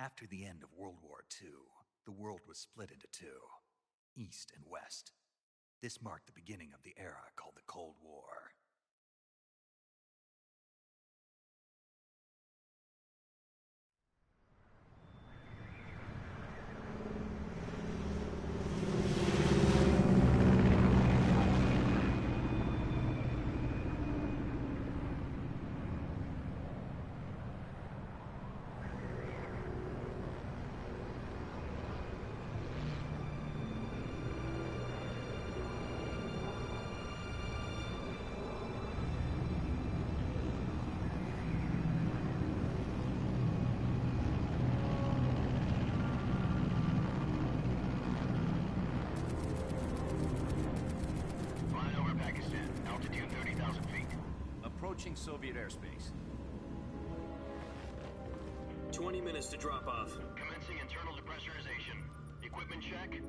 After the end of World War II, the world was split into two, East and West. This marked the beginning of the era called the Cold War. Approaching Soviet airspace. 20 minutes to drop off. Commencing internal depressurization. Equipment check.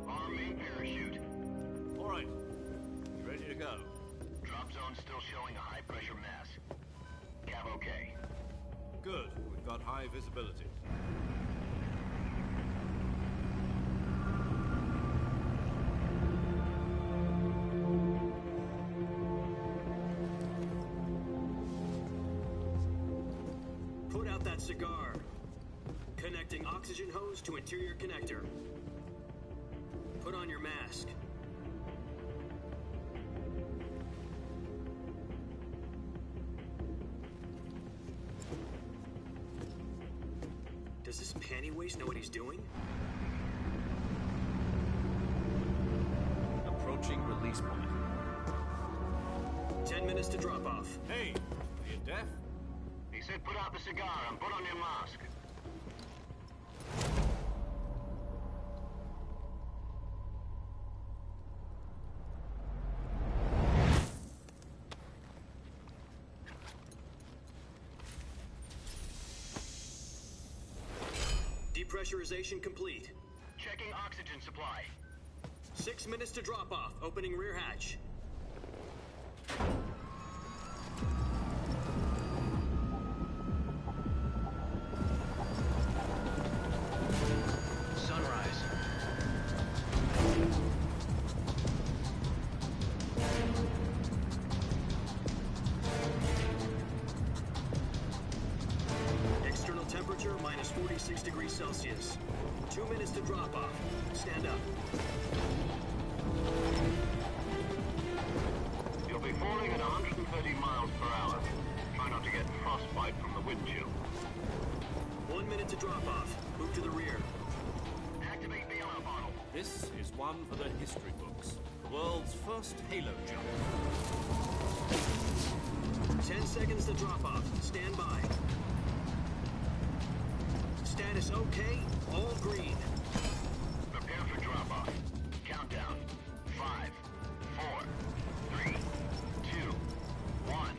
Arm main parachute. All right. You ready to go? Drop zone still showing a high pressure mass. Cav okay. Good. We've got high visibility. Cigar. Connecting oxygen hose to interior connector. Put on your mask. Does this panty waste know what he's doing? Approaching release point. 10 minutes to drop off. Hey, are you deaf? He said put out the cigar and put on your mask. Depressurization complete. Checking oxygen supply. 6 minutes to drop off. Opening rear hatch. Temperature minus 46 degrees Celsius. 2 minutes to drop off. Stand up. You'll be falling at 130 miles per hour. Try not to get frostbite from the wind chill. 1 minute to drop off. Move to the rear. Activate the alarm bottle. This is one for the history books. The world's first halo jump. 10 seconds to drop off. Stand by. Status okay, all green. Prepare for drop-off. Countdown. 5, 4, 3, 2, 1.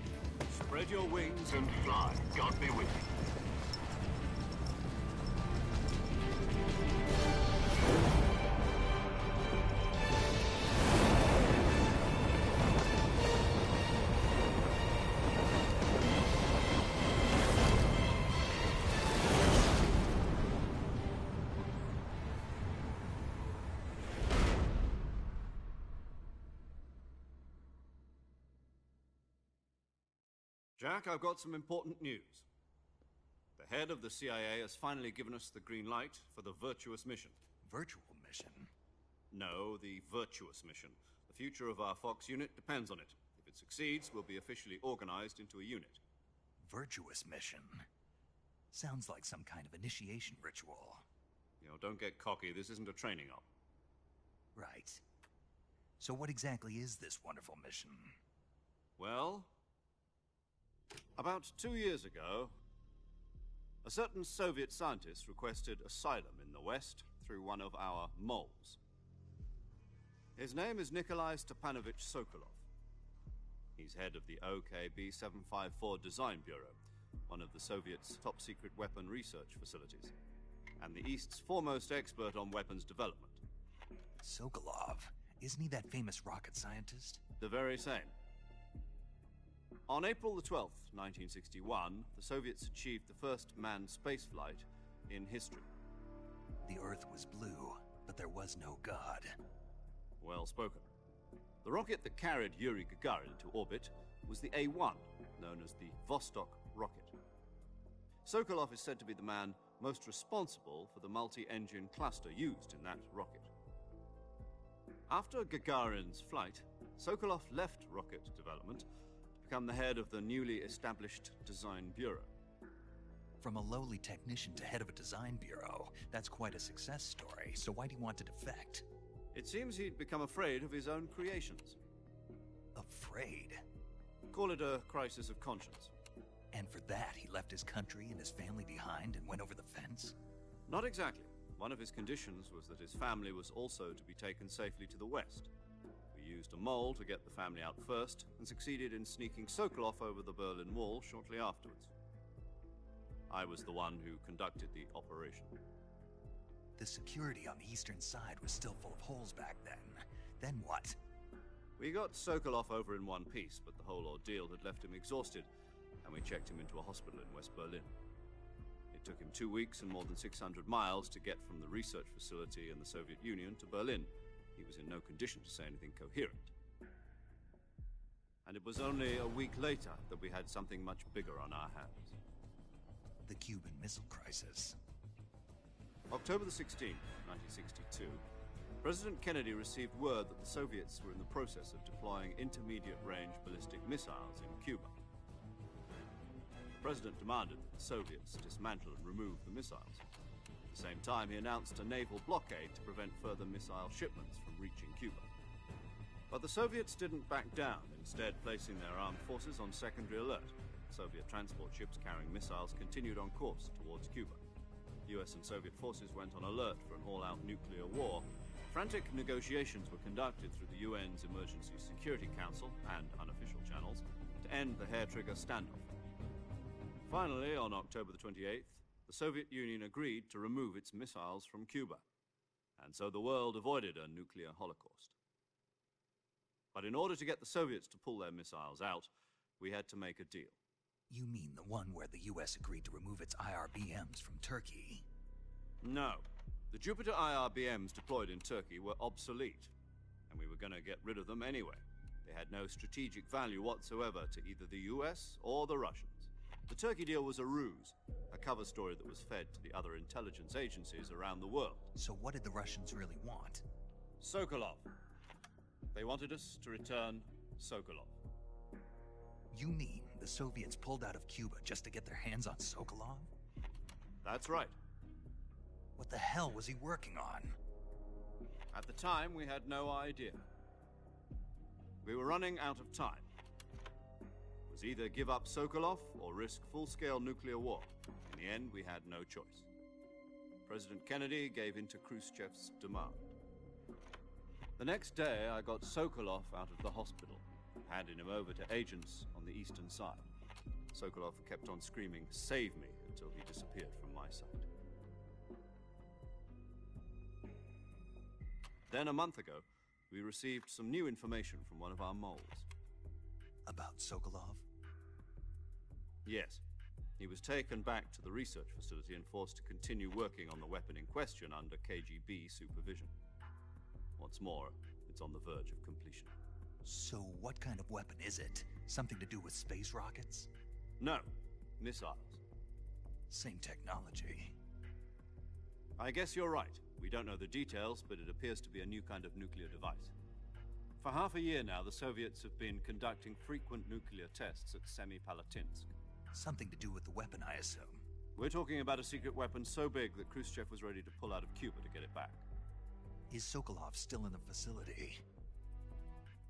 Spread your wings And fly. God be with you. Jack, I've got some important news. The head of the CIA has finally given us the green light for the virtuous mission. Virtual mission? No, the virtuous mission. The future of our Fox unit depends on it. If it succeeds, we'll be officially organized into a unit. Virtuous mission? Sounds like some kind of initiation ritual. You know, don't get cocky. This isn't a training op. Right. So what exactly is this wonderful mission? Well, about 2 years ago, a certain Soviet scientist requested asylum in the West through one of our moles. His name is Nikolai Stepanovich Sokolov. He's head of the OKB-754 Design Bureau, one of the Soviets' top-secret weapon research facilities, and the East's foremost expert on weapons development. Sokolov? Isn't he that famous rocket scientist? The very same. On April the 12th, 1961, the Soviets achieved the first manned spaceflight in history. The Earth was blue, but there was no God. Well spoken. The rocket that carried Yuri Gagarin into orbit was the A-1, known as the Vostok rocket. Sokolov is said to be the man most responsible for the multi-engine cluster used in that rocket. After Gagarin's flight, Sokolov left rocket development to become the head of the newly established Design Bureau. From a lowly technician to head of a design bureau, that's quite a success story, so why do you want to defect? It seems he'd become afraid of his own creations. Afraid? Call it a crisis of conscience. And for that, he left his country and his family behind and went over the fence? Not exactly. One of his conditions was that his family was also to be taken safely to the west. We used a mole to get the family out first, and succeeded in sneaking Sokolov over the Berlin Wall shortly afterwards. I was the one who conducted the operation. The security on the eastern side was still full of holes back then. Then what? We got Sokolov over in one piece, but the whole ordeal had left him exhausted, and we checked him into a hospital in West Berlin. It took him 2 weeks and more than 600 miles to get from the research facility in the Soviet Union to Berlin. He was in no condition to say anything coherent. And it was only a week later that we had something much bigger on our hands. The Cuban Missile Crisis. October the 16th, 1962, President Kennedy received word that the Soviets were in the process of deploying intermediate-range ballistic missiles in Cuba. The President demanded that the Soviets dismantle and remove the missiles. At the same time, he announced a naval blockade to prevent further missile shipments from reaching Cuba. But the Soviets didn't back down, instead placing their armed forces on secondary alert. Soviet transport ships carrying missiles continued on course towards Cuba. US and Soviet forces went on alert for an all-out nuclear war. Frantic negotiations were conducted through the UN's Emergency Security Council and unofficial channels to end the hair-trigger standoff. Finally, on October the 28th, the Soviet Union agreed to remove its missiles from Cuba, and so the world avoided a nuclear holocaust. But in order to get the Soviets to pull their missiles out, we had to make a deal. You mean the one where the US agreed to remove its IRBMs from Turkey? No. The Jupiter IRBMs deployed in Turkey were obsolete, and we were going to get rid of them anyway. They had no strategic value whatsoever to either the US or the Russians. The Turkey deal was a ruse, a cover story that was fed to the other intelligence agencies around the world. So what did the Russians really want? Sokolov. They wanted us to return Sokolov. You mean the Soviets pulled out of Cuba just to get their hands on Sokolov? That's right. What the hell was he working on? At the time, we had no idea. We were running out of time. It was either give up Sokolov or risk full-scale nuclear war. In the end, we had no choice. President Kennedy gave in to Khrushchev's demand. The next day, I got Sokolov out of the hospital, handing him over to agents on the eastern side. Sokolov kept on screaming, "Save me," until he disappeared from my sight. Then, a month ago, we received some new information from one of our moles. About Sokolov? Yes. He was taken back to the research facility and forced to continue working on the weapon in question under KGB supervision. What's more, it's on the verge of completion. So what kind of weapon is it? Something to do with space rockets? No, missiles. Same technology. I guess you're right. We don't know the details, but it appears to be a new kind of nuclear device. For half a year now, the Soviets have been conducting frequent nuclear tests at Semipalatinsk. Something to do with the weapon, I assume. We're talking about a secret weapon so big that Khrushchev was ready to pull out of Cuba to get it back. Is Sokolov still in the facility?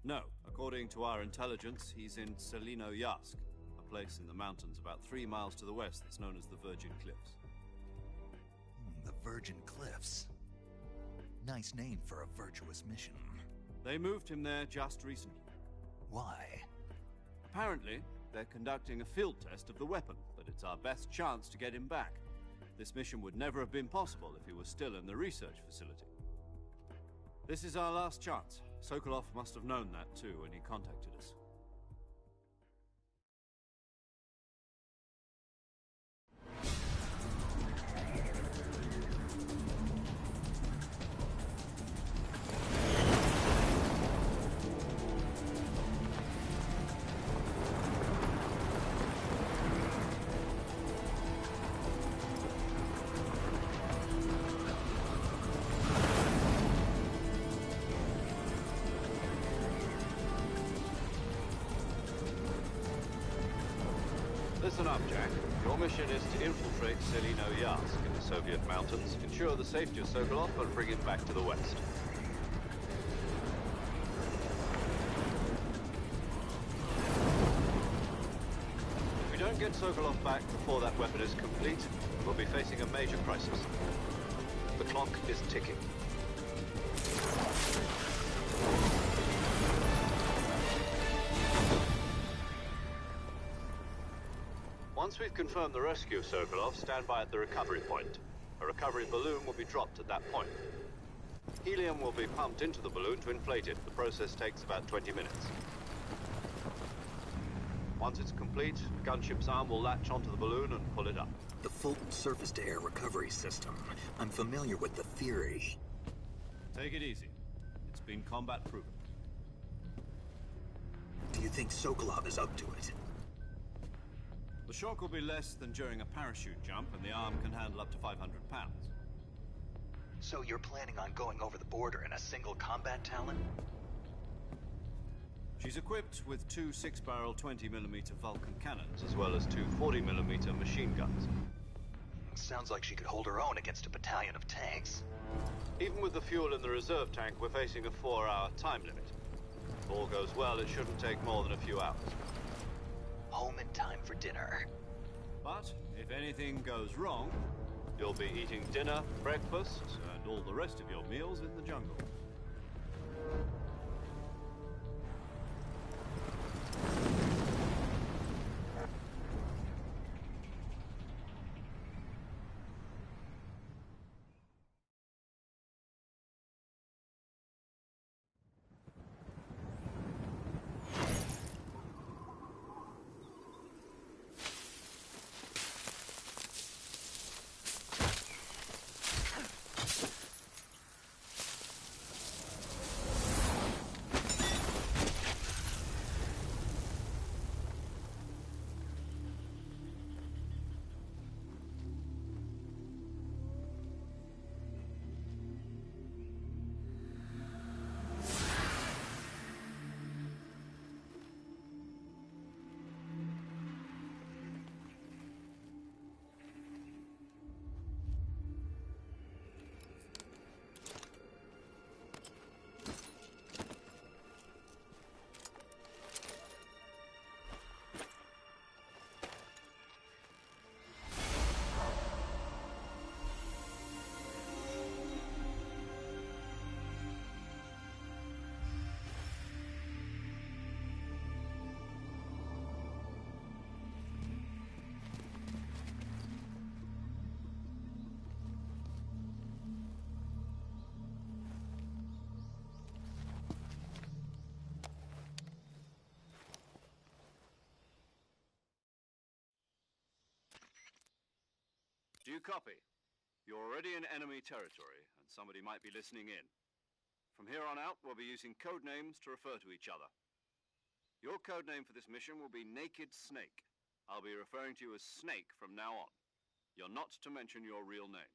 No. According to our intelligence, he's in Selinoyarsk, a place in the mountains about 3 miles to the west that's known as the Virgin Cliffs. The Virgin Cliffs. Nice name for a virtuous mission. They moved him there just recently. Why? Apparently, they're conducting a field test of the weapon, but it's our best chance to get him back. This mission would never have been possible if he was still in the research facility. This is our last chance. Sokolov must have known that too when he contacted us. Listen up, Jack. Your mission is to infiltrate Selino Yask in the Soviet mountains, ensure the safety of Sokolov, and bring him back to the west. If we don't get Sokolov back before that weapon is complete, we'll be facing a major crisis. The clock is ticking. Once we've confirmed the rescue of Sokolov, stand by at the recovery point. A recovery balloon will be dropped at that point. Helium will be pumped into the balloon to inflate it. The process takes about 20 minutes. Once it's complete, the gunship's arm will latch onto the balloon and pull it up. The Fulton surface-to-air recovery system. I'm familiar with the theory. Take it easy. It's been combat-proven. Do you think Sokolov is up to it? The shock will be less than during a parachute jump, and the arm can handle up to 500 pounds. So you're planning on going over the border in a single combat Talon? She's equipped with two 6-barrel 20mm Vulcan cannons, as well as two 40mm machine guns. Sounds like she could hold her own against a battalion of tanks. Even with the fuel in the reserve tank, we're facing a 4-hour time limit. If all goes well, it shouldn't take more than a few hours. Home in time for dinner. But if anything goes wrong, you'll be eating dinner, breakfast, and all the rest of your meals in the jungle. Do you copy? You're already in enemy territory, and somebody might be listening in. From here on out, we'll be using code names to refer to each other. Your code name for this mission will be Naked Snake. I'll be referring to you as Snake from now on. You're not to mention your real name.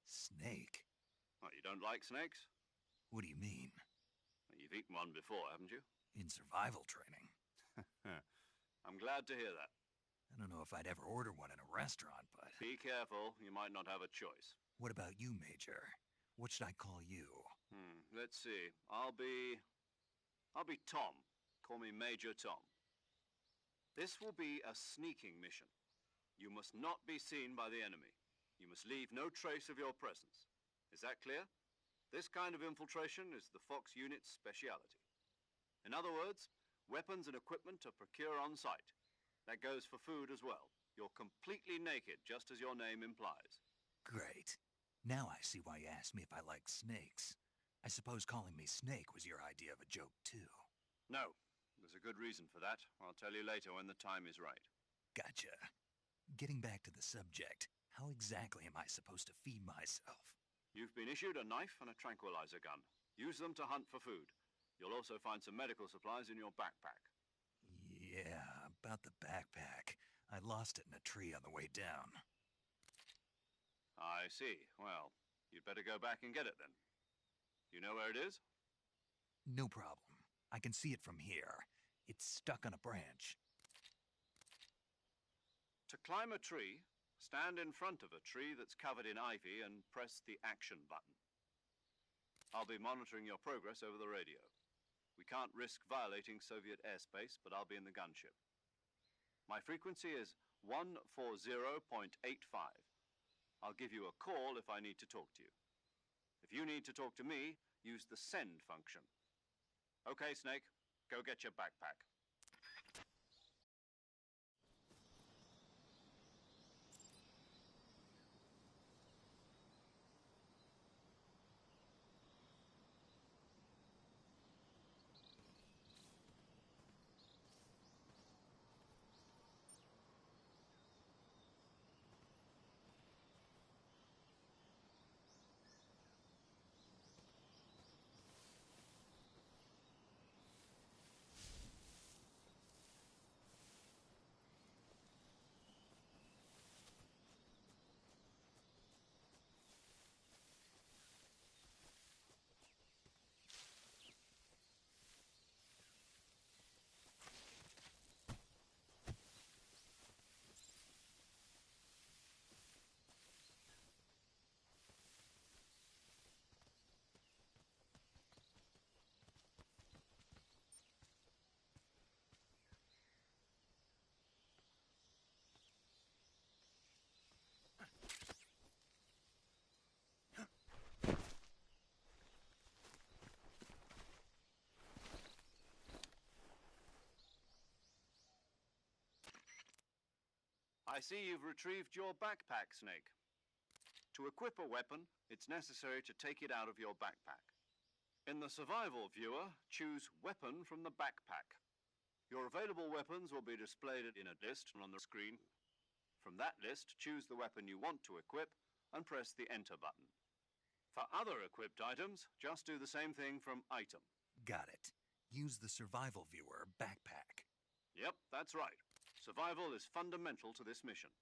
Snake? What, you don't like snakes? What do you mean? You've eaten one before, haven't you? In survival training. I'm glad to hear that. I don't know if I'd ever order one in a restaurant, but... Be careful, you might not have a choice. What about you, Major? What should I call you? Let's see. I'll be Tom. Call me Major Tom. This will be a sneaking mission. You must not be seen by the enemy. You must leave no trace of your presence. Is that clear? This kind of infiltration is the Fox unit's speciality. In other words, weapons and equipment are procured on site. That goes for food as well. You're completely naked, just as your name implies. Great. Now I see why you asked me if I like snakes. I suppose calling me Snake was your idea of a joke, too. No. There's a good reason for that. I'll tell you later when the time is right. Gotcha. Getting back to the subject, how exactly am I supposed to feed myself? You've been issued a knife and a tranquilizer gun. Use them to hunt for food. You'll also find some medical supplies in your backpack. Yeah, about the backpack. I lost it in a tree on the way down. I see. Well, you'd better go back and get it then. You know where it is? No problem. I can see it from here. It's stuck on a branch. To climb a tree, stand in front of a tree that's covered in ivy and press the action button. I'll be monitoring your progress over the radio. We can't risk violating Soviet airspace, but I'll be in the gunship. My frequency is 140.85. I'll give you a call if I need to talk to you. If you need to talk to me, use the send function. Okay, Snake, go get your backpack. I see you've retrieved your backpack, Snake. To equip a weapon, it's necessary to take it out of your backpack. In the survival viewer, choose Weapon from the backpack. Your available weapons will be displayed in a list on the screen. From that list, choose the weapon you want to equip and press the Enter button. For other equipped items, just do the same thing from Item. Got it. Use the survival viewer backpack. Yep, that's right. Survival is fundamental to this mission.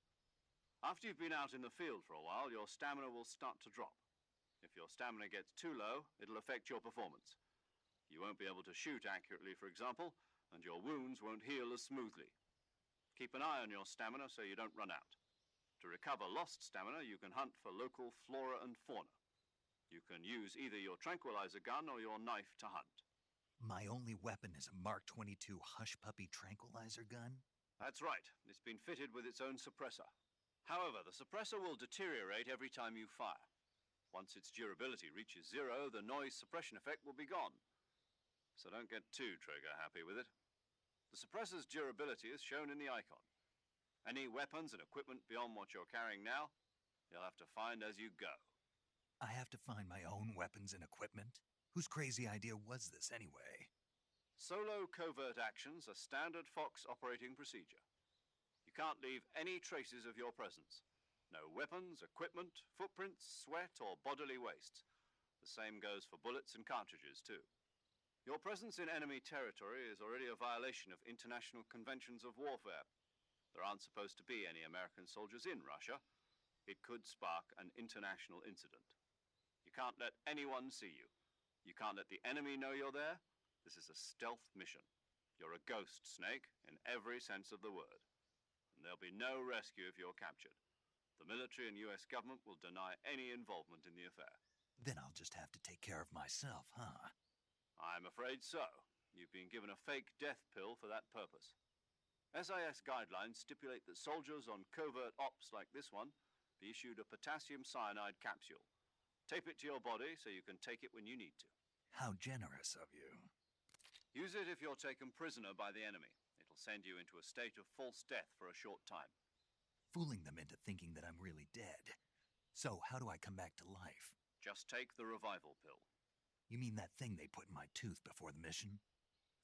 After you've been out in the field for a while, your stamina will start to drop. If your stamina gets too low, it'll affect your performance. You won't be able to shoot accurately, for example, and your wounds won't heal as smoothly. Keep an eye on your stamina so you don't run out. To recover lost stamina, you can hunt for local flora and fauna. You can use either your tranquilizer gun or your knife to hunt. My only weapon is a Mark 22 Hush Puppy tranquilizer gun? That's right. It's been fitted with its own suppressor. However, the suppressor will deteriorate every time you fire. Once its durability reaches zero, the noise suppression effect will be gone. So don't get too trigger-happy with it. The suppressor's durability is shown in the icon. Any weapons and equipment beyond what you're carrying now, you'll have to find as you go. I have to find my own weapons and equipment? Whose crazy idea was this anyway? Solo covert actions are standard Fox operating procedure. You can't leave any traces of your presence. No weapons, equipment, footprints, sweat, or bodily wastes. The same goes for bullets and cartridges, too. Your presence in enemy territory is already a violation of international conventions of warfare. There aren't supposed to be any American soldiers in Russia. It could spark an international incident. You can't let anyone see you. You can't let the enemy know you're there. This is a stealth mission. You're a ghost, Snake, in every sense of the word. And there'll be no rescue if you're captured. The military and US government will deny any involvement in the affair. Then I'll just have to take care of myself, huh? I'm afraid so. You've been given a fake death pill for that purpose. SIS guidelines stipulate that soldiers on covert ops like this one be issued a potassium cyanide capsule. Tape it to your body so you can take it when you need to. How generous of you. Use it if you're taken prisoner by the enemy. It'll send you into a state of false death for a short time. Fooling them into thinking that I'm really dead. So how do I come back to life? Just take the revival pill. You mean that thing they put in my tooth before the mission?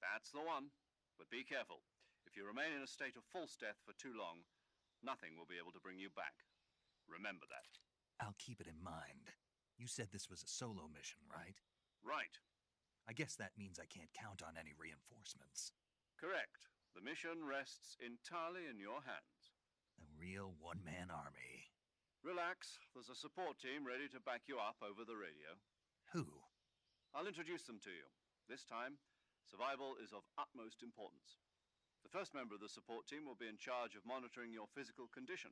That's the one. But be careful. If you remain in a state of false death for too long, nothing will be able to bring you back. Remember that. I'll keep it in mind. You said this was a solo mission, right? Right. I guess that means I can't count on any reinforcements. Correct. The mission rests entirely in your hands. A real one-man army. Relax. There's a support team ready to back you up over the radio. Who? I'll introduce them to you. This time, survival is of utmost importance. The first member of the support team will be in charge of monitoring your physical condition,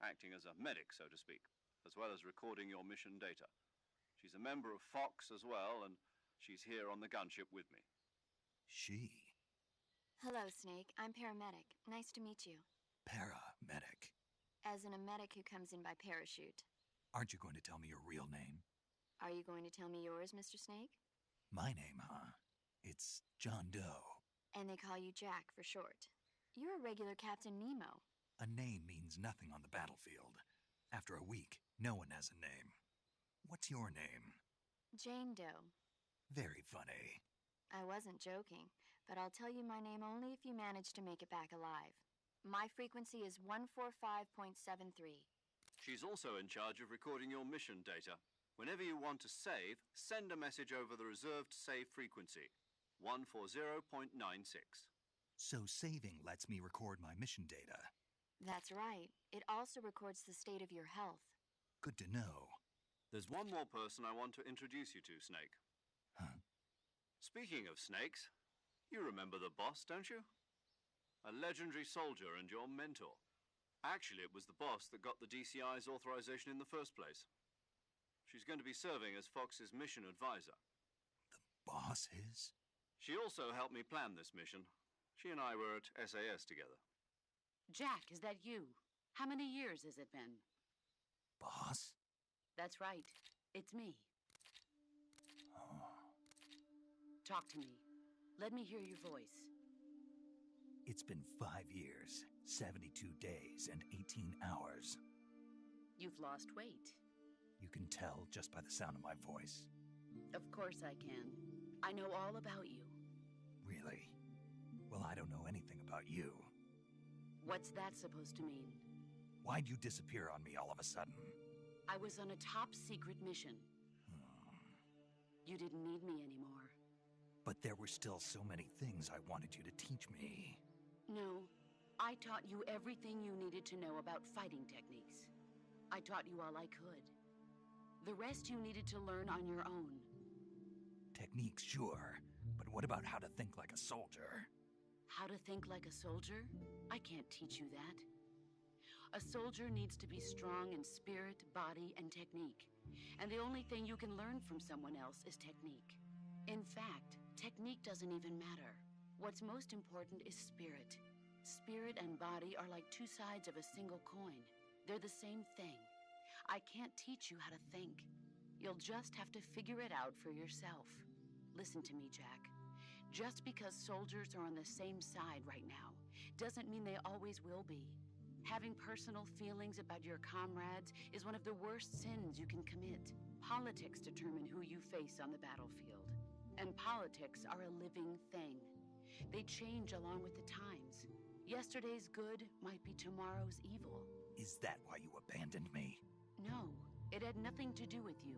acting as a medic, so to speak, as well as recording your mission data. She's a member of Fox as well, and she's here on the gunship with me. She? Hello, Snake. I'm paramedic. Nice to meet you. Paramedic. As in a medic who comes in by parachute. Aren't you going to tell me your real name? Are you going to tell me yours, Mr. Snake? My name, huh? It's John Doe. And they call you Jack for short. You're a regular Captain Nemo. A name means nothing on the battlefield. After a week, no one has a name. What's your name? Jane Doe. Very funny. I wasn't joking, but I'll tell you my name only if you manage to make it back alive. My frequency is 145.73. She's also in charge of recording your mission data. Whenever you want to save, send a message over the reserved save frequency, 140.96. So saving lets me record my mission data. That's right. It also records the state of your health. Good to know. There's one more person I want to introduce you to, Snake. Huh? Speaking of snakes, you remember the boss, don't you? A legendary soldier and your mentor. Actually, it was the boss that got the DCI's authorization in the first place. She's going to be serving as Fox's mission advisor. The boss is? She also helped me plan this mission. She and I were at SAS together. Jack, is that you? How many years has it been? Boss? That's right. It's me. Oh. Talk to me. Let me hear your voice. It's been 5 years, 72 days, and 18 hours. You've lost weight. You can tell just by the sound of my voice. Of course I can. I know all about you. Really? Well, I don't know anything about you. What's that supposed to mean? Why'd you disappear on me all of a sudden? I was on a top-secret mission. You didn't need me anymore. But there were still so many things I wanted you to teach me. No, I taught you everything you needed to know about fighting techniques. I taught you all I could. The rest you needed to learn on your own. Techniques, sure. But what about how to think like a soldier? How to think like a soldier? I can't teach you that. A soldier needs to be strong in spirit, body, and technique. And the only thing you can learn from someone else is technique. In fact, technique doesn't even matter. What's most important is spirit. Spirit and body are like two sides of a single coin. They're the same thing. I can't teach you how to think. You'll just have to figure it out for yourself. Listen to me, Jack. Just because soldiers are on the same side right now doesn't mean they always will be. Having personal feelings about your comrades is one of the worst sins you can commit. Politics determine who you face on the battlefield. And politics are a living thing. They change along with the times. Yesterday's good might be tomorrow's evil. Is that why you abandoned me? No, it had nothing to do with you.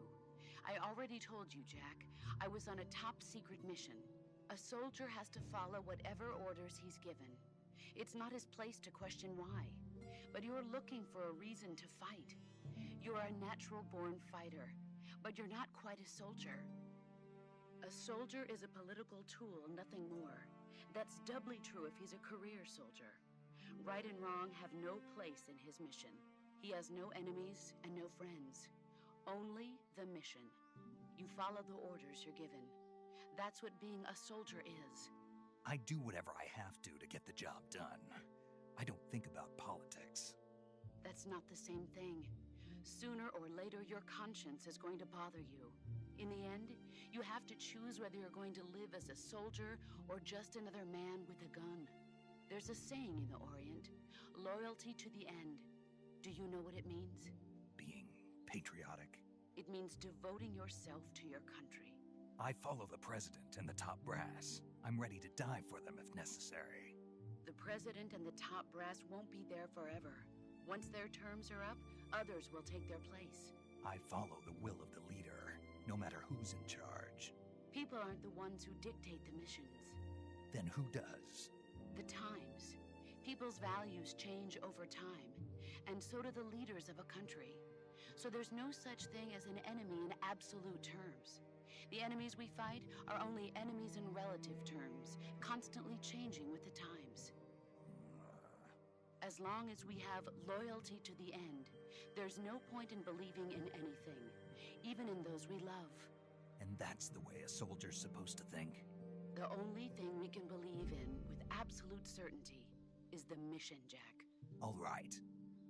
I already told you, Jack. I was on a top-secret mission. A soldier has to follow whatever orders he's given. It's not his place to question why. But you're looking for a reason to fight. You're a natural-born fighter, but you're not quite a soldier. A soldier is a political tool, nothing more. That's doubly true if he's a career soldier. Right and wrong have no place in his mission. He has no enemies and no friends. Only the mission. You follow the orders you're given. That's what being a soldier is. I do whatever I have to get the job done. I don't think about politics. That's not the same thing. Sooner or later, your conscience is going to bother you. In the end, you have to choose whether you're going to live as a soldier or just another man with a gun. There's a saying in the Orient, loyalty to the end. Do you know what it means? Being patriotic. It means devoting yourself to your country. I follow the president and the top brass. I'm ready to die for them if necessary. The president and the top brass won't be there forever. Once their terms are up, others will take their place. I follow the will of the leader, no matter who's in charge. People aren't the ones who dictate the missions. Then who does? The times. People's values change over time, and so do the leaders of a country. So there's no such thing as an enemy in absolute terms. The enemies we fight are only enemies in relative terms, constantly changing with the times. As long as we have loyalty to the end, there's no point in believing in anything, even in those we love. And that's the way a soldier's supposed to think. The only thing we can believe in with absolute certainty is the mission, Jack. All right,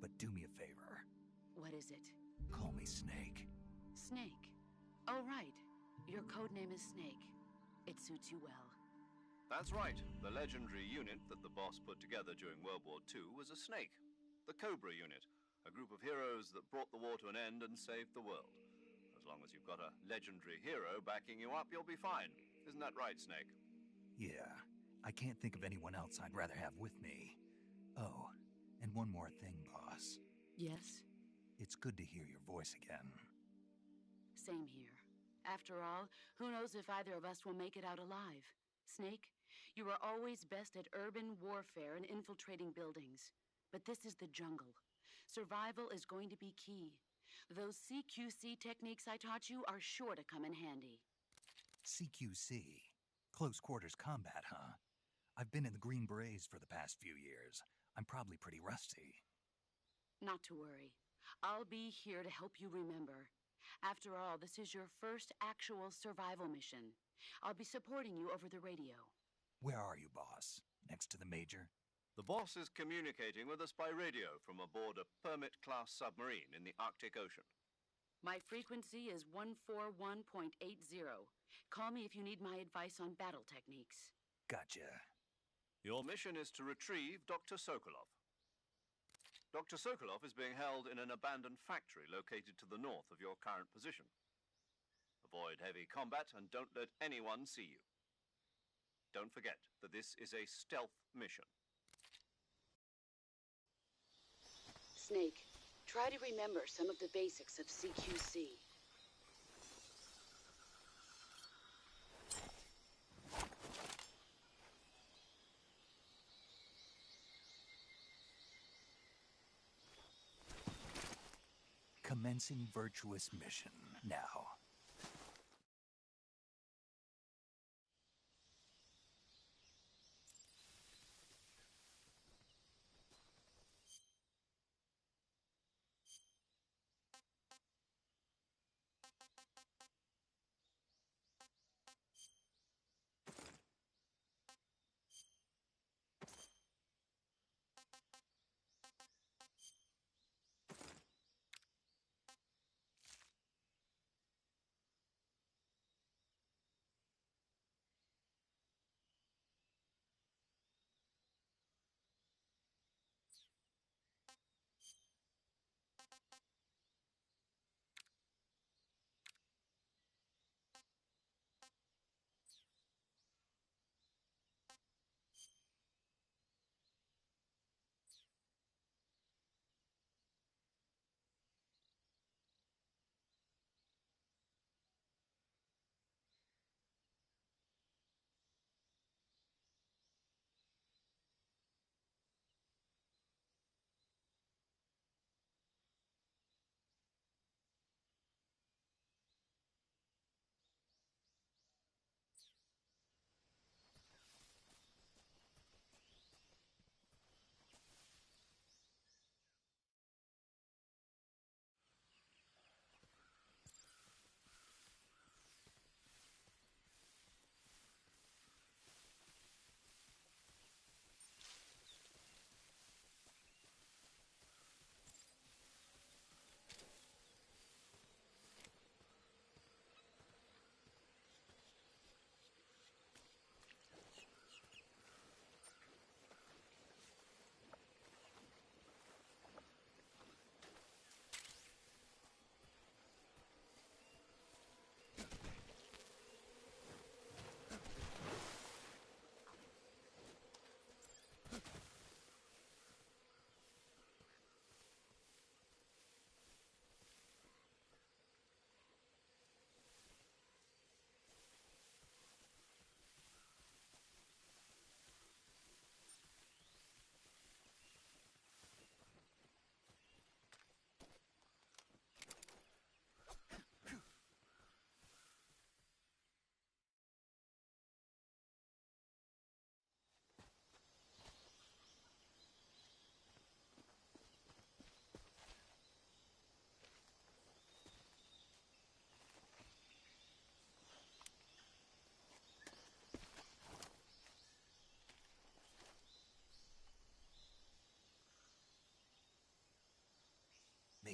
but do me a favor. What is it? Call me Snake. Snake. Oh, right. Your codename is Snake. It suits you well. That's right. The legendary unit that the boss put together during World War II was a snake. The Cobra unit, a group of heroes that brought the war to an end and saved the world. As long as you've got a legendary hero backing you up, you'll be fine. Isn't that right, Snake? Yeah, I can't think of anyone else I'd rather have with me. Oh, and one more thing, boss. Yes? It's good to hear your voice again. Same here. After all, who knows if either of us will make it out alive? Snake, you are always best at urban warfare and infiltrating buildings. But this is the jungle. Survival is going to be key. Those CQC techniques I taught you are sure to come in handy. CQC? Close quarters combat, huh? I've been in the Green Berets for the past few years. I'm probably pretty rusty. Not to worry. I'll be here to help you remember. After all, this is your first actual survival mission. I'll be supporting you over the radio. Where are you, boss? Next to the Major? The boss is communicating with us by radio from aboard a Permit-class submarine in the Arctic Ocean. My frequency is 141.80. Call me if you need my advice on battle techniques. Gotcha. Your mission is to retrieve Dr. Sokolov. Dr. Sokolov is being held in an abandoned factory located to the north of your current position. Avoid heavy combat and don't let anyone see you. Don't forget that this is a stealth mission. Snake, try to remember some of the basics of CQC. Commencing virtuous mission now.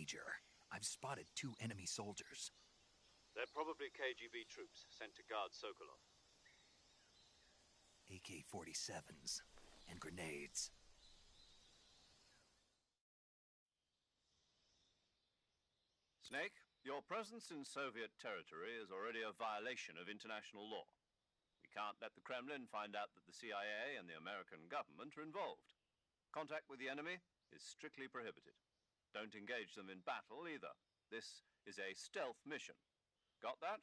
Major. I've spotted 2 enemy soldiers. They're probably KGB troops sent to guard Sokolov. AK-47s and grenades. Snake, your presence in Soviet territory is already a violation of international law. We can't let the Kremlin find out that the CIA and the American government are involved. Contact with the enemy is strictly prohibited. Don't engage them in battle either. This is a stealth mission. Got that?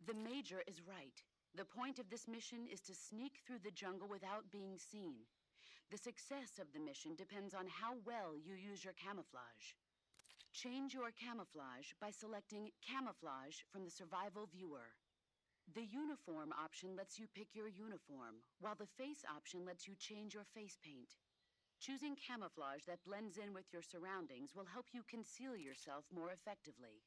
The Major is right. The point of this mission is to sneak through the jungle without being seen. The success of the mission depends on how well you use your camouflage. Change your camouflage by selecting Camouflage from the Survival Viewer. The Uniform option lets you pick your uniform, while the Face option lets you change your face paint. Choosing camouflage that blends in with your surroundings will help you conceal yourself more effectively.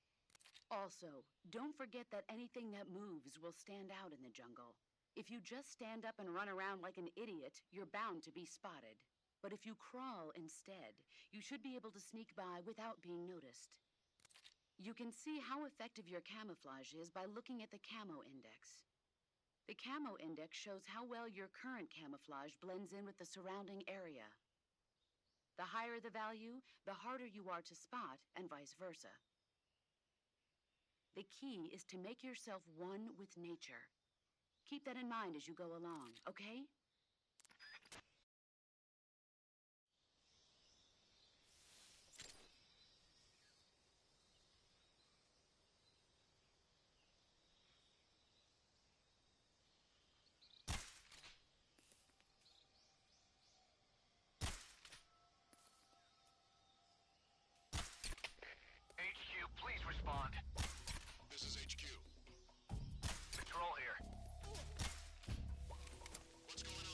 Also, don't forget that anything that moves will stand out in the jungle. If you just stand up and run around like an idiot, you're bound to be spotted. But if you crawl instead, you should be able to sneak by without being noticed. You can see how effective your camouflage is by looking at the Camo Index. The Camo Index shows how well your current camouflage blends in with the surrounding area. The higher the value, the harder you are to spot, and vice versa. The key is to make yourself one with nature. Keep that in mind as you go along, okay? HQ, please respond. This is HQ. Control here. What's going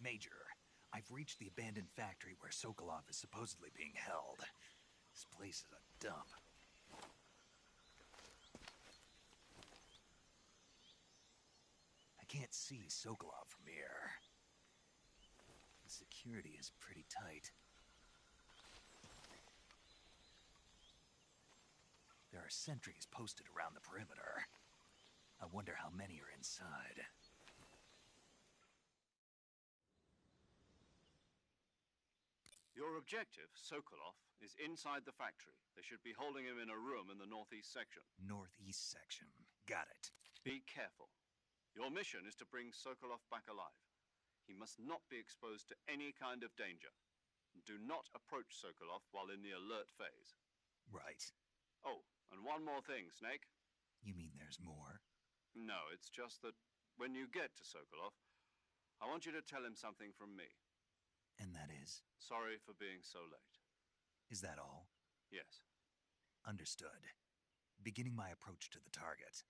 Major, I've reached the abandoned factory where Sokolov is supposedly being held. This place is a dump. I can't see Sokolov from here. The security is pretty tight. There are sentries posted around the perimeter. I wonder how many are inside. Your objective, Sokolov, is inside the factory. They should be holding him in a room in the northeast section. Northeast section. Got it. Be careful. Your mission is to bring Sokolov back alive. He must not be exposed to any kind of danger. Do not approach Sokolov while in the alert phase. Right. Oh, and one more thing, Snake. You mean there's more? No, it's just that when you get to Sokolov, I want you to tell him something from me. And that is? Sorry for being so late. Is that all? Yes. Understood. Beginning my approach to the target.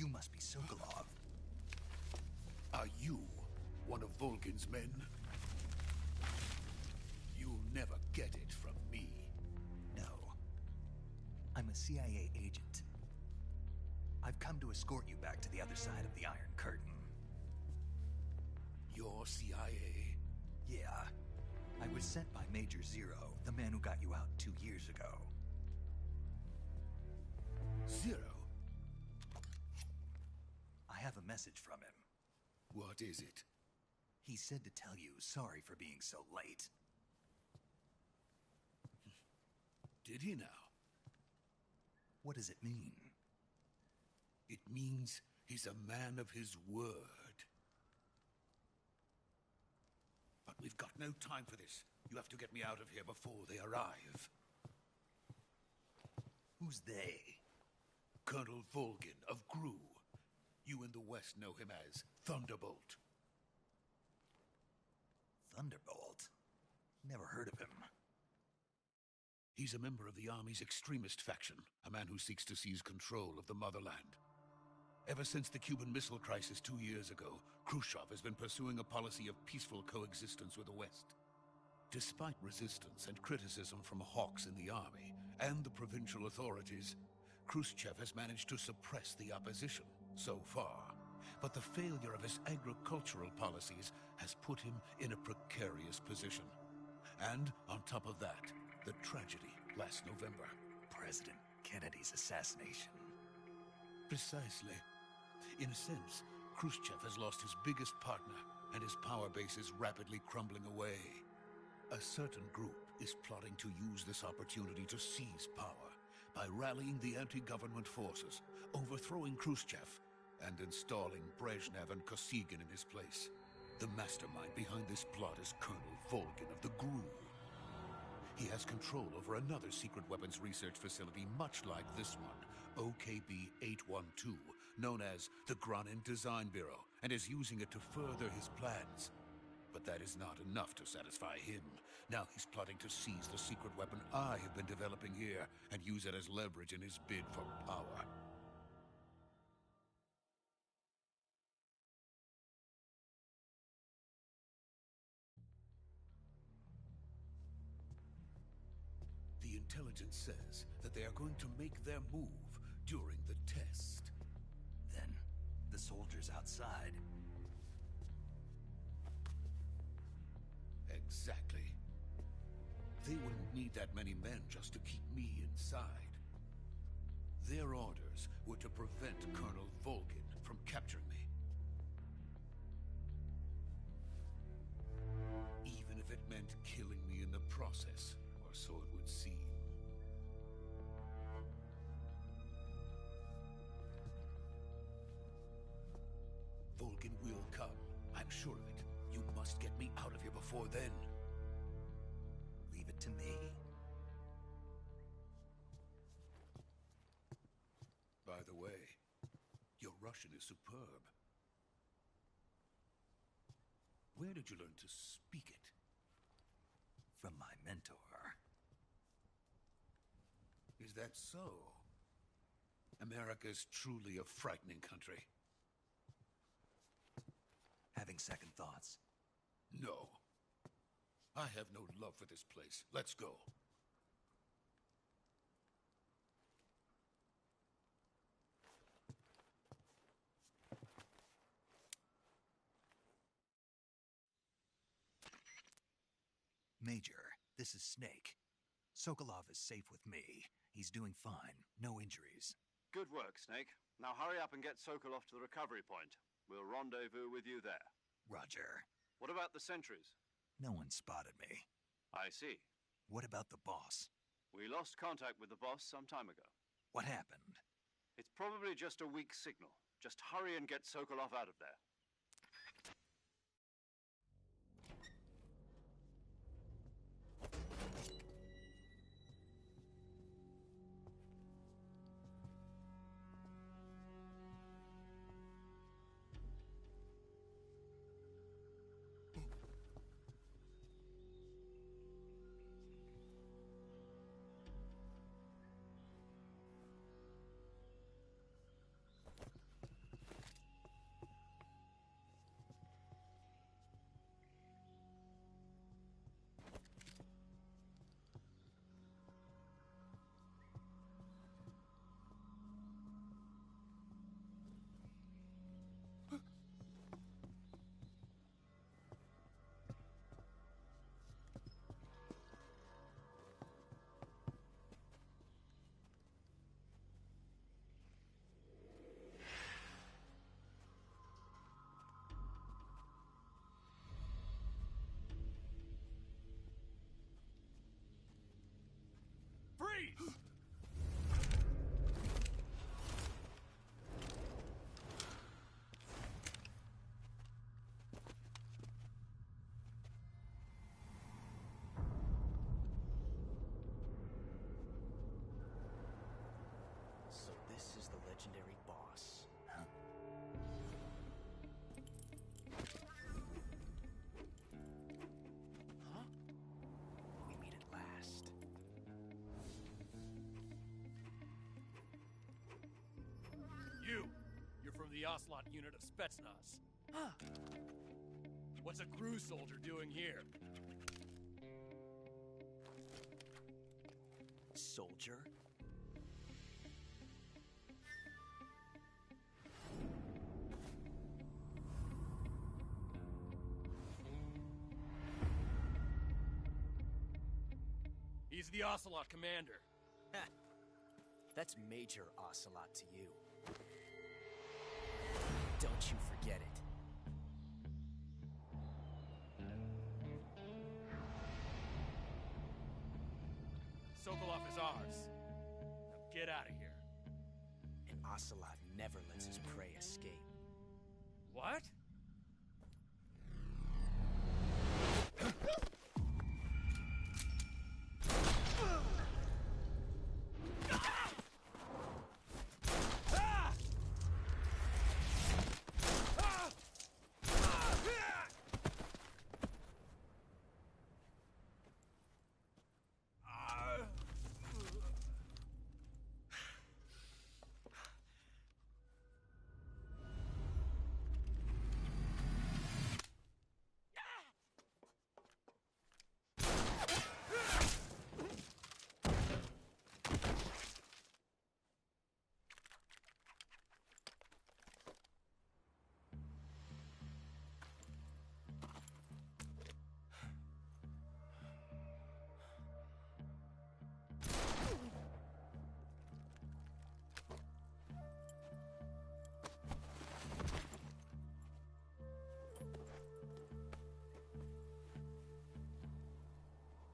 You must be Sokolov. Are you one of Volgin's men? You'll never get it from me. No. I'm a CIA agent. I've come to escort you back to the other side of the Iron Curtain. You're CIA? Yeah. I was sent by Major Zero, the man who got you out 2 years ago. Zero? I have a message from him. What is it? He said to tell you sorry for being so late. Did he now? What does it mean? It means he's a man of his word. But we've got no time for this. You have to get me out of here before they arrive. Who's they? Colonel Volgin of GRU. You in the West know him as Thunderbolt. Thunderbolt? Never heard of him. He's a member of the Army's extremist faction, a man who seeks to seize control of the motherland. Ever since the Cuban Missile Crisis 2 years ago, Khrushchev has been pursuing a policy of peaceful coexistence with the West. Despite resistance and criticism from hawks in the army and the provincial authorities, Khrushchev has managed to suppress the opposition so far. But the failure of his agricultural policies has put him in a precarious position. And on top of that, the tragedy last November. President Kennedy's assassination. Precisely. In a sense, Khrushchev has lost his biggest partner, and his power base is rapidly crumbling away. A certain group is plotting to use this opportunity to seize power by rallying the anti-government forces, overthrowing Khrushchev, and installing Brezhnev and Kosygin in his place. The mastermind behind this plot is Colonel Volgin of the GRU. He has control over another secret weapons research facility much like this one, OKB-812, known as the Granin Design Bureau, and is using it to further his plans. But that is not enough to satisfy him. Now he's plotting to seize the secret weapon I have been developing here and use it as leverage in his bid for power. The intelligence says that they are going to make their move during the test. Then, the soldiers outside. Exactly. They wouldn't need that many men just to keep me inside. Their orders were to prevent Colonel Volgin from capturing me. Even if it meant killing me in the process, or so it would seem. Volgin will come. I'm sure of it. You must get me out of here before then. Leave it to me. By the way, your Russian is superb. Where did you learn to speak it? From my mentor. Is that so? America's truly a frightening country. Having second thoughts? No. I have no love for this place. Let's go. Major, this is Snake. Sokolov is safe with me. He's doing fine. No injuries. Good work, Snake. Now hurry up and get Sokolov to the recovery point. We'll rendezvous with you there. Roger. What about the sentries? No one spotted me. I see. What about the boss? We lost contact with the boss some time ago. What happened? It's probably just a weak signal. Just hurry and get Sokolov out of there. You! You're from the Ocelot unit of Spetsnaz. Huh. What's a crew soldier doing here? Soldier? He's the Ocelot commander. That's Major Ocelot to you. Don't you forget it. Sokolov is ours. Now get out of here. And Ocelot never lets his prey escape. What?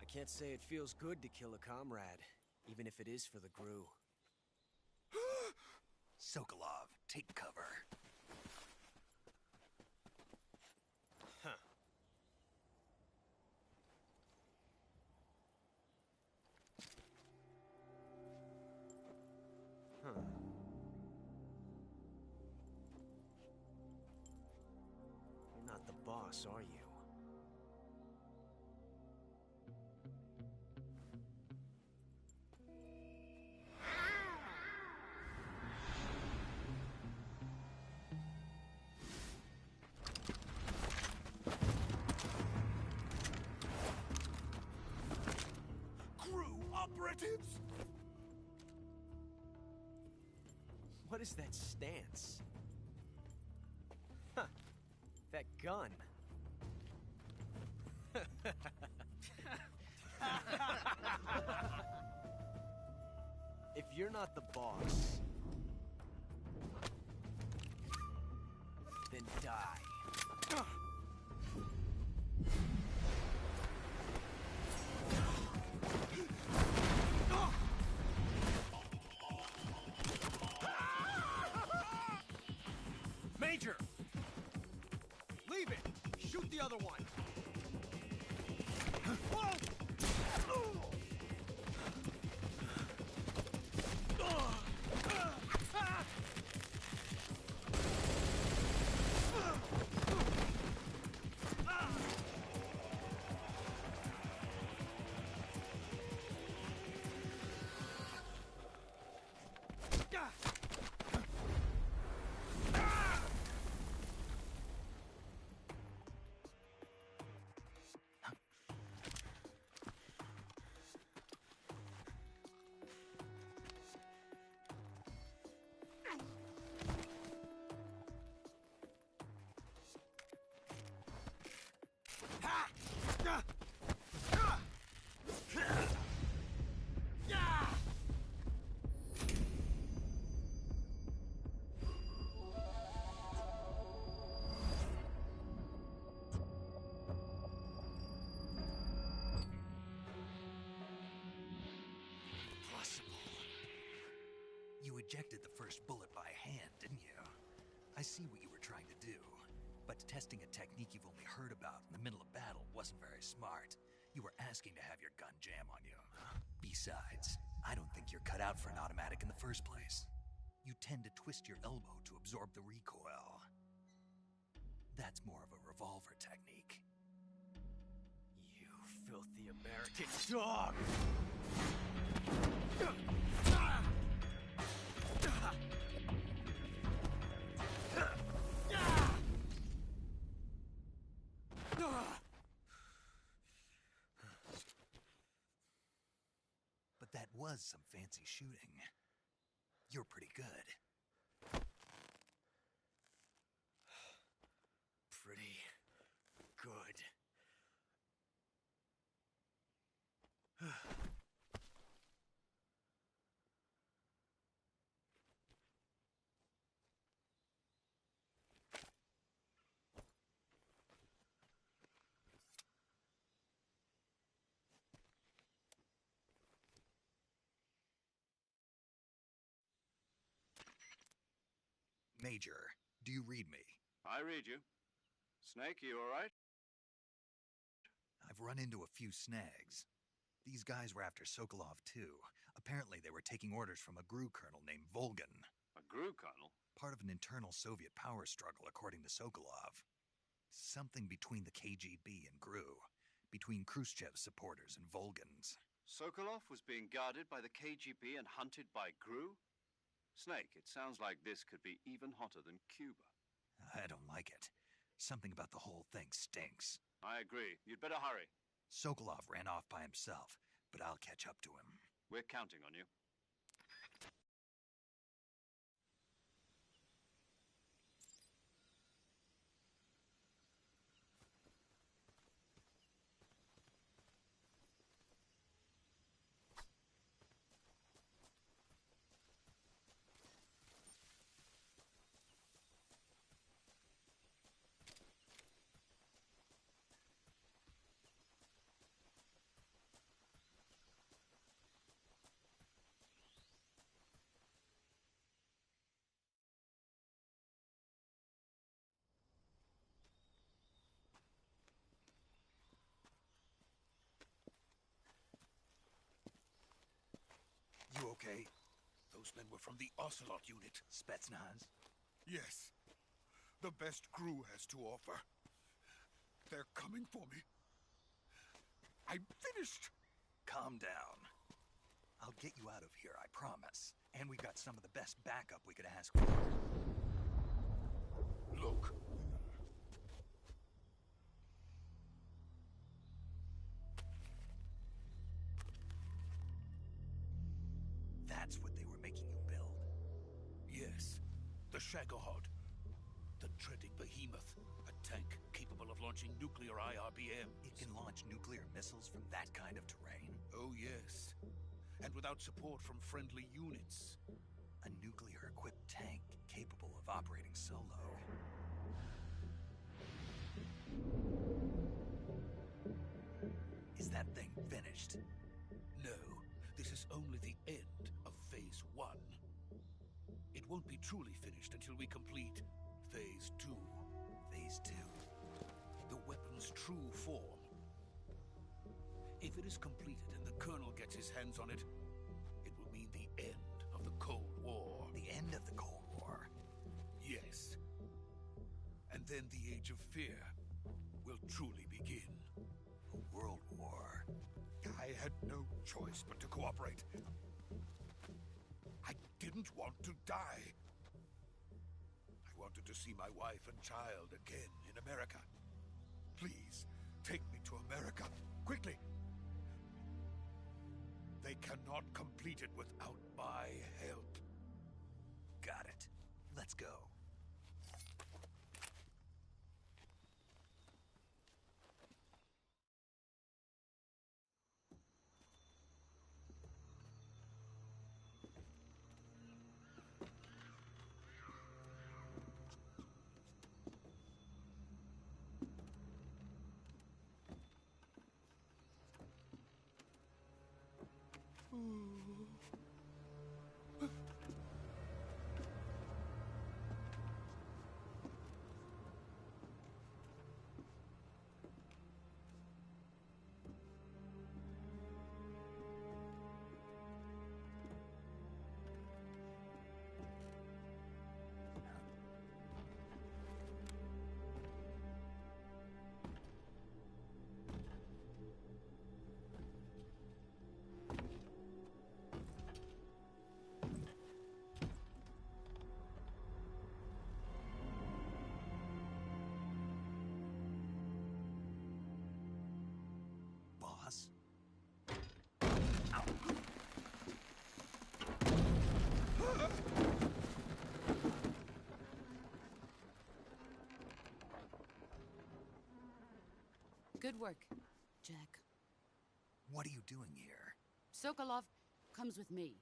I can't say it feels good to kill a comrade, even if it is for the GRU. Sokolov, take cover. Huh. Huh. You're not the boss, are you? Operatives? What is that stance? Huh. That gun. If you're not the boss, then die. Major! Leave it! Shoot the other one! Whoa! You ejected the first bullet by hand, didn't you? I see what you were trying to do. But testing a technique you've only heard about in the middle of battle wasn't very smart. You were asking to have your gun jam on you. Besides, I don't think you're cut out for an automatic in the first place. You tend to twist your elbow to absorb the recoil. That's more of a revolver technique. You filthy American dog! was some fancy shooting. You're pretty good. Pretty good. Major, do you read me? I read you. Snake, you all right? I've run into a few snags. These guys were after Sokolov, too. Apparently, they were taking orders from a GRU colonel named Volgan. A GRU colonel? Part of an internal Soviet power struggle, according to Sokolov. Something between the KGB and GRU. Between Khrushchev's supporters and Volgan's. Sokolov was being guarded by the KGB and hunted by GRU? Snake, it sounds like this could be even hotter than Cuba. I don't like it. Something about the whole thing stinks. I agree. You'd better hurry. Sokolov ran off by himself, but I'll catch up to him. We're counting on you. You okay? Those men were from the Ocelot unit. Spetsnaz? Yes. The best GRU has to offer. They're coming for me. I'm finished. Calm down. I'll get you out of here, I promise. And we've got some of the best backup we could ask for. Look. That's what they were making you build? Yes. The Shagohod. The dreaded behemoth. A tank capable of launching nuclear IRBM. It can launch nuclear missiles from that kind of terrain? Oh, yes. And without support from friendly units. A nuclear-equipped tank capable of operating solo. Is that thing finished? No. This is only the end of Phase 1. It won't be truly finished until we complete Phase 2. Phase 2? The weapon's true form. If it is completed and the Colonel gets his hands on it, it will mean the end of the Cold War. The end of the Cold War? Yes. And then the Age of Fear will truly begin. A world war? I had no choice but to cooperate. I didn't want to die. I wanted to see my wife and child again in America. Please, take me to America, quickly. They cannot complete it without my help. Got it. Let's go. Good work, Jack. What are you doing here? Sokolov comes with me.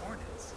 Hornets.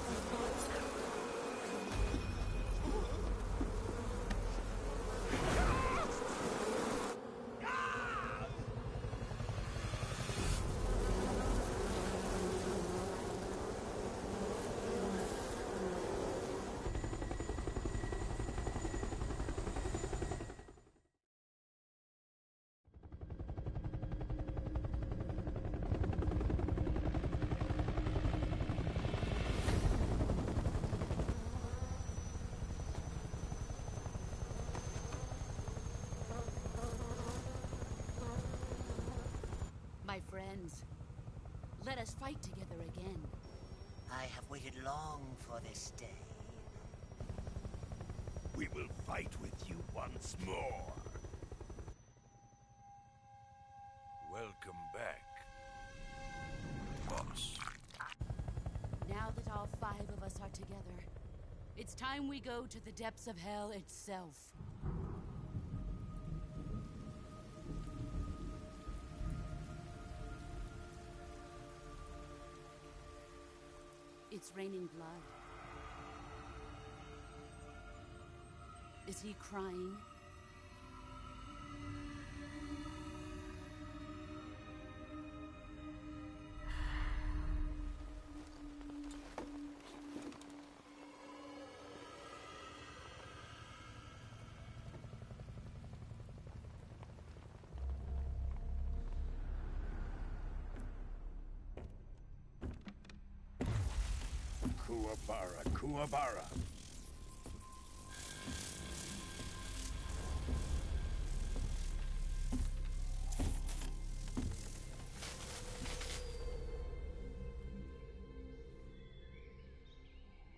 My friends, let us fight together again. I have waited long for this day. We will fight with you once more. Welcome back, boss. Now that all 5 of us are together, it's time we go to the depths of hell itself. It's raining blood. Is he crying? Kuwabara, Kuwabara.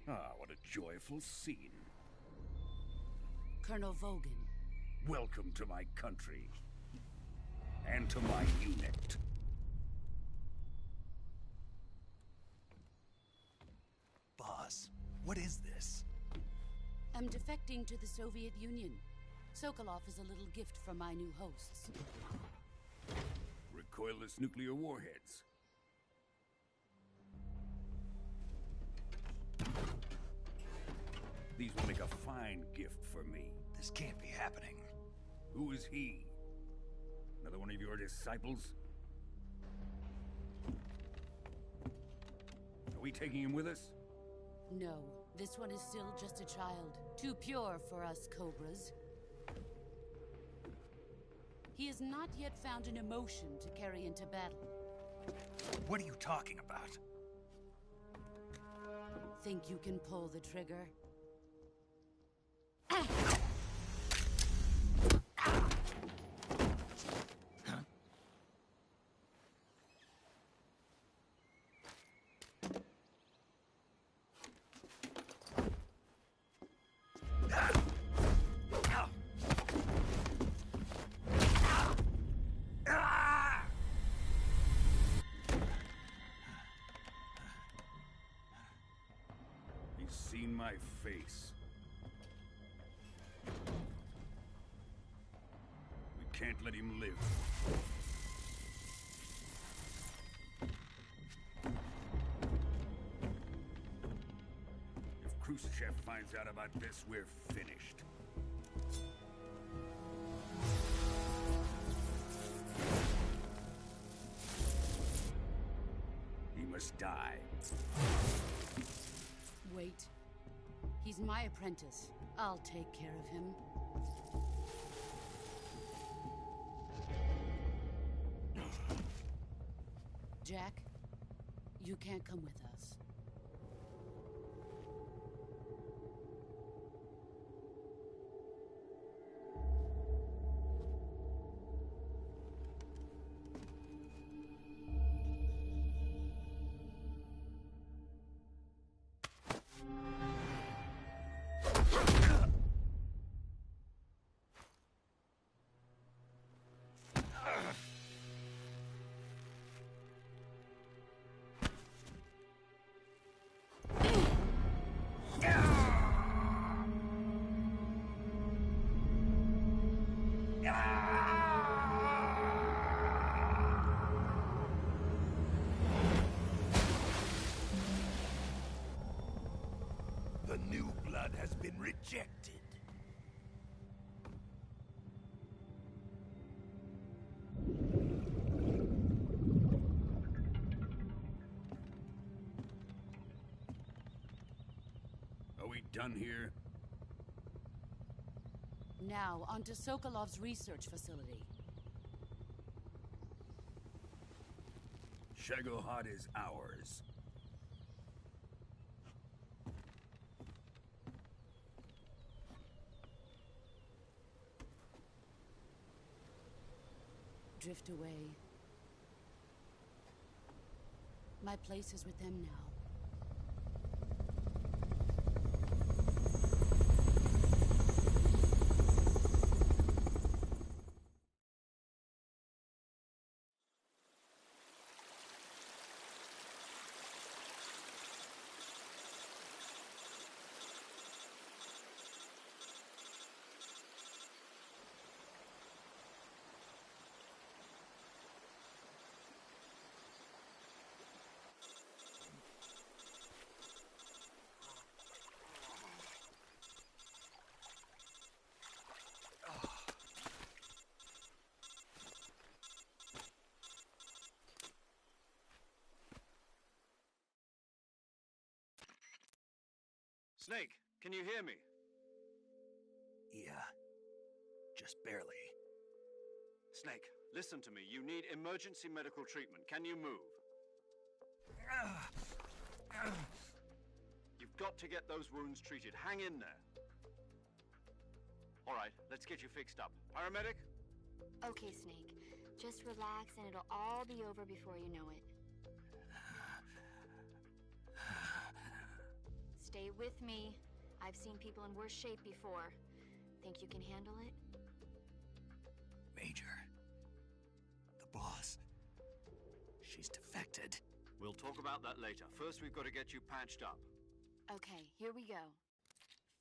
Ah, what a joyful scene. Colonel Vogan. Welcome to my country. And to my unit. Boss, what is this? I'm defecting to the Soviet Union. Sokolov is a little gift from my new hosts. Recoilless nuclear warheads. These will make a fine gift for me. This can't be happening. Who is he? Another one of your disciples? Are we taking him with us? No, this one is still just a child. Too pure for us Cobras. He has not yet found an emotion to carry into battle. What are you talking about? Think you can pull the trigger? He's seen my face. We can't let him live. If Khrushchev finds out about this, we're finished. He must die. Wait. He's my apprentice. I'll take care of him. Jack, you can't come with us. done here? Now, on to Sokolov's research facility. Shagohod is ours. Drift away. My place is with them now. Snake, can you hear me? Yeah. Just barely. Snake, listen to me. You need emergency medical treatment. Can you move? You've got to get those wounds treated. Hang in there. All right, let's get you fixed up. Paramedic? Okay, Snake. Just relax and it'll all be over before you know it. Stay with me. I've seen people in worse shape before. Think you can handle it? Major. The boss. She's defected. We'll talk about that later. First, we've got to get you patched up. Okay, here we go.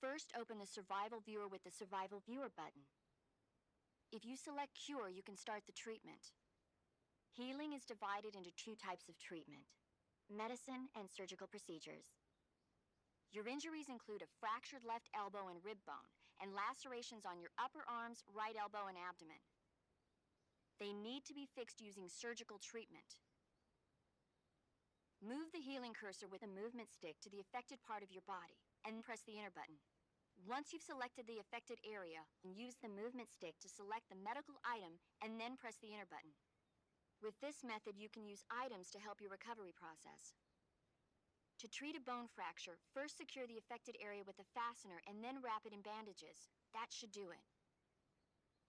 First, open the Survival Viewer with the Survival Viewer button. If you select Cure, you can start the treatment. Healing is divided into two types of treatment: medicine and surgical procedures. Your injuries include a fractured left elbow and rib bone, and lacerations on your upper arms, right elbow, and abdomen. They need to be fixed using surgical treatment. Move the healing cursor with a movement stick to the affected part of your body, and press the enter button. Once you've selected the affected area, use the movement stick to select the medical item, and then press the enter button. With this method, you can use items to help your recovery process. To treat a bone fracture, first secure the affected area with a fastener and then wrap it in bandages. That should do it.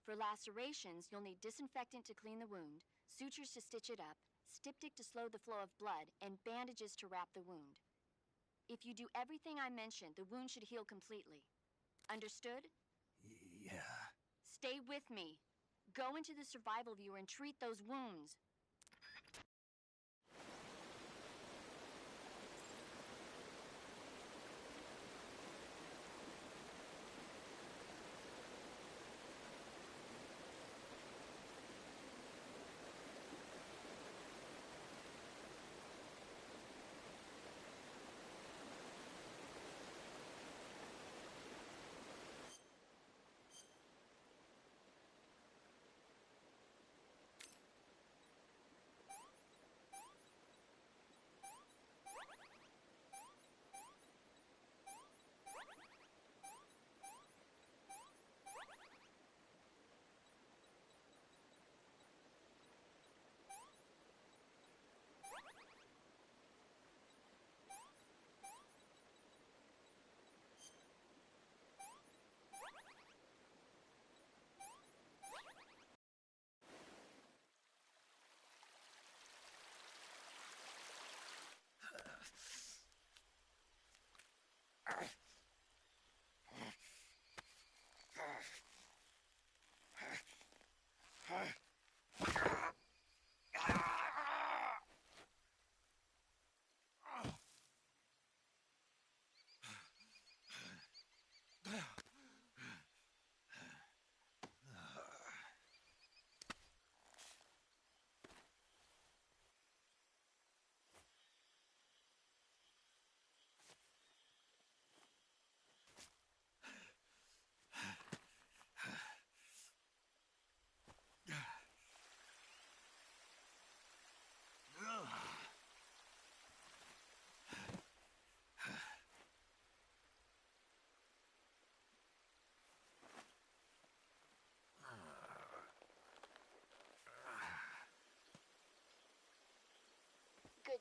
For lacerations, you'll need disinfectant to clean the wound, sutures to stitch it up, styptic to slow the flow of blood, and bandages to wrap the wound. If you do everything I mentioned, the wound should heal completely. Understood? Yeah. Stay with me. Go into the Survival Viewer and treat those wounds.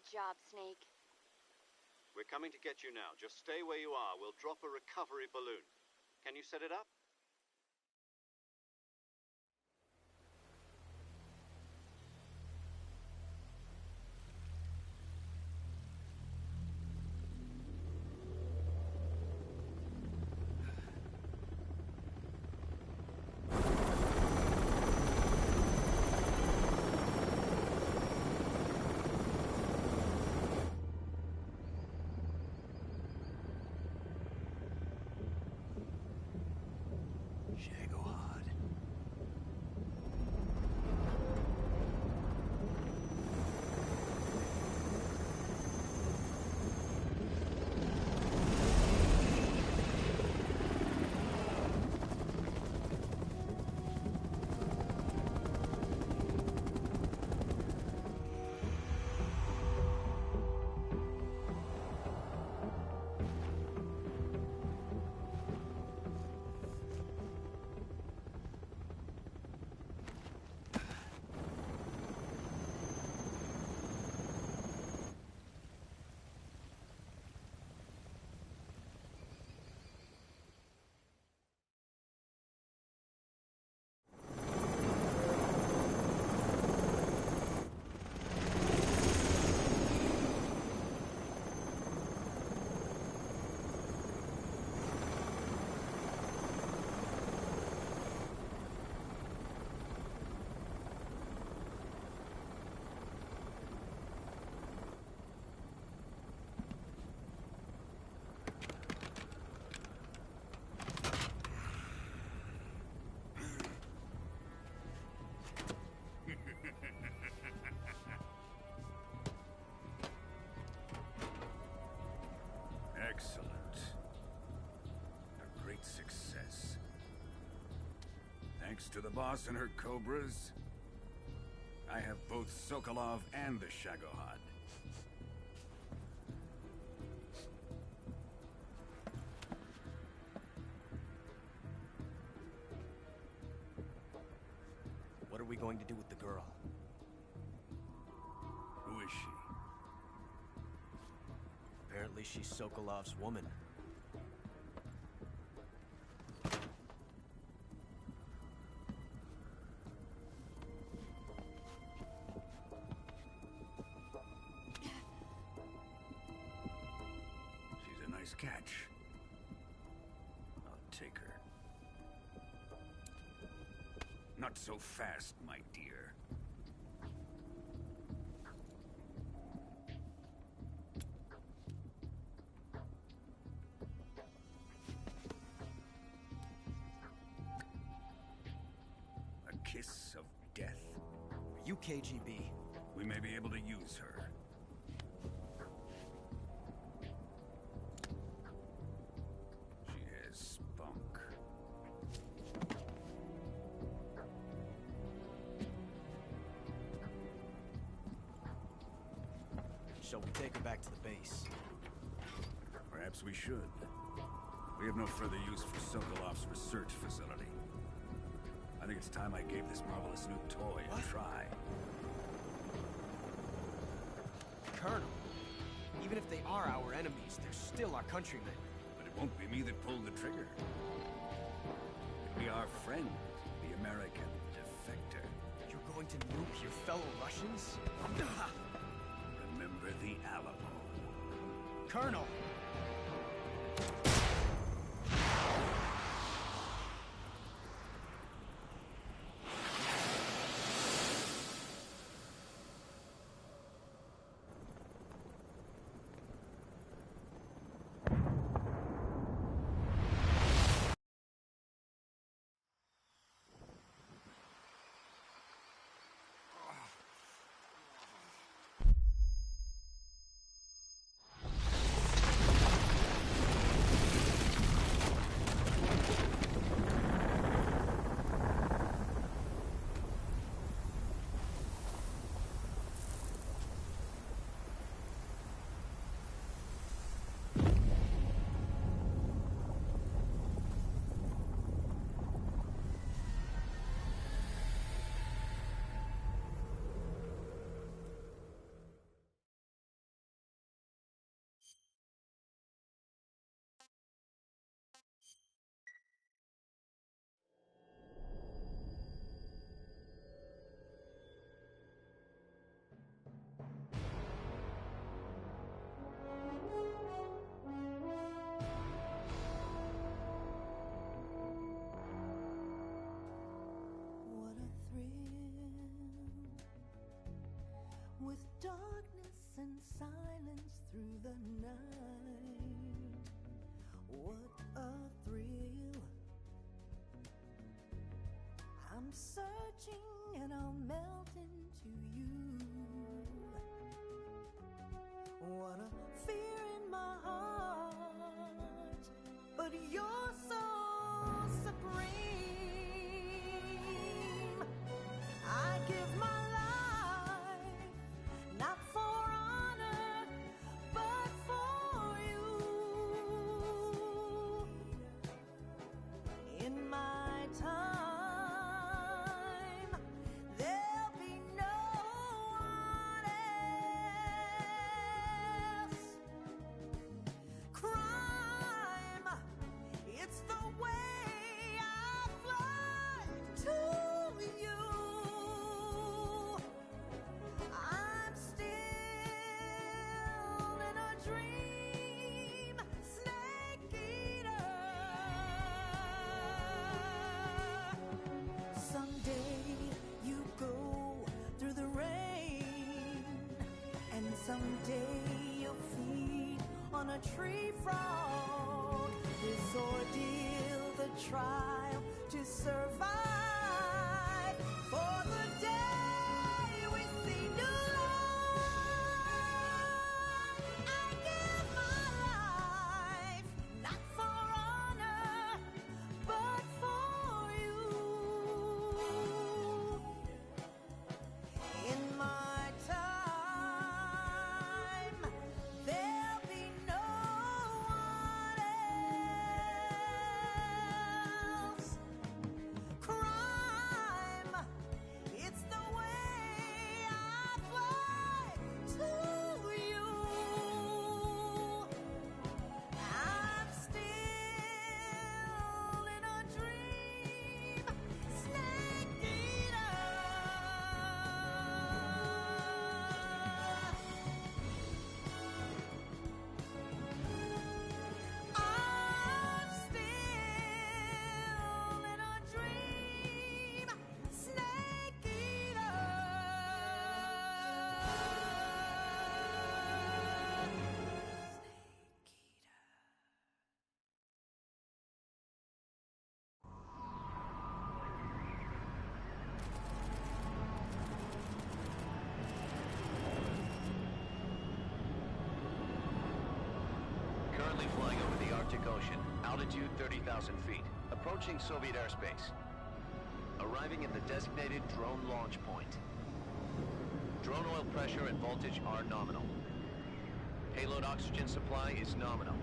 job, Snake. We're coming to get you now. Just stay where you are. We'll drop a recovery balloon. Can you set it up? Excellent. A great success. Thanks to the boss and her cobras, I have both Sokolov and the Shagohod. What are we going to do with the girl? Who is she? Apparently she's Sokolov's woman. She's a nice catch. I'll take her. Not so fast, my dear. A kiss of death? Are you KGB? We may be able to use her. She has spunk. Shall we take her back to the base? Perhaps we should. We have no further use for Sokolov's research facility. I think it's time I gave this marvelous new toy a try. Colonel, even if they are our enemies, they're still our countrymen. But it won't be me that pulled the trigger. It'll be our friend, the American defector. You're going to nuke your fellow Russians? Remember the Alamo. Colonel! I'm searching and I'll melt into you. What a fear in my heart, but you're so supreme. I give my life, not for honor, but for you. In my time, there'll be no one else. Crime, it's the way I fly to you. I'm still in a dream, snake eater. Someday you go through the rain, and someday you'll feed on a tree frog. This ordeal, the trial to survive, for the day we see new light. I give my life, not for honor, but for you. In my time, there'll be no one else. Crime, it's the way I fly to you. I'm still in a dream, snake eater. I'm still in a dream, snake eater. Currently flying over the Arctic Ocean, altitude 30,000 feet, approaching Soviet airspace. Arriving at the designated drone launch point. Drone oil pressure and voltage are nominal. Payload oxygen supply is nominal.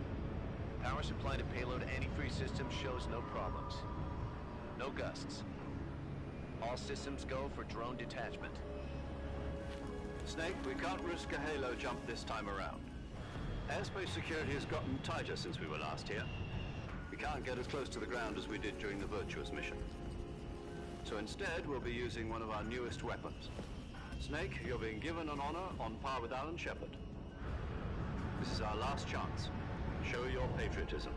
Power supply to payload antifreeze system shows no problems. No gusts. All systems go for drone detachment. Snake, we can't risk a halo jump this time around. Airspace security has gotten tighter since we were last here. We can't get as close to the ground as we did during the Virtuous mission. So instead, we'll be using one of our newest weapons. Snake, you're being given an honor on par with Alan Shepard. This is our last chance. Show your patriotism.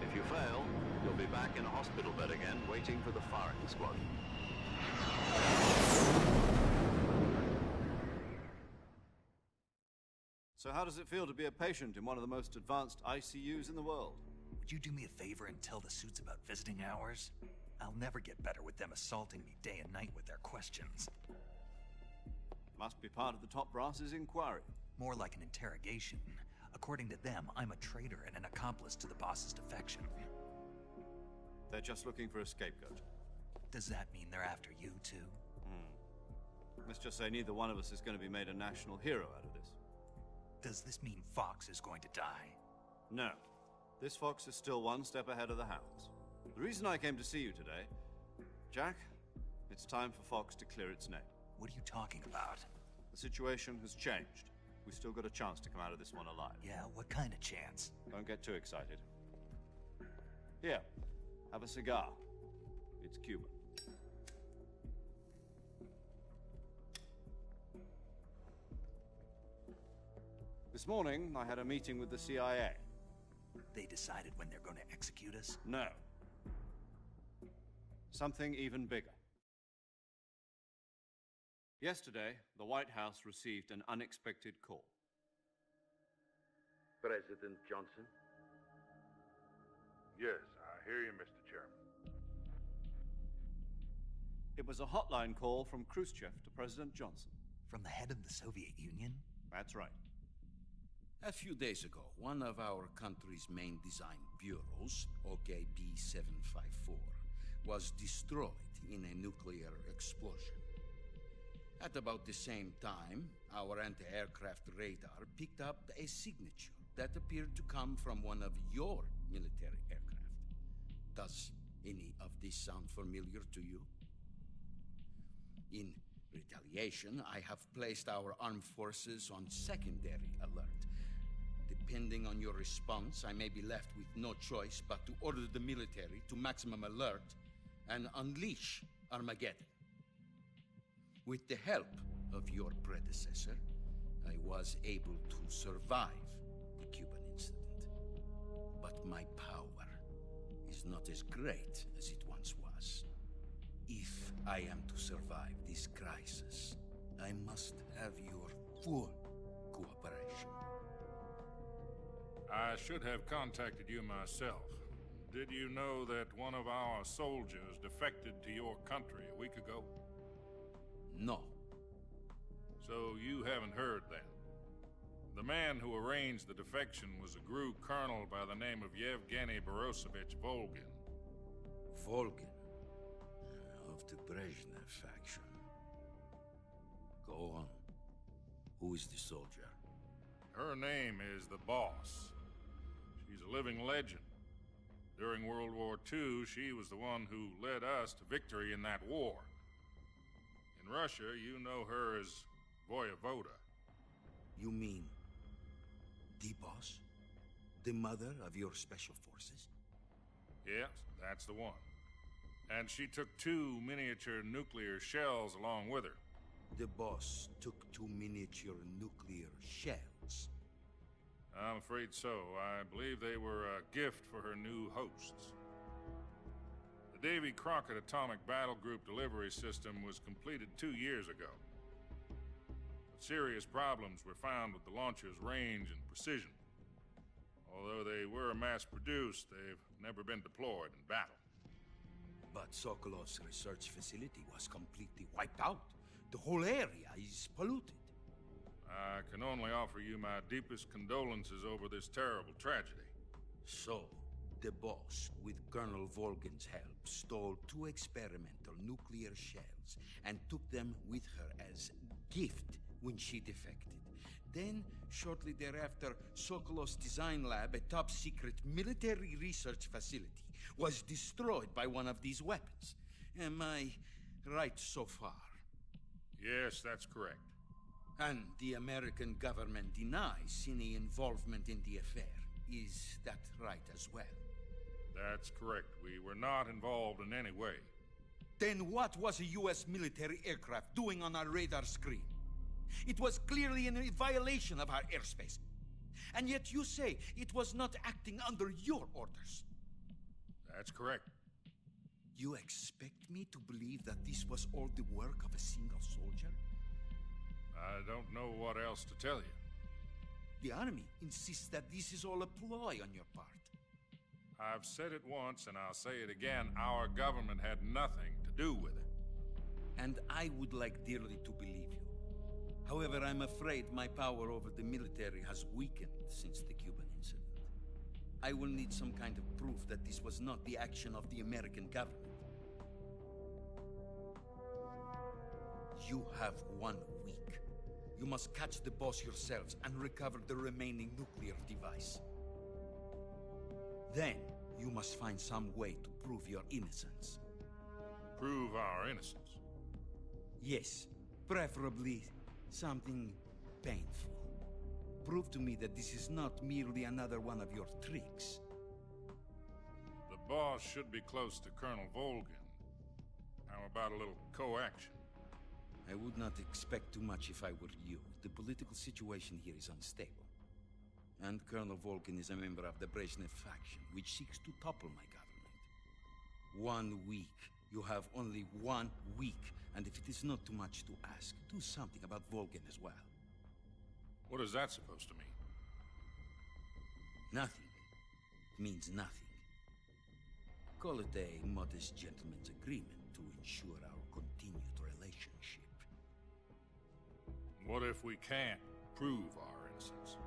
If you fail, you'll be back in a hospital bed again, waiting for the firing squad. So how does it feel to be a patient in one of the most advanced ICUs in the world? Would you do me a favor and tell the suits about visiting hours? I'll never get better with them assaulting me day and night with their questions. Must be part of the top brass's inquiry. More like an interrogation. According to them, I'm a traitor and an accomplice to the boss's defection. They're just looking for a scapegoat. Does that mean they're after you, too? Let's just say neither one of us is going to be made a national hero out of this. Does this mean Fox is going to die? No. This Fox is still one step ahead of the hounds. The reason I came to see you today, Jack, it's time for Fox to clear its name. What are you talking about? The situation has changed. We've still got a chance to come out of this one alive. Yeah, what kind of chance? Don't get too excited. Here, have a cigar. It's Cuban. This morning, I had a meeting with the CIA. They decided when they're going to execute us? No. Something even bigger. Yesterday, the White House received an unexpected call. President Johnson? Yes, I hear you, Mr. Chairman. It was a hotline call from Khrushchev to President Johnson. From the head of the Soviet Union? That's right. A few days ago, one of our country's main design bureaus, OKB 754, was destroyed in a nuclear explosion. At about the same time, our anti-aircraft radar picked up a signature that appeared to come from one of your military aircraft. Does any of this sound familiar to you? In retaliation, I have placed our armed forces on secondary alert. Depending on your response, I may be left with no choice but to order the military to maximum alert and unleash Armageddon. With the help of your predecessor, I was able to survive the Cuban incident. But my power is not as great as it once was. If I am to survive this crisis, I must have your full cooperation. I should have contacted you myself. Did you know that one of our soldiers defected to your country a week ago? No. So you haven't heard then. The man who arranged the defection was a GRU colonel by the name of Yevgeny Borosovich Volgin. Volgin? Of the Brezhnev faction. Go on. Who is the soldier? Her name is the Boss. She's a living legend. During World War II, she was the one who led us to victory in that war. In Russia, you know her as Voyevoda. You mean the Boss? The mother of your special forces? Yes, that's the one. And she took 2 miniature nuclear shells along with her. The Boss took 2 miniature nuclear shells? I'm afraid so. I believe they were a gift for her new hosts. The Davy Crockett Atomic Battle Group delivery system was completed 2 years ago. But serious problems were found with the launcher's range and precision. Although they were mass-produced, they've never been deployed in battle. But Sokolov's research facility was completely wiped out. The whole area is polluted. I can only offer you my deepest condolences over this terrible tragedy. So, the Boss, with Colonel Volgin's help, stole 2 experimental nuclear shells and took them with her as gift when she defected. Then, shortly thereafter, Sokolov's design lab, a top-secret military research facility, was destroyed by one of these weapons. Am I right so far? Yes, that's correct. And the American government denies any involvement in the affair. Is that right as well? That's correct. We were not involved in any way. Then what was a U.S. military aircraft doing on our radar screen? It was clearly in violation of our airspace. And yet you say it was not acting under your orders. That's correct. You expect me to believe that this was all the work of a single soldier? I don't know what else to tell you. The army insists that this is all a ploy on your part. I've said it once, and I'll say it again. Our government had nothing to do with it. And I would like dearly to believe you. However, I'm afraid my power over the military has weakened since the Cuban incident. I will need some kind of proof that this was not the action of the American government. You have 1 week. You must catch the Boss yourselves and recover the remaining nuclear device. Then, you must find some way to prove your innocence. Prove our innocence? Yes, preferably something painful. Prove to me that this is not merely another one of your tricks. The Boss should be close to Colonel Volgin. How about a little coaction? I would not expect too much if I were you. The political situation here is unstable. And Colonel Volgin is a member of the Brezhnev faction, which seeks to topple my government. 1 week. You have only 1 week. And if it is not too much to ask, do something about Volgin as well. What is that supposed to mean? Nothing. It means nothing. Call it a modest gentleman's agreement to ensure our continued if we can't prove our innocence?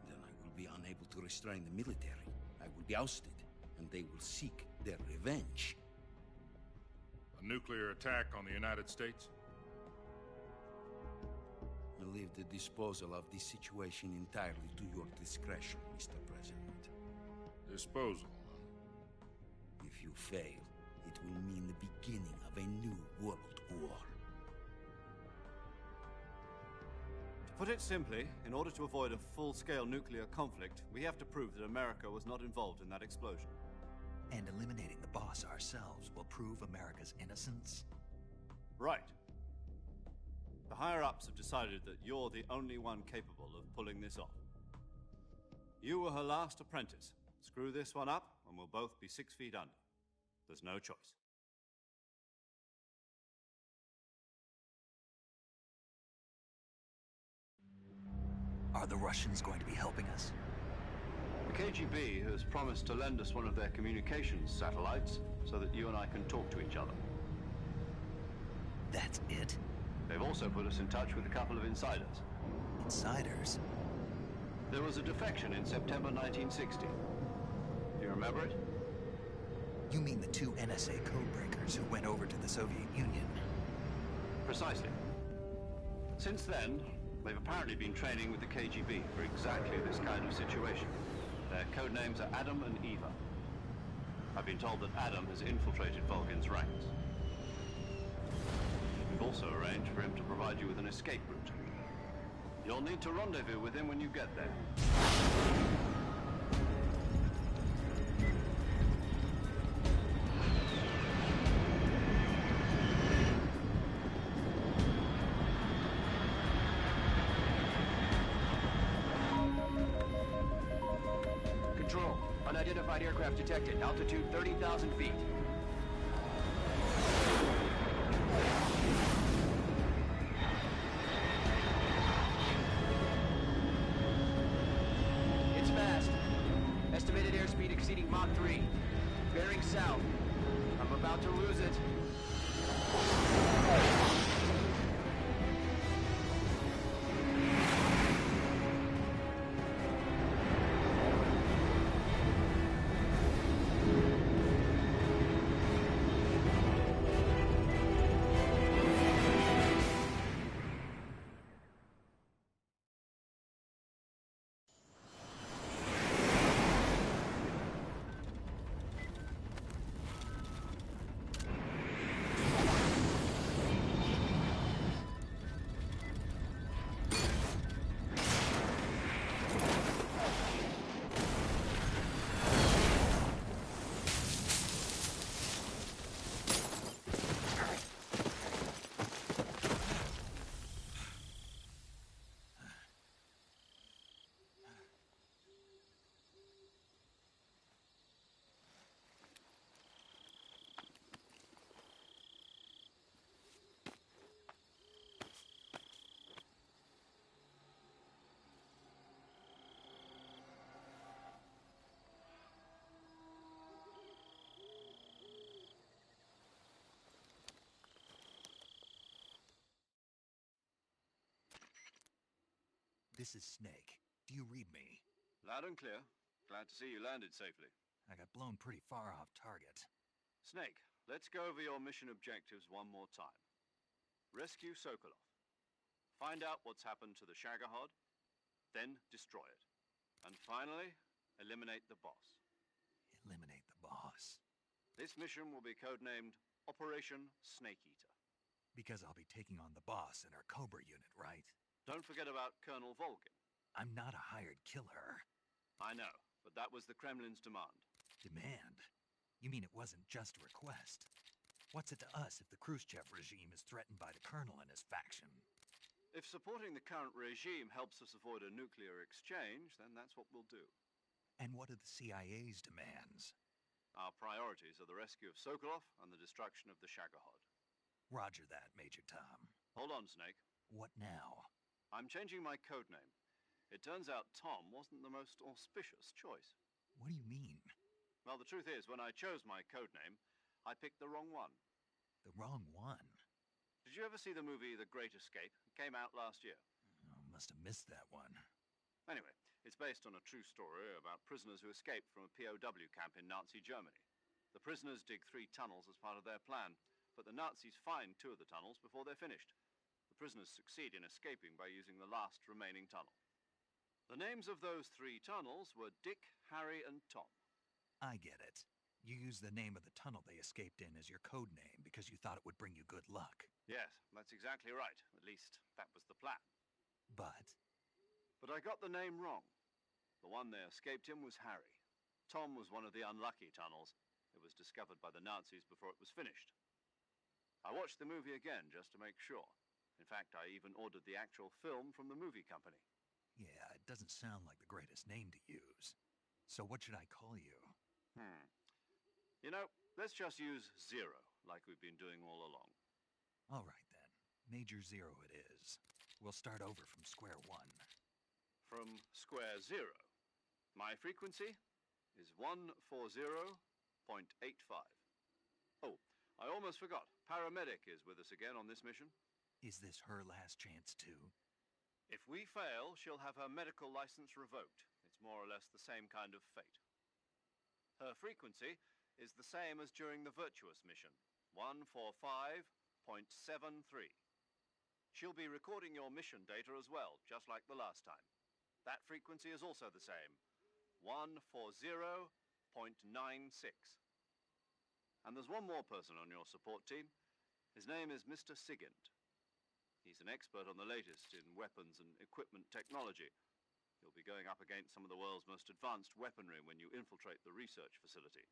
Then I will be unable to restrain the military. I will be ousted, and they will seek their revenge. A nuclear attack on the United States? I leave the disposal of this situation entirely to your discretion, Mr. President. Disposal? If you fail, it will mean the beginning of a new world war. To put it simply, in order to avoid a full-scale nuclear conflict, we have to prove that America was not involved in that explosion. And eliminating the boss ourselves will prove America's innocence? Right. The higher-ups have decided that you're the only one capable of pulling this off. You were her last apprentice. Screw this one up, and we'll both be 6 feet under. There's no choice. Are the Russians going to be helping us? The KGB has promised to lend us one of their communications satellites so that you and I can talk to each other. That's it? They've also put us in touch with a couple of insiders. Insiders? There was a defection in September 1960. Do you remember it? You mean the 2 NSA codebreakers who went over to the Soviet Union? Precisely. Since then, they've apparently been training with the KGB for exactly this kind of situation. Their codenames are Adam and Eva. I've been told that Adam has infiltrated Volgin's ranks. We've also arranged for him to provide you with an escape route. You'll need to rendezvous with him when you get there. Control. Unidentified aircraft detected. Altitude 30,000 feet. It's fast. Estimated airspeed exceeding Mach 3. Bearing south. I'm about to lose it. This is Snake. Do you read me? Loud and clear. Glad to see you landed safely. I got blown pretty far off target. Snake, let's go over your mission objectives one more time. Rescue Sokolov. Find out what's happened to the Shagohod, then destroy it. And finally, eliminate the boss. Eliminate the boss. This mission will be codenamed Operation Snake Eater. Because I'll be taking on the boss in our Cobra unit, right? Don't forget about Colonel Volgin. I'm not a hired killer. I know, but that was the Kremlin's demand. Demand? You mean it wasn't just a request? What's it to us if the Khrushchev regime is threatened by the Colonel and his faction? If supporting the current regime helps us avoid a nuclear exchange, then that's what we'll do. And what are the CIA's demands? Our priorities are the rescue of Sokolov and the destruction of the Shagohod. Roger that, Major Tom. Hold on, Snake. What now? I'm changing my codename. It turns out Tom wasn't the most auspicious choice. What do you mean? Well, the truth is, when I chose my codename, I picked the wrong one. The wrong one? Did you ever see the movie The Great Escape? It came out last year. Oh, must have missed that one. Anyway, it's based on a true story about prisoners who escaped from a POW camp in Nazi Germany. The prisoners dig 3 tunnels as part of their plan, but the Nazis find 2 of the tunnels before they're finished. The prisoners succeed in escaping by using the last remaining tunnel. The names of those 3 tunnels were Dick, Harry, and Tom. I get it. You used the name of the tunnel they escaped in as your code name because you thought it would bring you good luck. Yes, that's exactly right. At least, that was the plan. But I got the name wrong. The one they escaped in was Harry. Tom was one of the unlucky tunnels. It was discovered by the Nazis before it was finished. I watched the movie again just to make sure. In fact, I even ordered the actual film from the movie company. yeah, it doesn't sound like the greatest name to use. So what should I call you? You know, let's just use Zero, like we've been doing all along. All right, then. Major Zero it is. We'll start over from square one. From square 0. My frequency is 140.85. Oh, I almost forgot. Paramedic is with us again on this mission. Is this her last chance, too? If we fail, she'll have her medical license revoked. It's more or less the same kind of fate. Her frequency is the same as during the Virtuous mission, 145.73. She'll be recording your mission data as well, just like the last time. That frequency is also the same, 140.96. And there's one more person on your support team. His name is Mr. Sigint. He's an expert on the latest in weapons and equipment technology. You'll be going up against some of the world's most advanced weaponry when you infiltrate the research facility.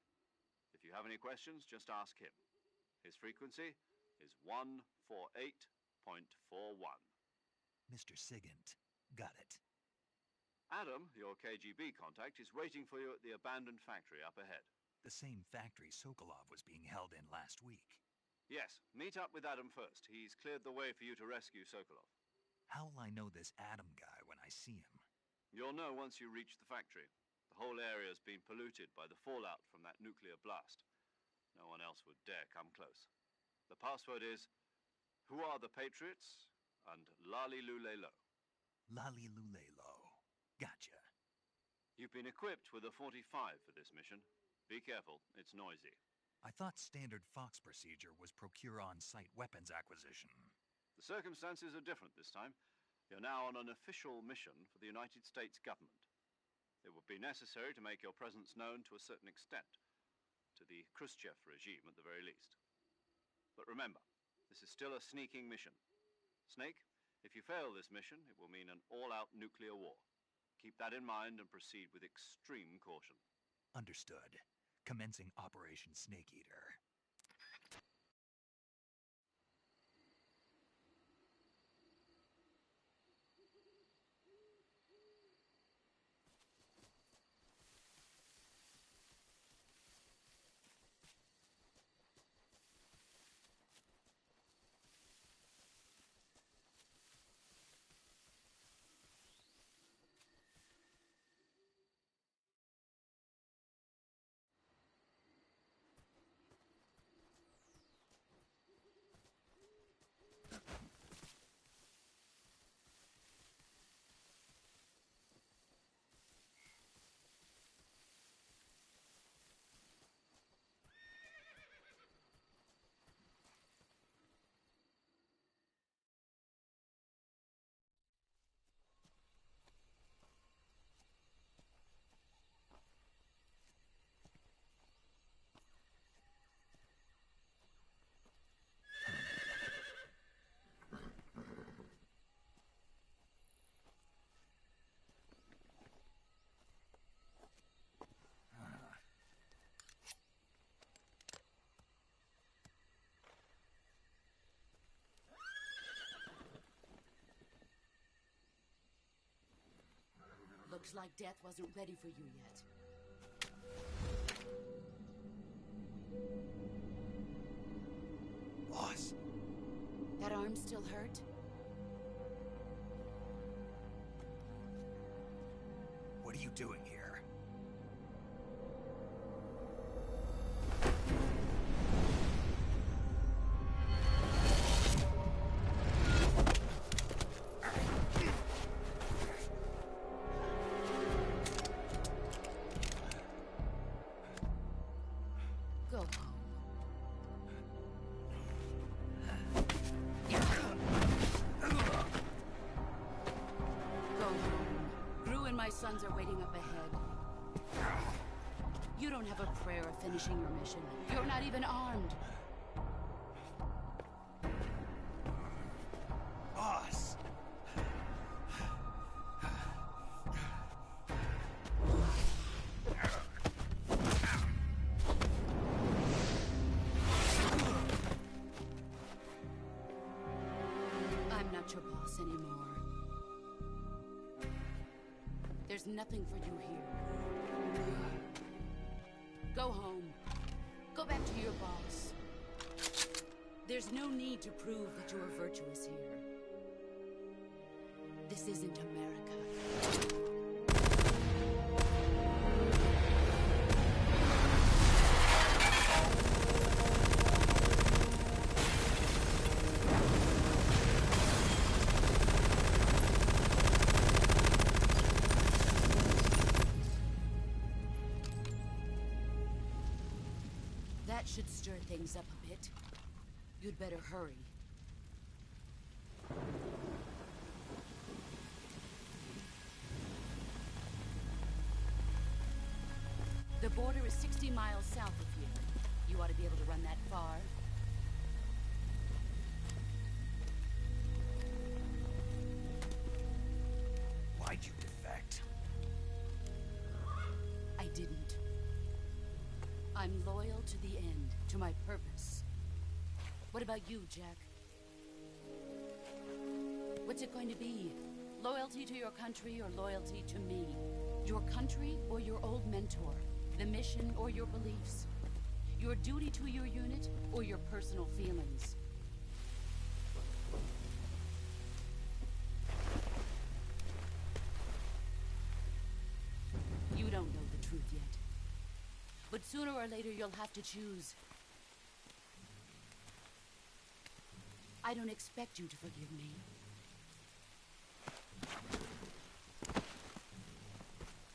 If you have any questions, just ask him. His frequency is 148.41. Mr. Sigint. Got it. Adam, your KGB contact, is waiting for you at the abandoned factory up ahead. The same factory Sokolov was being held in last week. Yes, meet up with Adam first. He's cleared the way for you to rescue Sokolov. How will I know this Adam guy when I see him? You'll know once you reach the factory. The whole area's been polluted by the fallout from that nuclear blast. No one else would dare come close. The password is, "Who are the Patriots?" and Lali Lulelo. Lali Lulelo. Gotcha. You've been equipped with a 45 for this mission. Be careful, it's noisy. I thought standard Fox procedure was procure on-site weapons acquisition. The circumstances are different this time. You're now on an official mission for the United States government. It would be necessary to make your presence known to a certain extent, to the Khrushchev regime at the very least. But remember, this is still a sneaking mission. Snake, if you fail this mission, it will mean an all-out nuclear war. Keep that in mind and proceed with extreme caution. Understood. Commencing Operation Snake Eater. Looks like death wasn't ready for you yet. Boss. That arm still hurt? What are you doing here? My sons are waiting up ahead. You don't have a prayer of finishing your mission. You're not even armed. Boss! I'm not your boss anymore. There's nothing for you here. Go home. Go back to your boss. There's no need to prove that you are virtuous here. This isn't America. That should stir things up a bit. You'd better hurry. The border is 60 miles south of here. You ought to be able to run that far. Why'd you defect? I didn't. I'm loyal to the end, to my purpose. What about you, Jack? What's it going to be? Loyalty to your country or loyalty to me? Your country or your old mentor? The mission or your beliefs? Your duty to your unit or your personal feelings? You don't know the truth yet. But sooner or later you'll have to choose. I don't expect you to forgive me.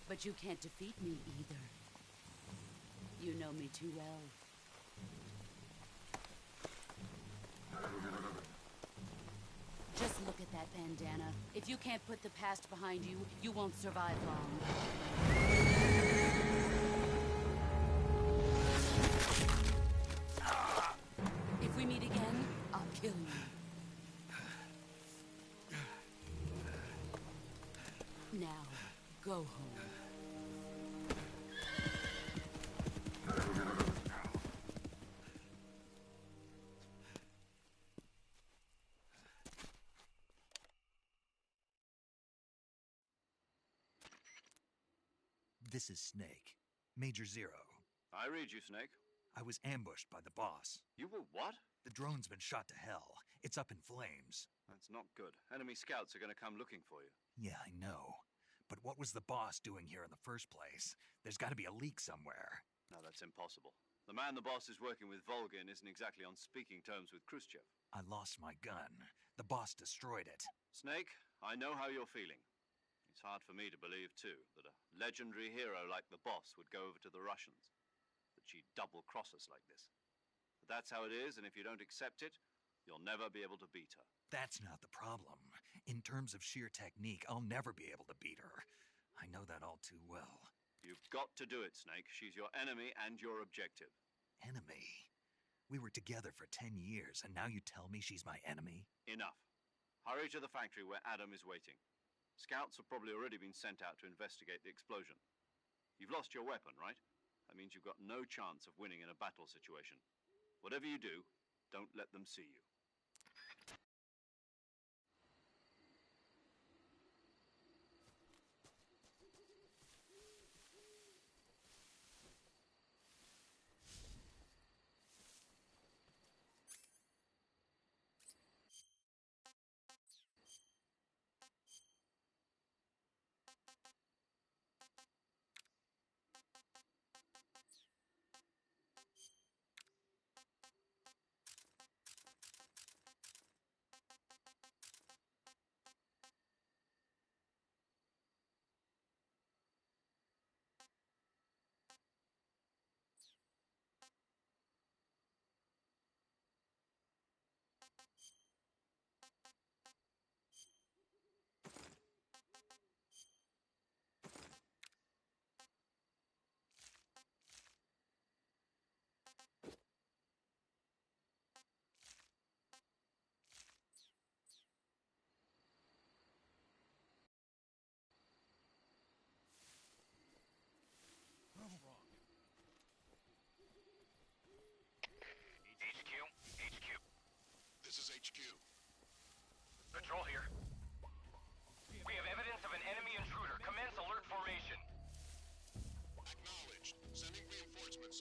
But you can't defeat me either. You know me too well. Just look at that bandana. If you can't put the past behind you, you won't survive long. If we meet again, I'll kill you. Now, go home. This is Snake. Major Zero. I read you, Snake. I was ambushed by the boss. You were what? The drone's been shot to hell. It's up in flames. That's not good. Enemy scouts are going to come looking for you. Yeah, I know. But what was the boss doing here in the first place? There's got to be a leak somewhere. No, that's impossible. The man the boss is working with, Volgin, isn't exactly on speaking terms with Khrushchev. I lost my gun. The boss destroyed it. Snake, I know how you're feeling. It's hard for me to believe, too, that a legendary hero like the boss would go over to the Russians. That she'd double-cross us like this. But that's how it is, and if you don't accept it, you'll never be able to beat her. That's not the problem. In terms of sheer technique, I'll never be able to beat her. I know that all too well. You've got to do it, Snake. She's your enemy and your objective. Enemy? We were together for 10 years, and now you tell me she's my enemy? Enough. Hurry to the factory where Adam is waiting. Scouts have probably already been sent out to investigate the explosion. You've lost your weapon, right? That means you've got no chance of winning in a battle situation. Whatever you do, don't let them see you.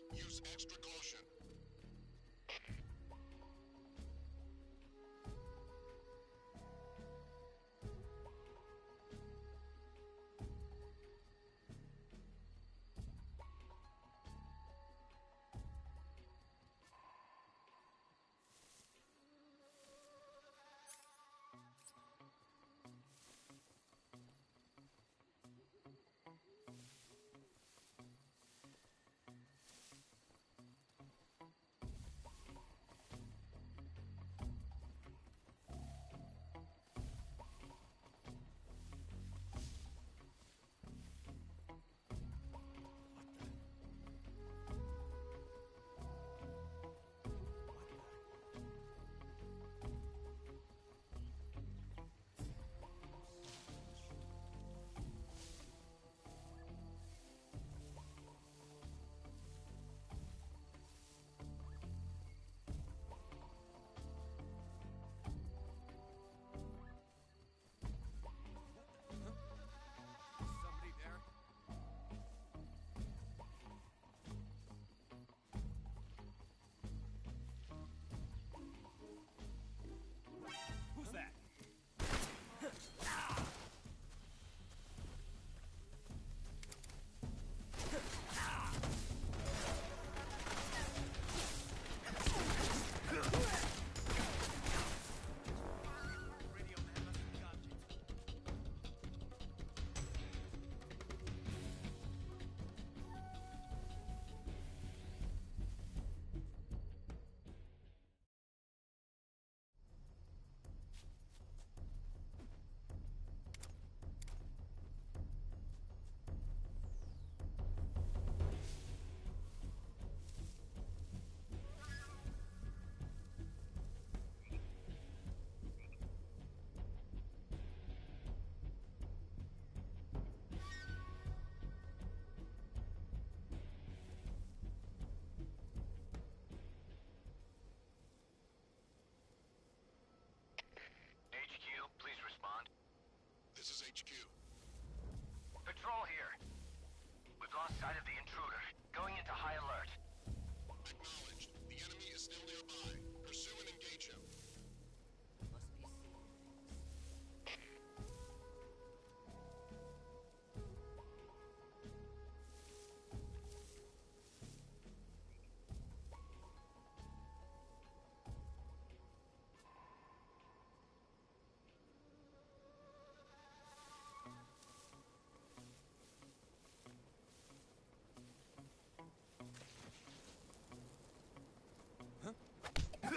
Please use extra caution. Somebody there? Who's that? Radio man must have got you. HQ, please respond. This is HQ. Patrol here. We've lost sight of the intruder. Going into high alert. Acknowledged. The enemy is still nearby. Pursue and engage him. Must be Huh?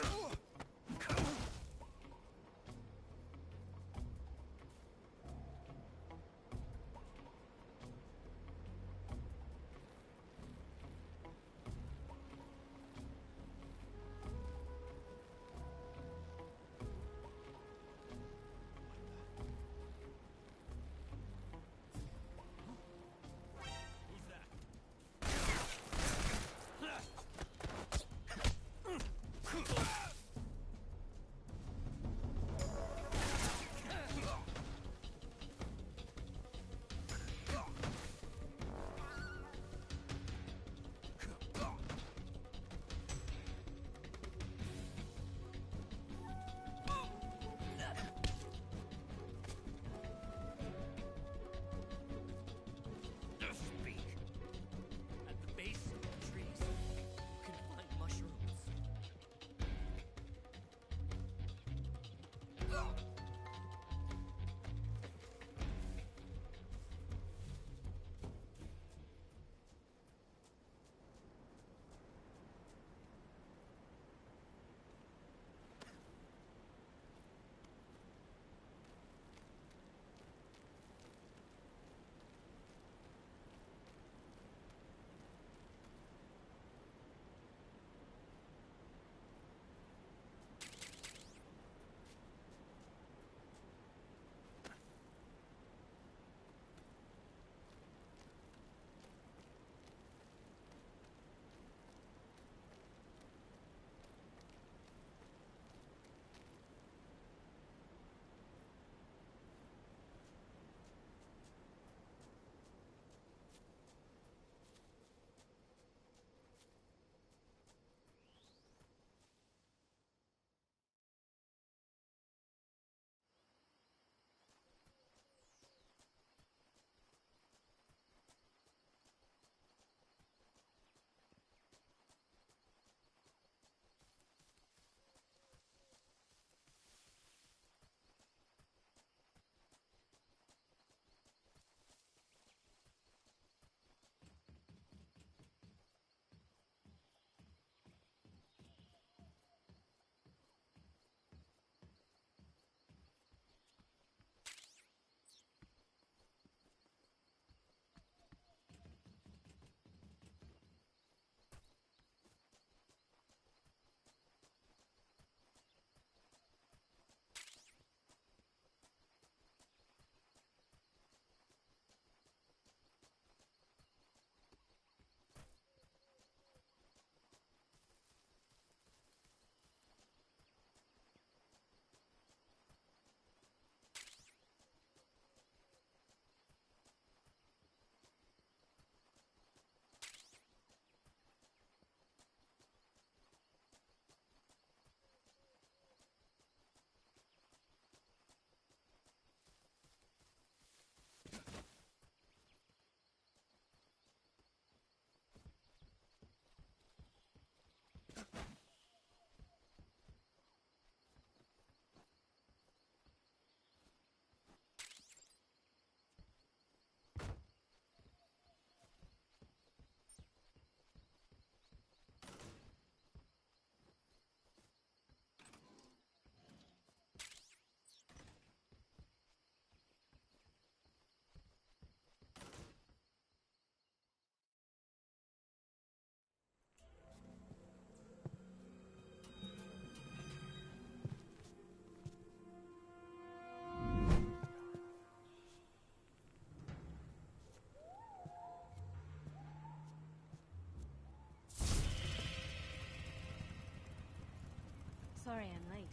Sorry I'm late.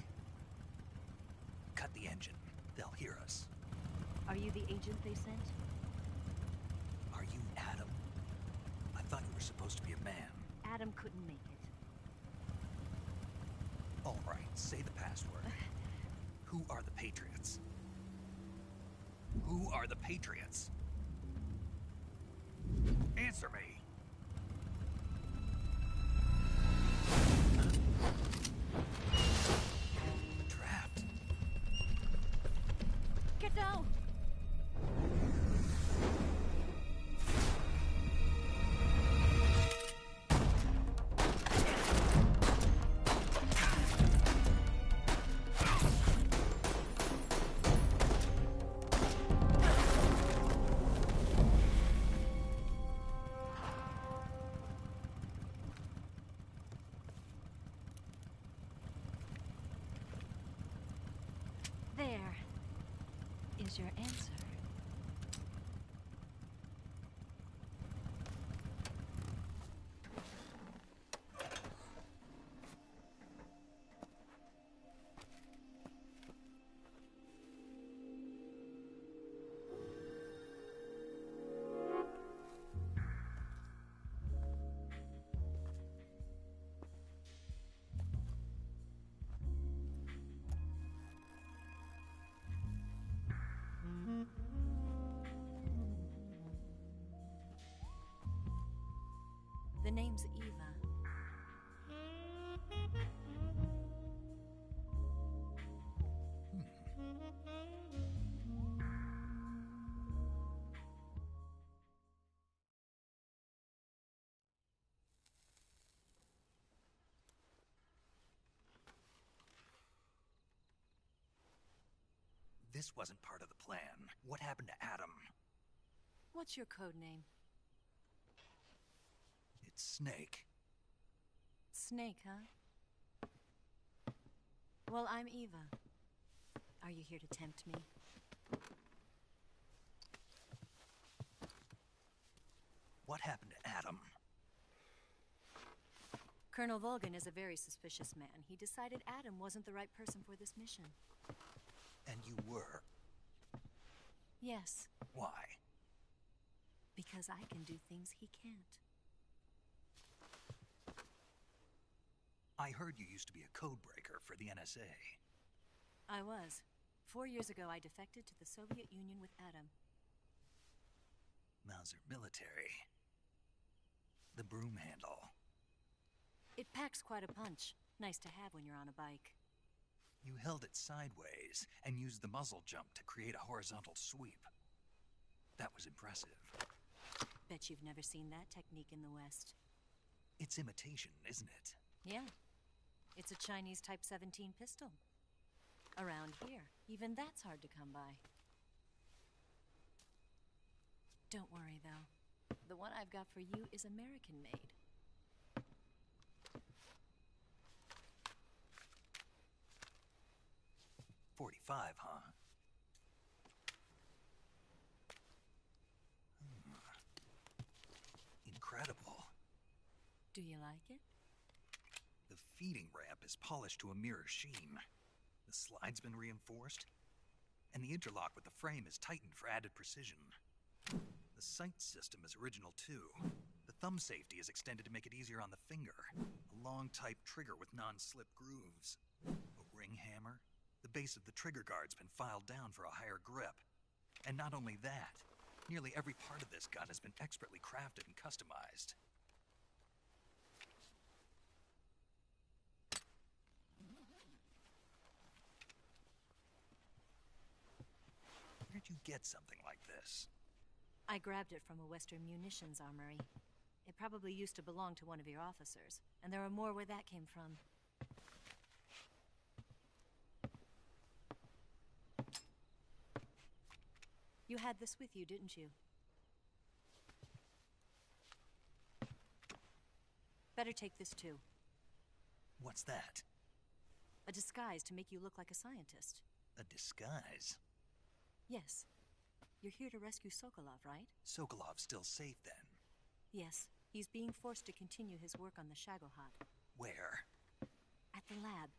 Cut the engine. They'll hear us. Are you the agent they sent? Are you Adam? I thought you were supposed to be a man. Adam couldn't make it. All right, say the password. Who are the Patriots? Who are the Patriots? Answer me! Trapped. Get down! There is your answer. The name's Eva. This wasn't part of the plan. What happened to Adam? What's your code name? It's Snake. Snake, huh? Well, I'm Eva. Are you here to tempt me? What happened to Adam? Colonel Volgan is a very suspicious man. He decided Adam wasn't the right person for this mission. And you were? Yes. Why? Because I can do things he can't. I heard you used to be a codebreaker for the NSA. I was. 4 years ago, I defected to the Soviet Union with Adam. Mauser military. The broom handle. It packs quite a punch. Nice to have when you're on a bike. You held it sideways and used the muzzle jump to create a horizontal sweep. That was impressive. Bet you've never seen that technique in the West. It's imitation, isn't it? Yeah. It's a Chinese Type 17 pistol. Around here, even that's hard to come by. Don't worry, though. The one I've got for you is American-made. .45, huh? Incredible. Do you like it? The feeding ramp is polished to a mirror sheen. The slide's been reinforced, and the interlock with the frame is tightened for added precision. The sight system is original too. The thumb safety is extended to make it easier on the finger. A long type trigger with non-slip grooves. A ring hammer. The base of the trigger guard's been filed down for a higher grip. And not only that, nearly every part of this gun has been expertly crafted and customized. Where'd you get something like this? I grabbed it from a Western munitions armory. It probably used to belong to one of your officers, and there are more where that came from. You had this with you, didn't you? Better take this too. What's that? A disguise to make you look like a scientist. A disguise? Yes. You're here to rescue Sokolov, right? Sokolov's still safe then? Yes. He's being forced to continue his work on the Shagohod. Where? At the lab.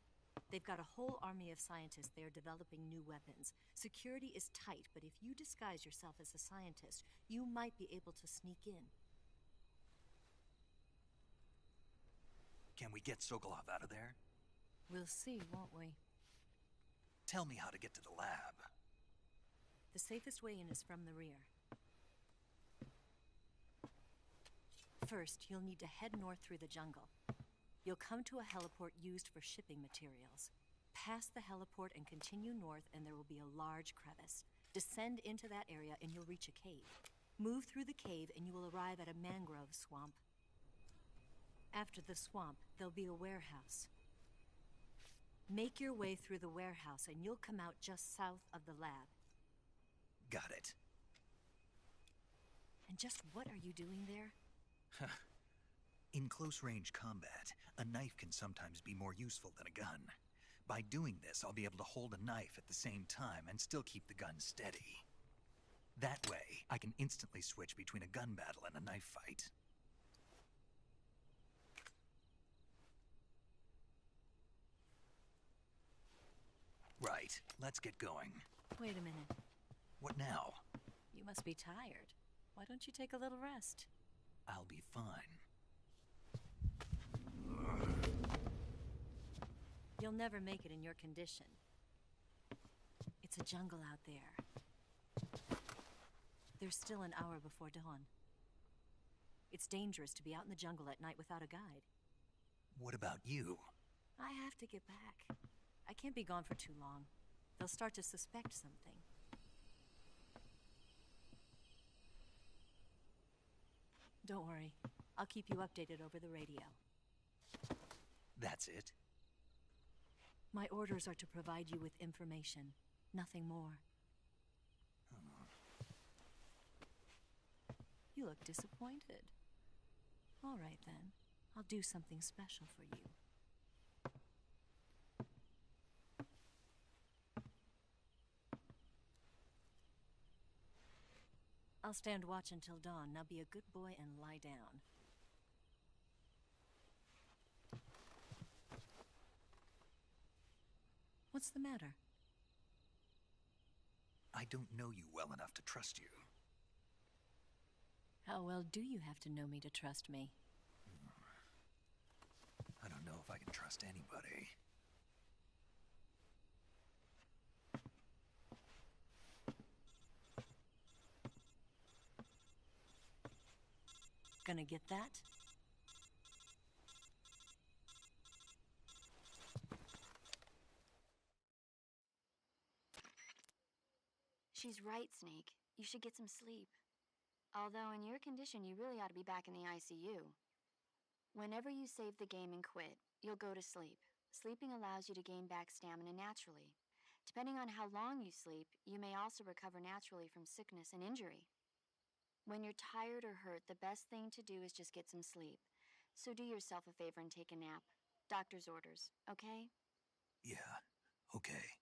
They've got a whole army of scientists there developing new weapons. Security is tight, but if you disguise yourself as a scientist, you might be able to sneak in. Can we get Sokolov out of there? We'll see, won't we? Tell me how to get to the lab. The safest way in is from the rear. First, you'll need to head north through the jungle. You'll come to a heliport used for shipping materials. Pass the heliport and continue north, and there will be a large crevice. Descend into that area and you'll reach a cave. Move through the cave and you will arrive at a mangrove swamp. After the swamp, there'll be a warehouse. Make your way through the warehouse and you'll come out just south of the lab. Got it. And just what are you doing there? In close-range combat, a knife can sometimes be more useful than a gun. By doing this, I'll be able to hold a knife at the same time and still keep the gun steady. That way, I can instantly switch between a gun battle and a knife fight. Right, let's get going. Wait a minute. What now? You must be tired. Why don't you take a little rest? I'll be fine. You'll never make it in your condition. It's a jungle out there. There's still an hour before dawn. It's dangerous to be out in the jungle at night without a guide. What about you? I have to get back. I can't be gone for too long. They'll start to suspect something. Don't worry. I'll keep you updated over the radio. That's it? My orders are to provide you with information, nothing more. You look disappointed. All right, then. I'll do something special for you. I'll stand watch until dawn. Now be a good boy and lie down. What's the matter? I don't know you well enough to trust you. How well do you have to know me to trust me? I don't know if I can trust anybody. Gonna get that? She's right, Snake. You should get some sleep. Although in your condition, you really ought to be back in the ICU. Whenever you save the game and quit, you'll go to sleep. Sleeping allows you to gain back stamina naturally. Depending on how long you sleep, you may also recover naturally from sickness and injury. When you're tired or hurt, the best thing to do is just get some sleep. So do yourself a favor and take a nap. Doctor's orders, okay? Yeah, okay.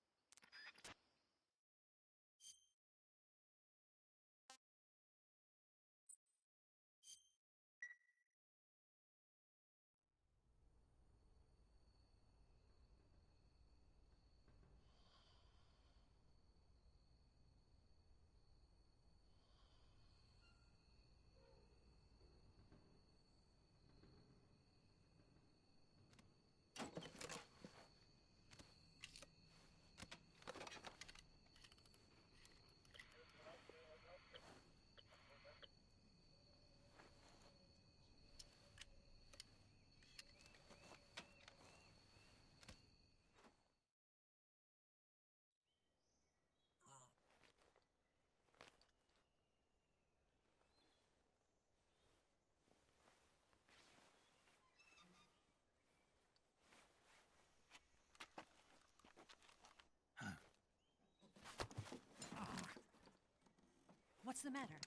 What's the matter?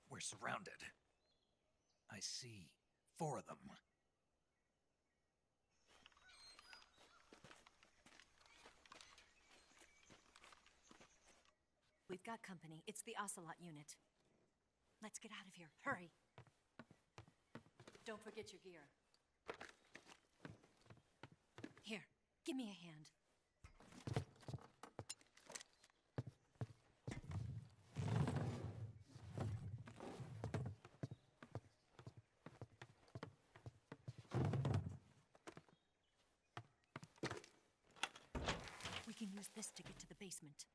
We're surrounded. I see 4 of them. We've got company. It's the Ocelot unit. Let's get out of here. Hurry. Don't forget your gear. Here, Give me a hand. We can use this to get to the basement.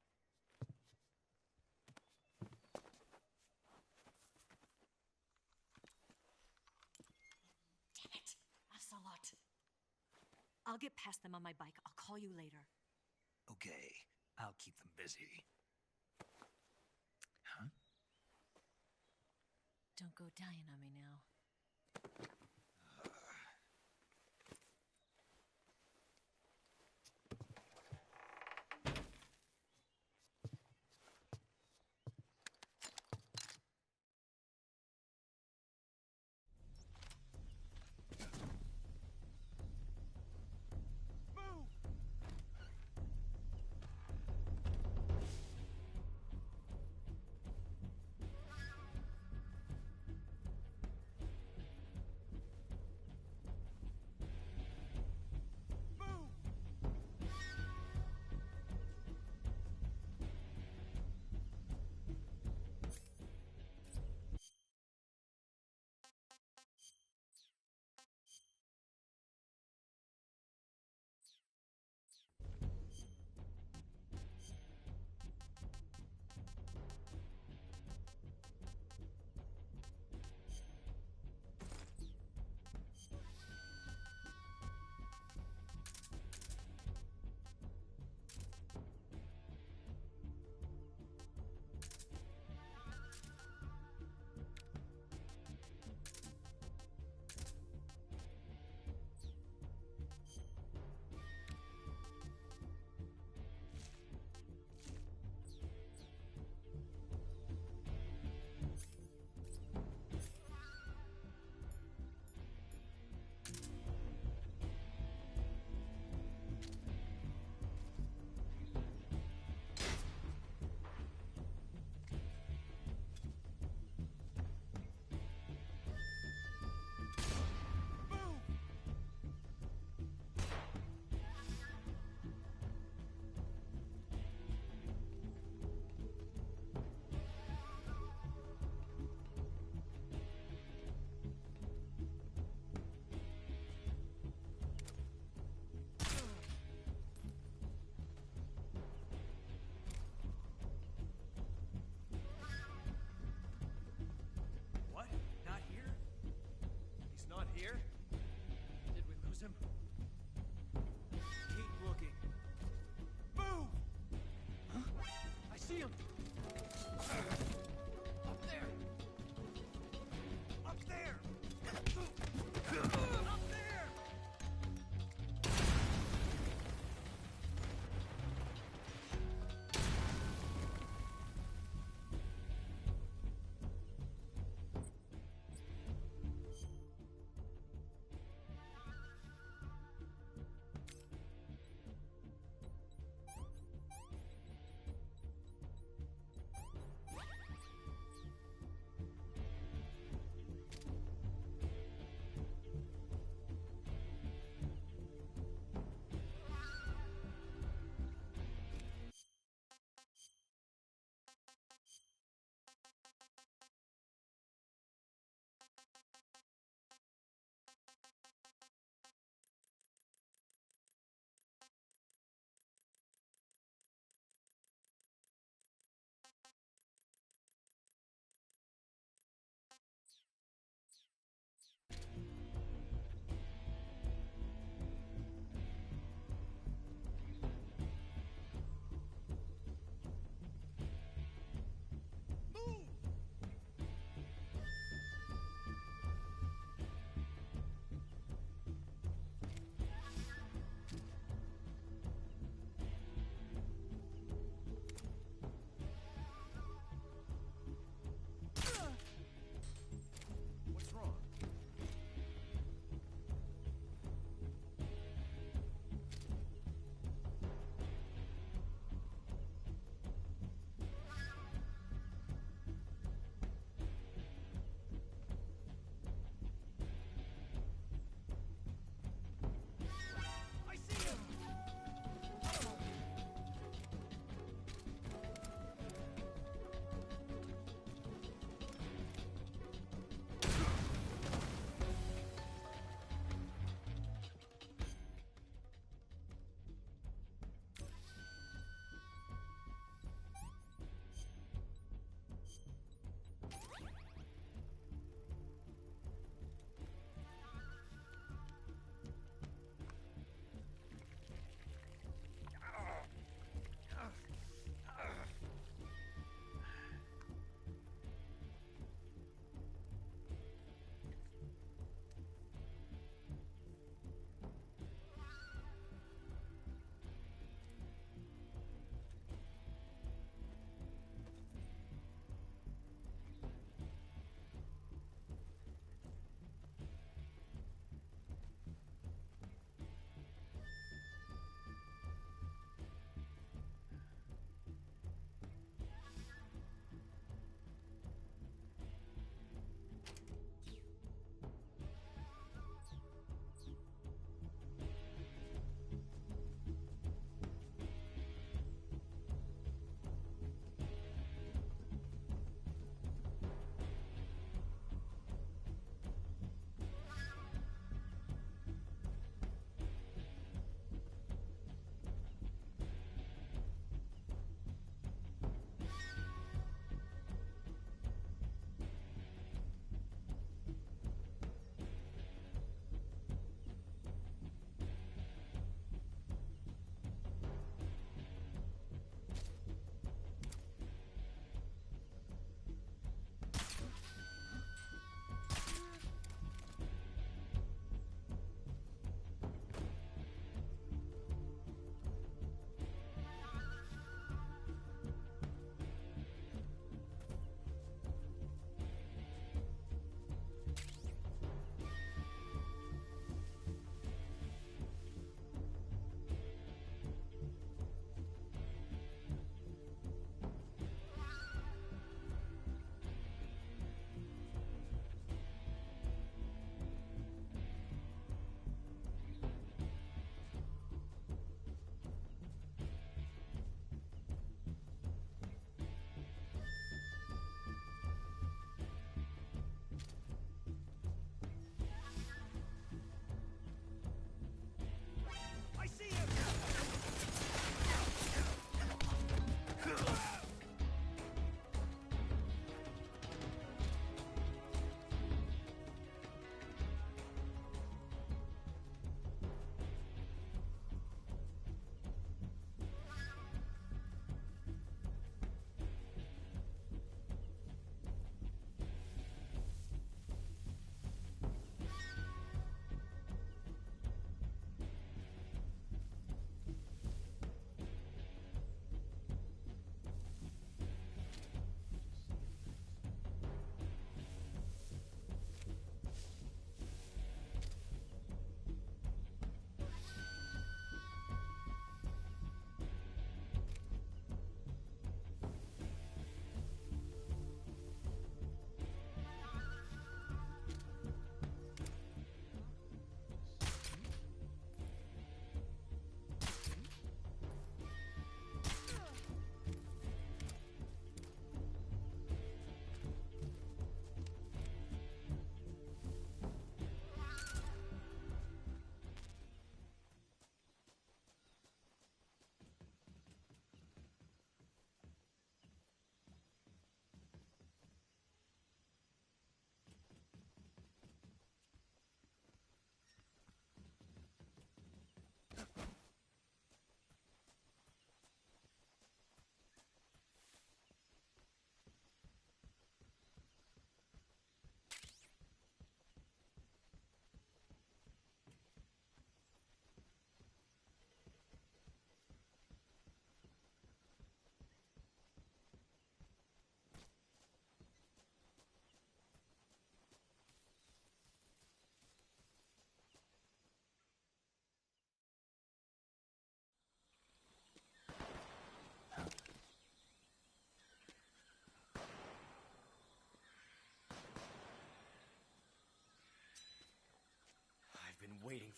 Damn it! Ocelot. I'll get past them on my bike. I'll call you later. Okay, I'll keep them busy. Huh? Don't go dying on me now.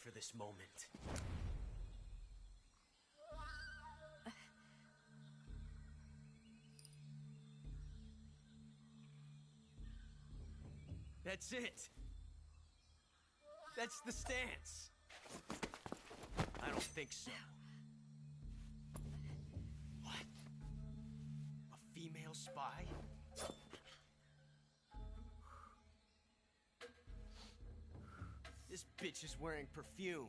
for this moment. That's it. That's the stance. I don't think so. What? A female spy? This bitch is wearing perfume.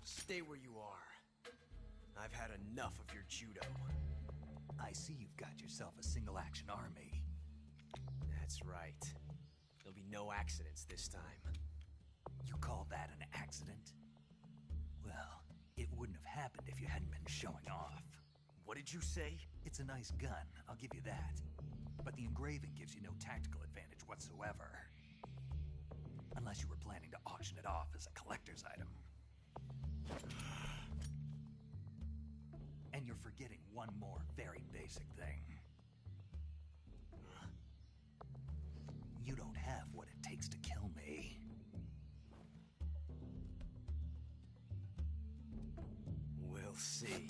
Stay where you are. I've had enough of your judo. I see you've got yourself a single-action army. That's right. There'll be no accidents this time. You call that an accident? Well, it wouldn't have happened if you hadn't been showing off. What did you say? It's a nice gun, I'll give you that. But the engraving gives you no tactical advantage whatsoever. Unless you were planning to auction it off as a collector's item. And you're forgetting one more very basic thing. You don't have what it takes to kill me. We'll see.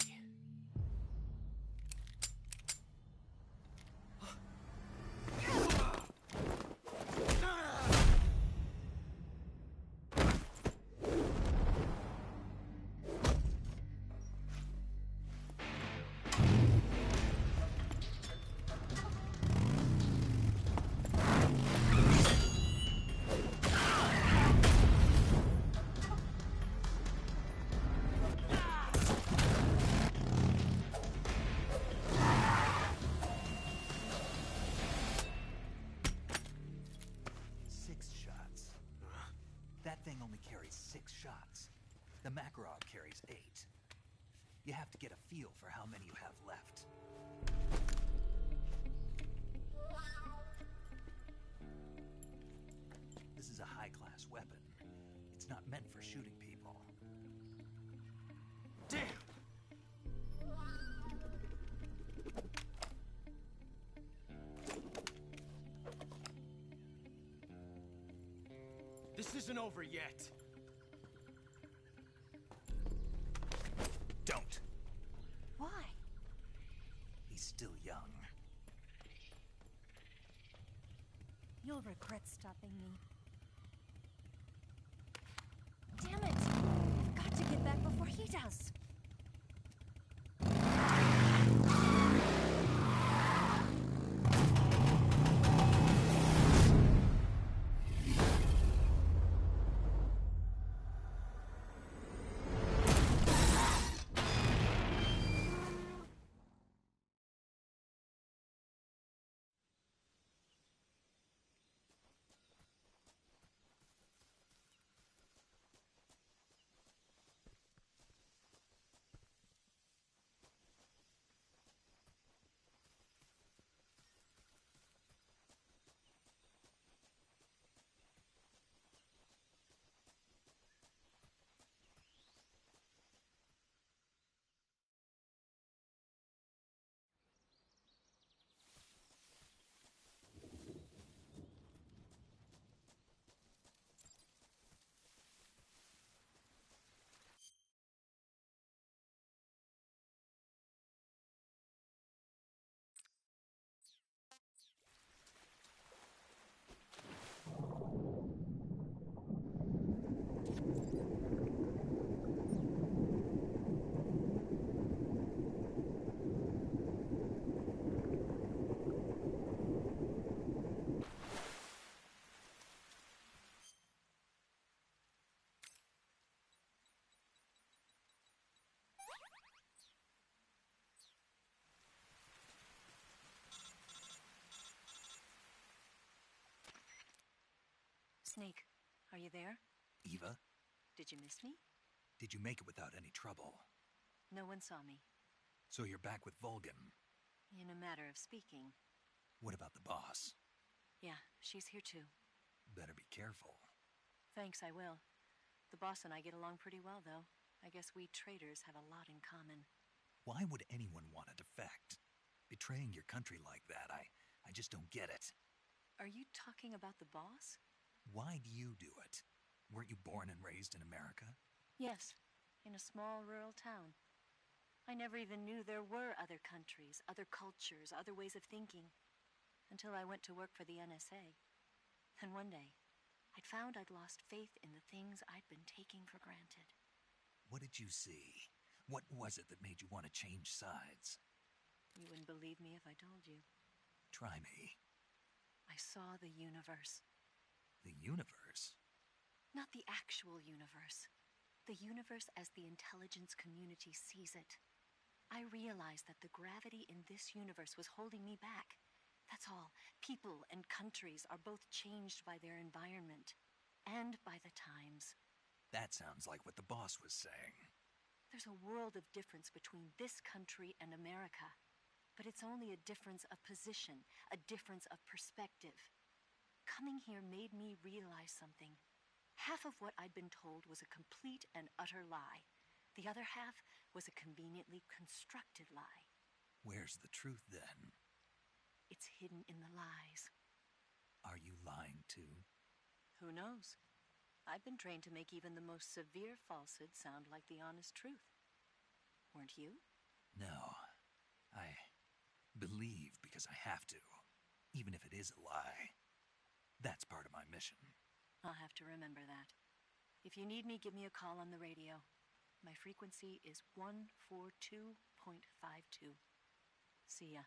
That thing only carries 6 shots. The Makarov carries 8. You have to get a feel for how many you have left. This is a high-class weapon. It's not meant for shooting people. Damn! This isn't over yet. Don't. Why? He's still young. You'll regret stopping me. Damn it! I've got to get back before he does. Snake, are you there? Eva? Did you miss me? Did you make it without any trouble? No one saw me. So you're back with Vulcan? In a matter of speaking. What about the boss? Yeah, she's here too. Better be careful. Thanks, I will. The boss and I get along pretty well, though. I guess we traitors have a lot in common. Why would anyone want to defect? Betraying your country like that, I just don't get it. Are you talking about the boss? Why do you do it? Weren't you born and raised in America? Yes, in a small rural town. I never even knew there were other countries, other cultures, other ways of thinking, until I went to work for the NSA. And one day, I'd found I'd lost faith in the things I'd been taking for granted. What did you see? What was it that made you want to change sides? You wouldn't believe me if I told you. Try me. I saw the universe. The universe? Not the actual universe. The universe as the intelligence community sees it. I realized that the gravity in this universe was holding me back. That's all. People and countries are both changed by their environment and by the times. That sounds like what the boss was saying. There's a world of difference between this country and America. But it's only a difference of position, a difference of perspective. Coming here made me realize something. Half of what I'd been told was a complete and utter lie. The other half was a conveniently constructed lie. Where's the truth, then? It's hidden in the lies. Are you lying, too? Who knows? I've been trained to make even the most severe falsehood sound like the honest truth. Weren't you? No. I believe because I have to, even if it is a lie. That's part of my mission. I'll have to remember that. If you need me, give me a call on the radio. My frequency is 142.52. See ya.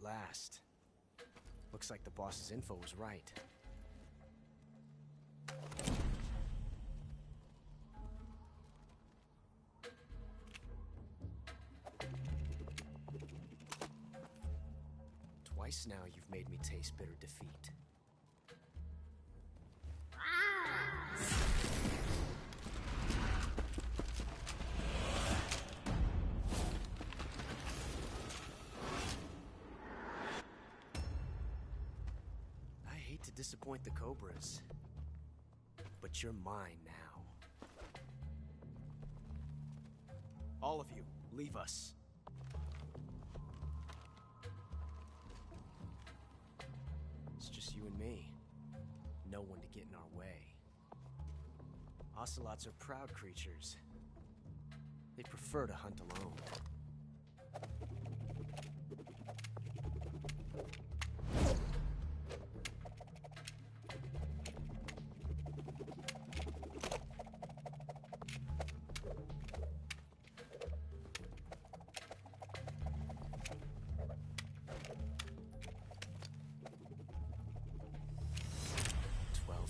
last. Looks like the boss's info was right. Twice now you've made me taste bitter defeat. I hate to disappoint the Cobras, but you're mine now. All of you, leave us. It's just you and me. No one to get in our way. Ocelots are proud creatures. They prefer to hunt alone.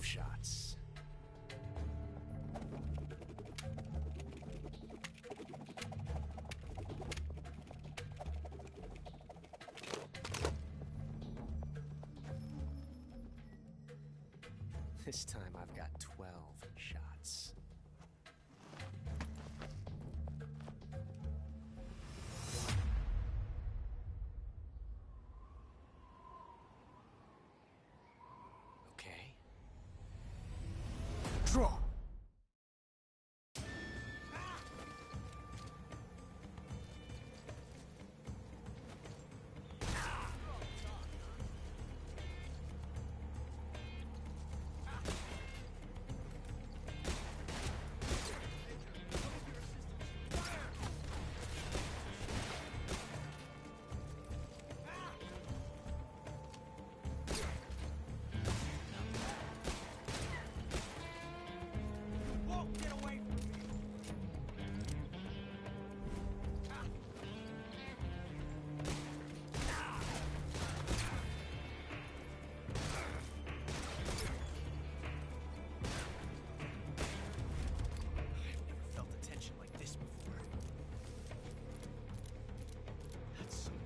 Shots. This time I've got 12 shots. Okay. Draw!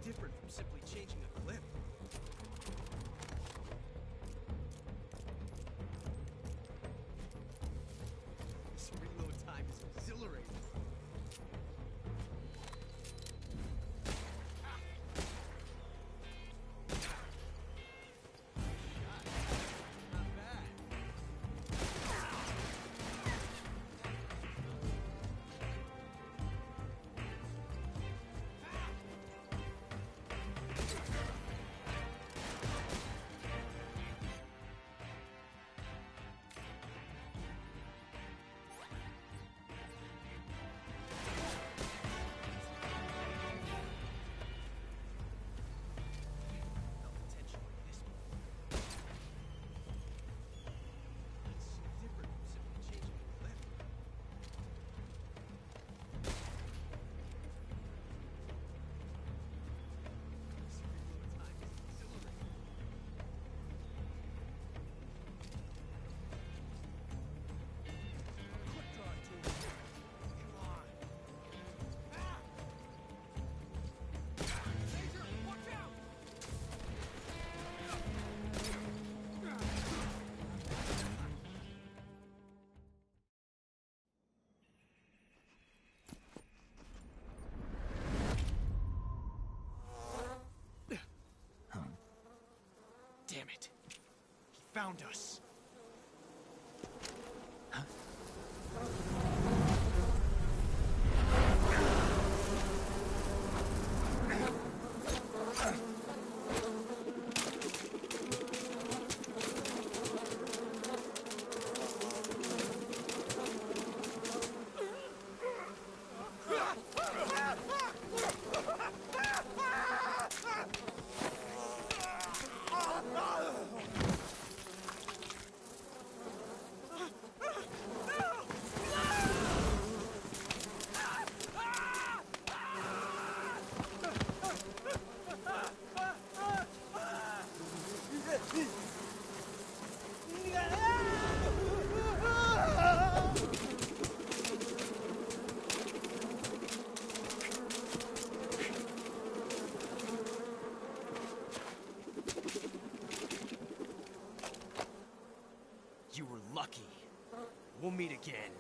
Different from simply changing a clip. This reload time is exhilarating. Damn it. He found us. Huh? You were lucky. We'll meet again.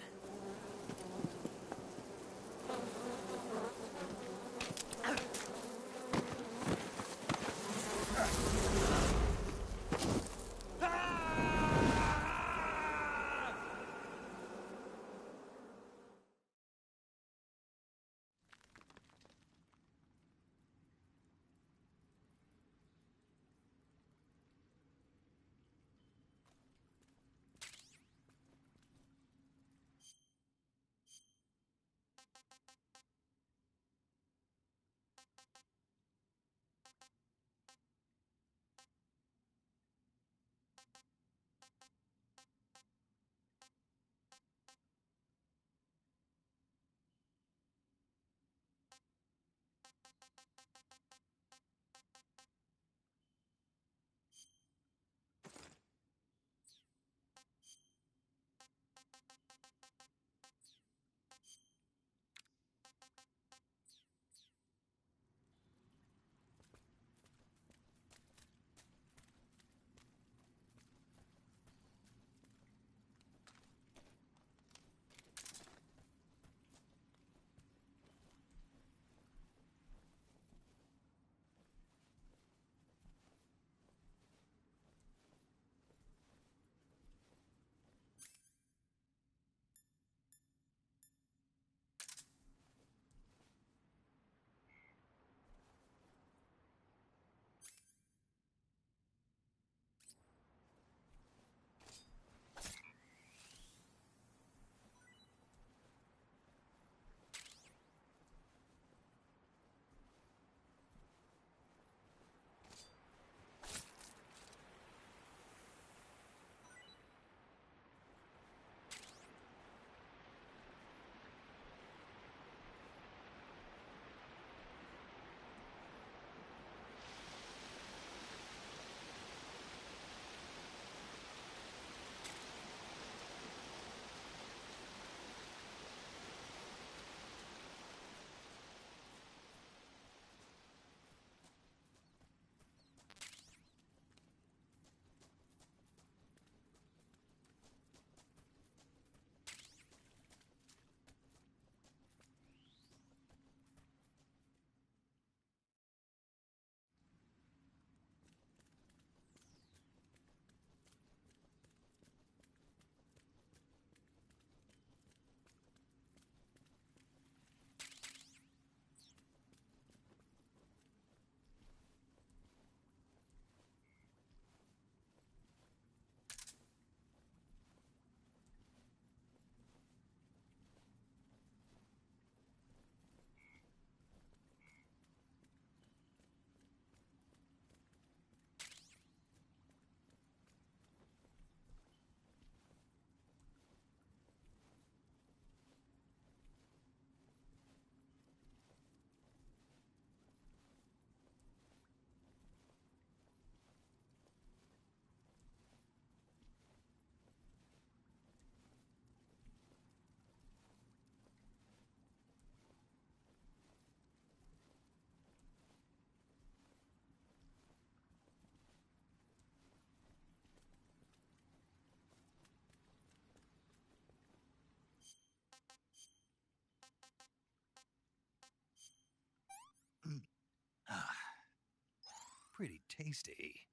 Pretty tasty.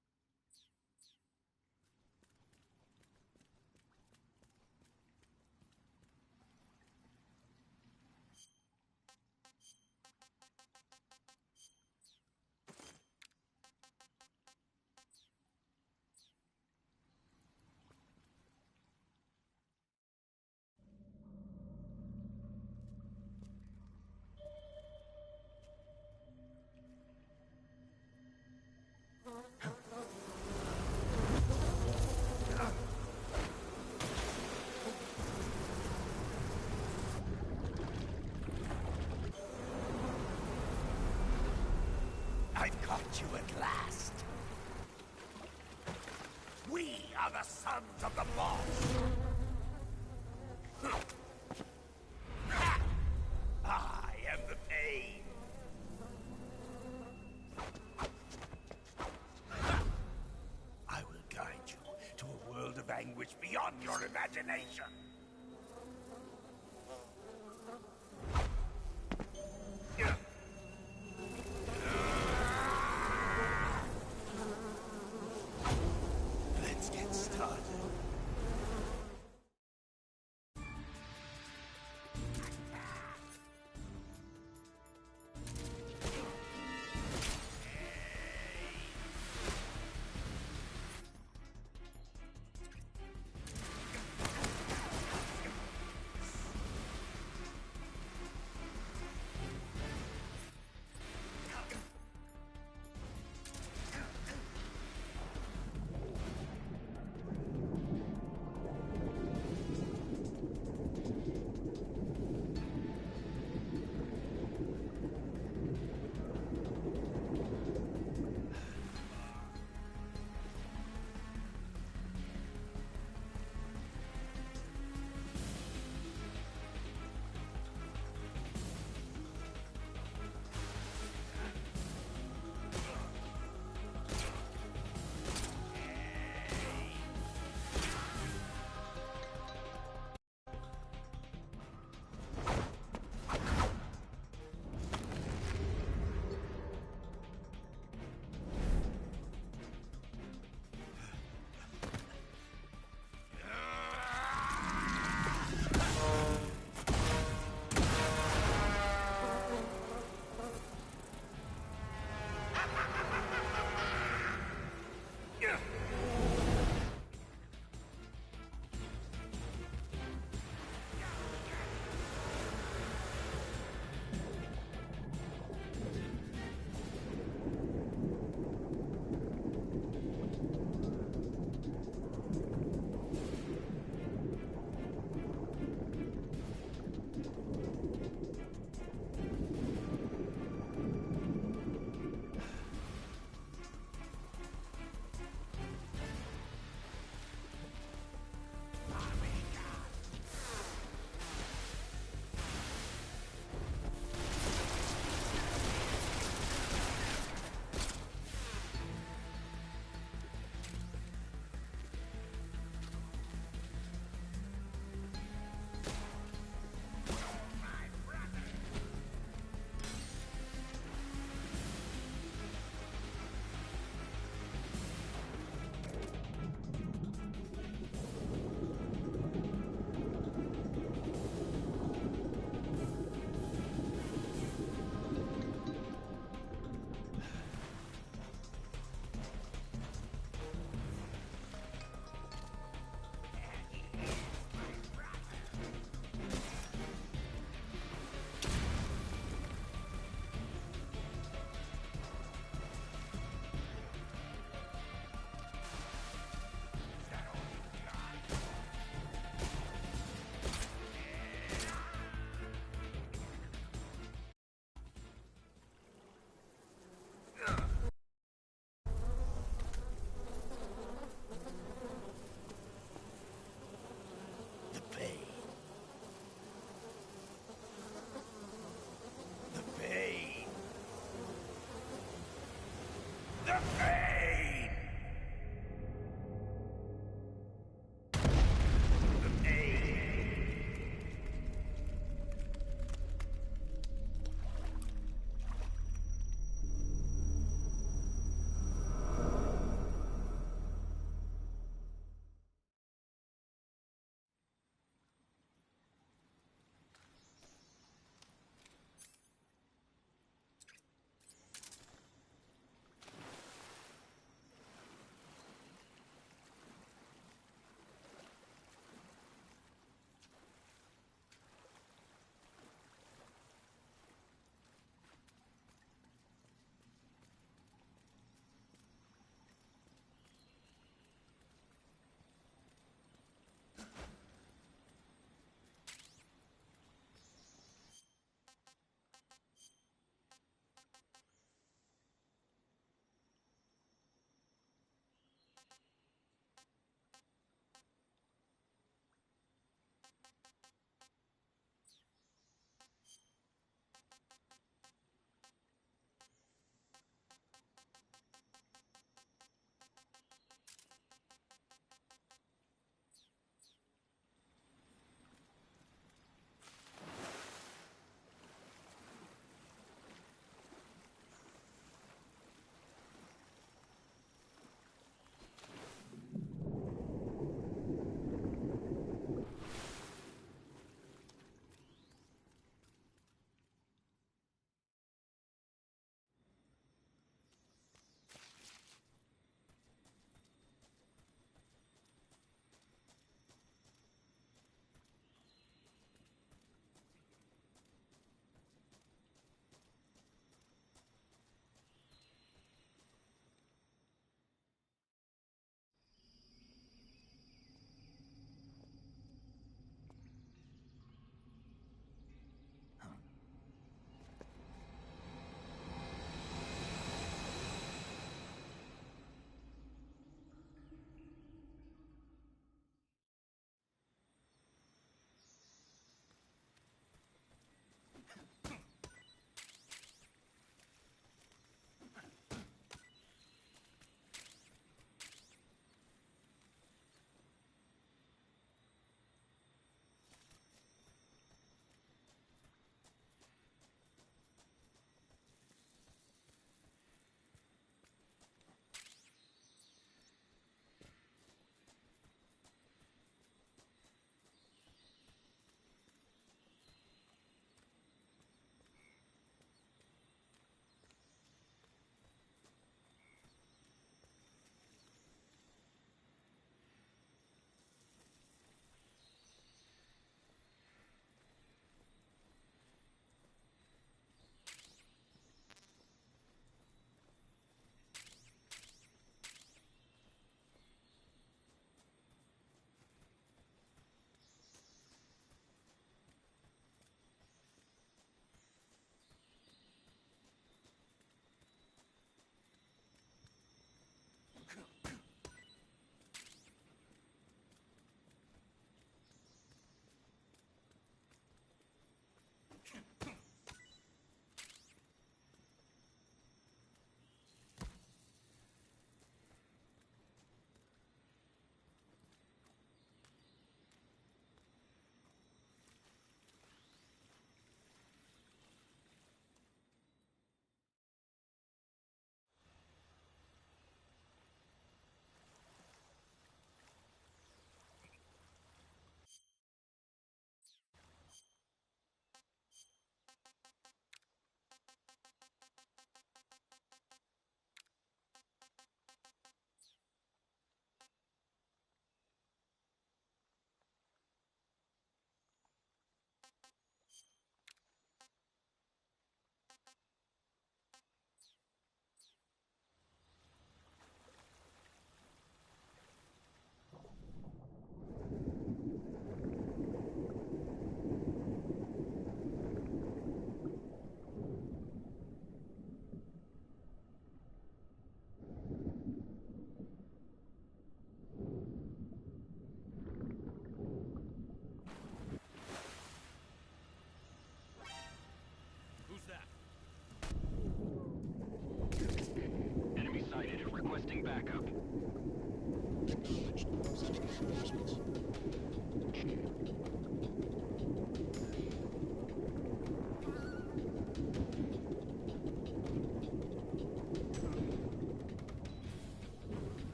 I've caught you at last. are the sons of the boss! I am the pain! I will guide you to a world of anguish beyond your imagination! Let's get started.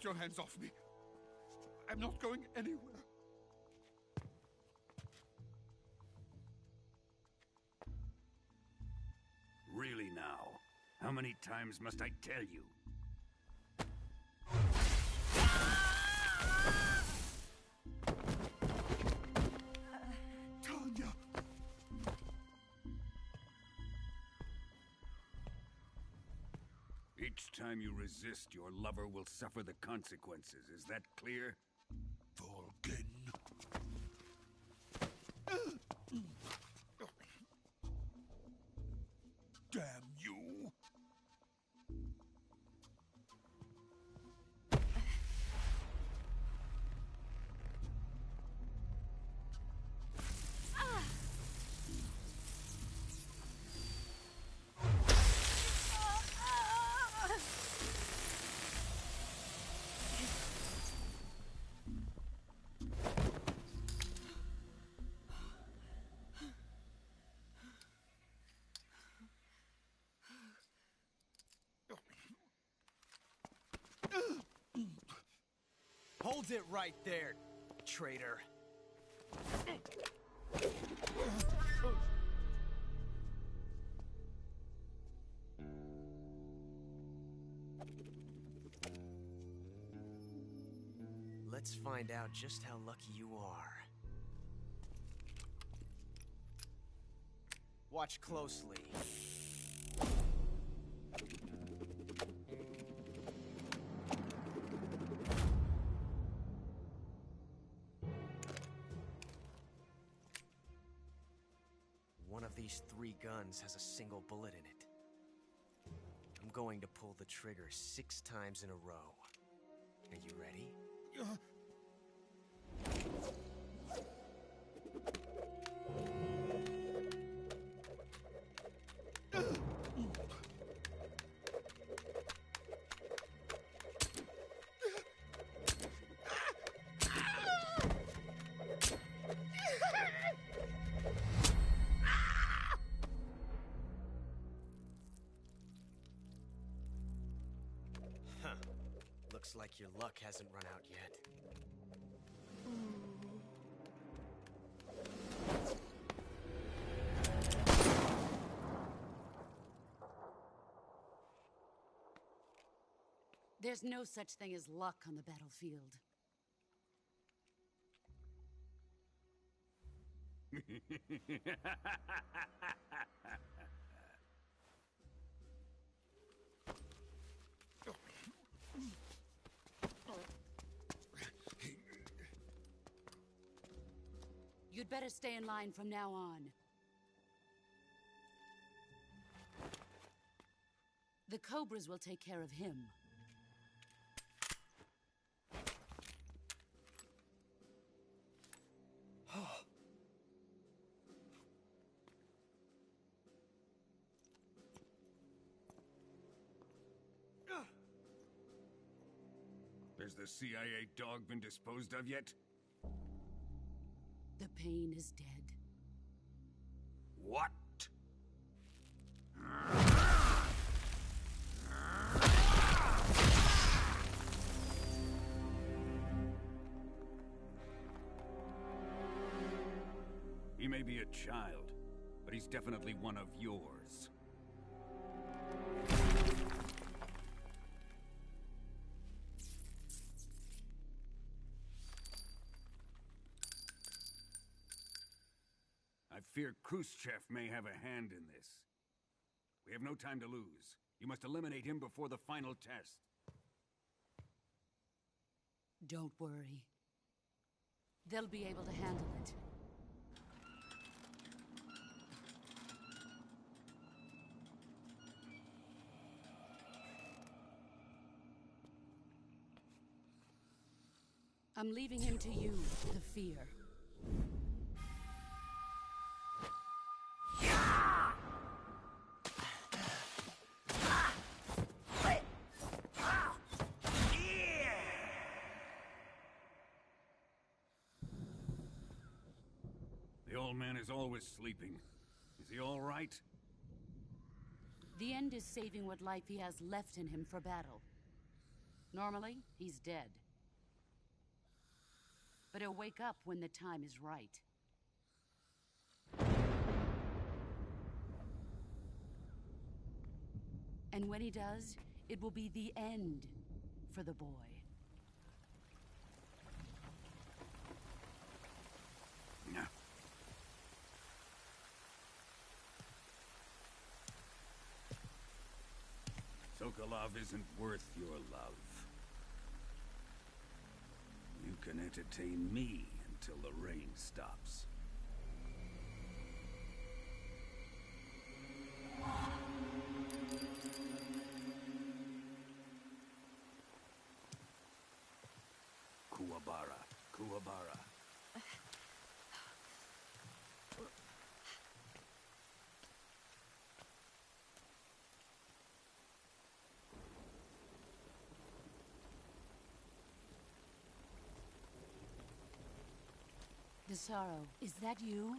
Get your hands off me. I'm not going anywhere. Really now? How many times must I tell you? Tanya! Each time you resist, your lover will suffer the consequences. Is that clear? Volgin. Damn you! Hold it right there, traitor. Let's find out just how lucky you are. Watch closely. One of these 3 guns has a single bullet in it. I'm going to pull the trigger 6 times in a row. Are you ready? Huh. Looks like your luck hasn't run out yet. There's no such thing as luck on the battlefield. You'd better stay in line from now on. The Cobras will take care of him. Has the CIA dog been disposed of yet? The pain is dead. What? He may be a child, but he's definitely one of yours. I fear Khrushchev may have a hand in this. We have no time to lose. You must eliminate him before the final test. Don't worry. They'll be able to handle it. I'm leaving him to you, the fear. The old man is always sleeping. Is he all right? The end is saving what life he has left in him for battle. Normally, he's dead. But he'll wake up when the time is right. And when he does, it will be the end for the boy. Sokolov isn't worth your love. You can entertain me until the rain stops. Kuwabara, Kuwabara. Desaro, is that you?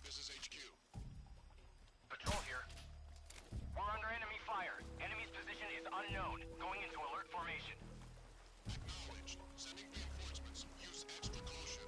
This is HQ. Patrol here. We're under enemy fire. Enemy's position is unknown. Going into alert formation. Acknowledged. Sending reinforcements. Use extra caution.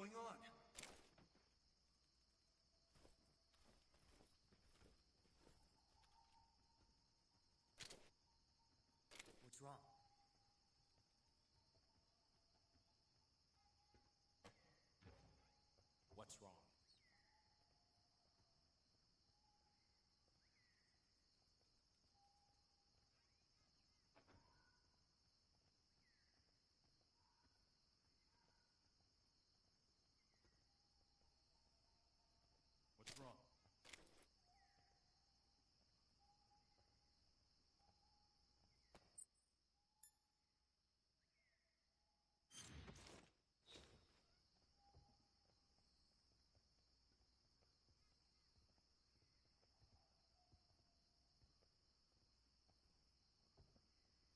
going on? What's wrong? What's wrong? What's wrong?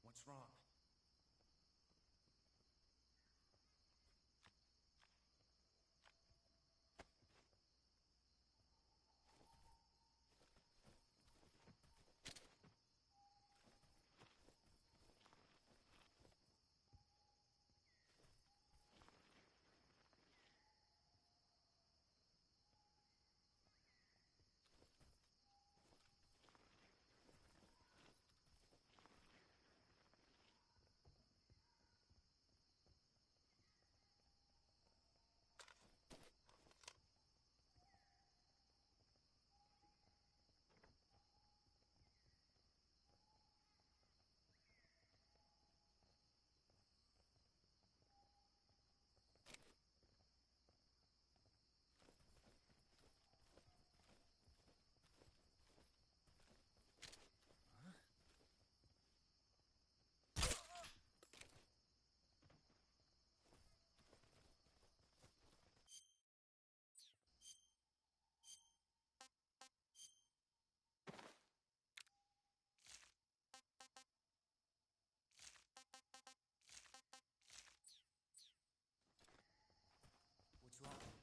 What's wrong? What's wrong?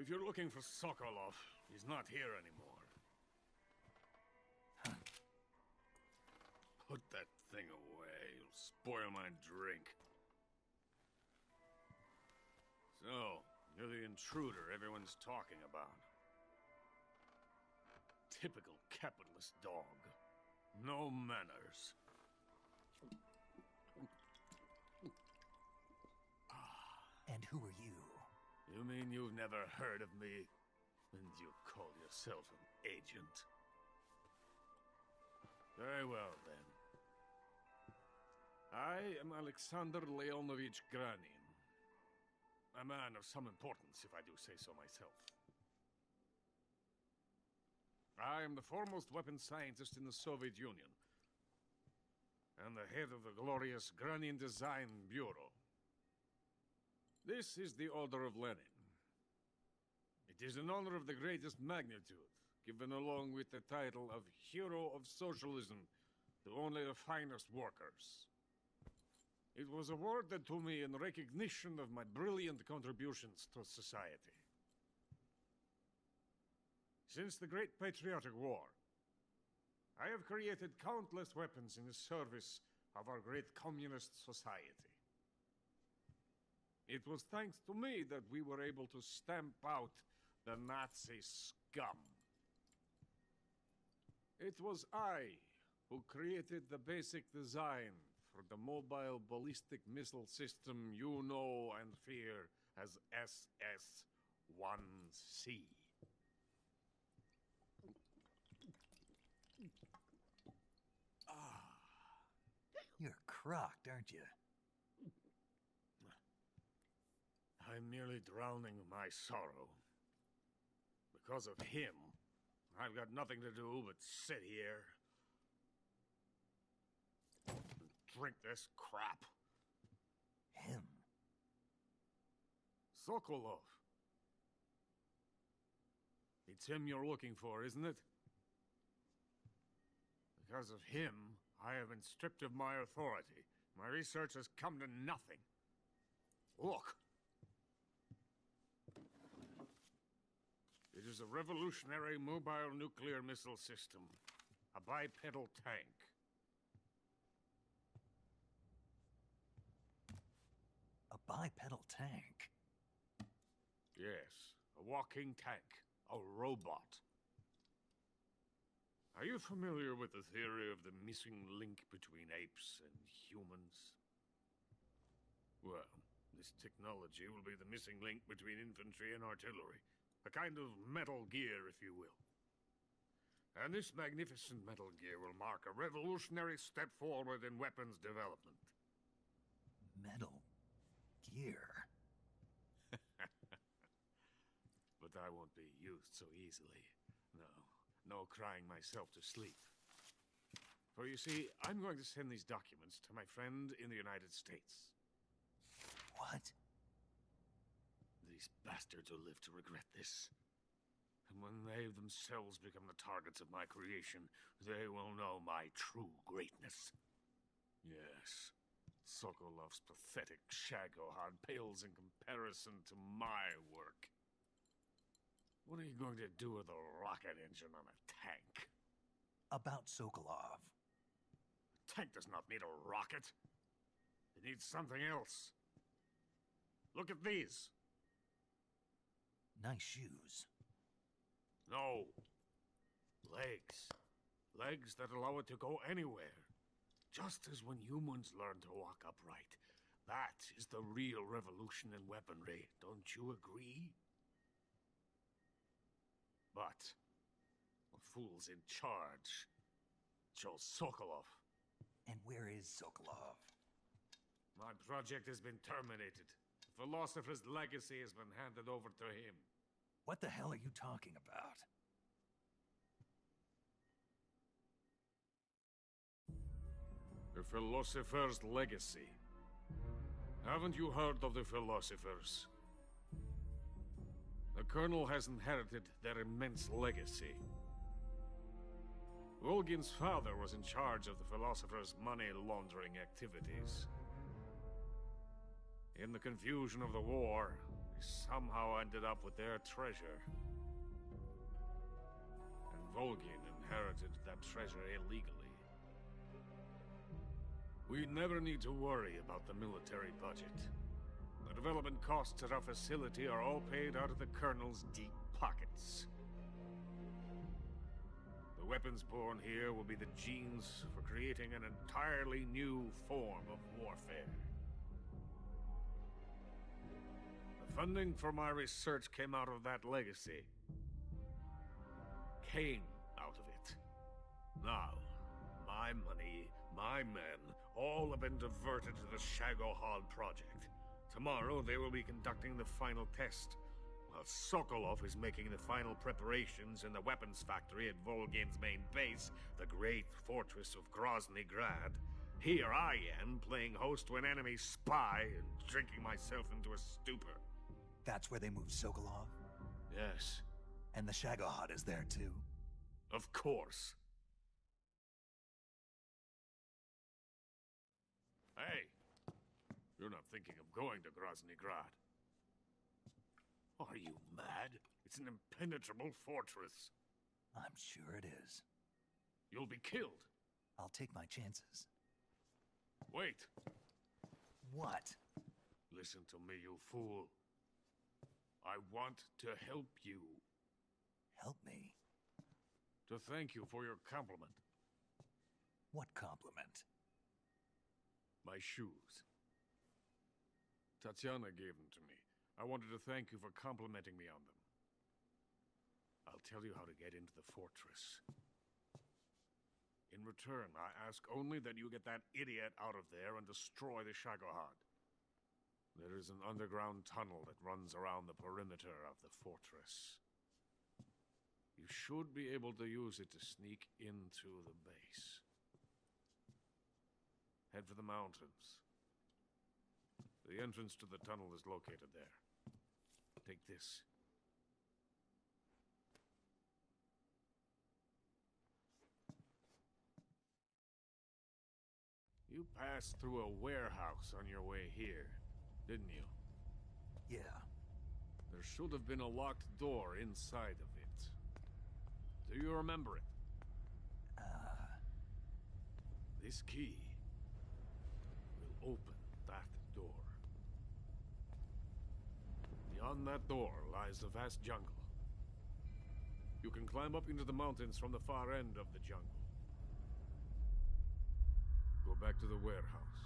If you're looking for Sokolov, he's not here anymore. Put that thing away. You'll spoil my drink. So, you're the intruder everyone's talking about. Typical capitalist dog. No manners. And who are you? You mean you've never heard of me, and you call yourself an agent? Very well, then. I am Alexander Leonovich Granin. A man of some importance, if I do say so myself. I am the foremost weapons scientist in the Soviet Union, and the head of the glorious Granin Design Bureau. This is the Order of Lenin. It is an honor of the greatest magnitude, given along with the title of Hero of Socialism to only the finest workers. It was awarded to me in recognition of my brilliant contributions to society. Since the Great Patriotic War, I have created countless weapons in the service of our great communist society. It was thanks to me that we were able to stamp out the Nazi scum. It was I who created the basic design for the mobile ballistic missile system you know and fear as SS-1C. You're crocked, aren't you? I'm merely drowning my sorrow. Because of him, I've got nothing to do but sit here and drink this crap. Him? Sokolov. It's him you're looking for, isn't it? Because of him, I have been stripped of my authority. My research has come to nothing. Look. It is a revolutionary mobile nuclear missile system. A bipedal tank. A bipedal tank? Yes, a walking tank. A robot. Are you familiar with the theory of the missing link between apes and humans? Well, this technology will be the missing link between infantry and artillery. A kind of Metal Gear, if you will. And this magnificent Metal Gear will mark a revolutionary step forward in weapons development. Metal Gear? But I won't be used so easily. No crying myself to sleep. For you see, I'm going to send these documents to my friend in the United States. What? These bastards will live to regret this. And when they themselves become the targets of my creation, they will know my true greatness. Yes, Sokolov's pathetic Shagohod pales in comparison to my work. What are you going to do with a rocket engine on a tank? About Sokolov. A tank does not need a rocket. It needs something else. Look at these. Nice shoes. No. Legs. Legs that allow it to go anywhere. Just as when humans learn to walk upright. That is the real revolution in weaponry. Don't you agree? But the fool's in charge. Joe Sokolov. And where is Sokolov? My project has been terminated. The philosopher's legacy has been handed over to him. What the hell are you talking about? The philosopher's legacy. Haven't you heard of the philosophers? The Colonel has inherited their immense legacy. Volgin's father was in charge of the philosophers' money laundering activities. In the confusion of the war, he somehow ended up with their treasure. And Volgin inherited that treasure illegally. We never need to worry about the military budget. The development costs at our facility are all paid out of the Colonel's deep pockets. The weapons born here will be the genes for creating an entirely new form of warfare. The Funding for my research came out of that legacy. Came out of it. Now, my money, my men, all have been diverted to the Shagohod project. Tomorrow they will be conducting the final test, while Sokolov is making the final preparations in the weapons factory at Volgin's main base, the great fortress of Grozny Grad. Here I am, playing host to an enemy spy and drinking myself into a stupor. That's where they moved Sokolov? Yes. And the Shagohod is there too? Of course. Hey! You're not thinking of going to Grozny Grad. Are you mad? It's an impenetrable fortress. I'm sure it is. You'll be killed. I'll take my chances. Wait. What? Listen to me, you fool. I want to help you. Help me? To thank you for your compliment. What compliment? My shoes. Tatiana gave them to me. I wanted to thank you for complimenting me on them. I'll tell you how to get into the fortress. In return, I ask only that you get that idiot out of there and destroy the Shagohod. There is an underground tunnel that runs around the perimeter of the fortress. You should be able to use it to sneak into the base. Head for the mountains. The entrance to the tunnel is located there. Take this. You passed through a warehouse on your way here, didn't you? Yeah. There should have been a locked door inside of it. Do you remember it? This key will open that door. Beyond that door lies a vast jungle. You can climb up into the mountains from the far end of the jungle. Go back to the warehouse.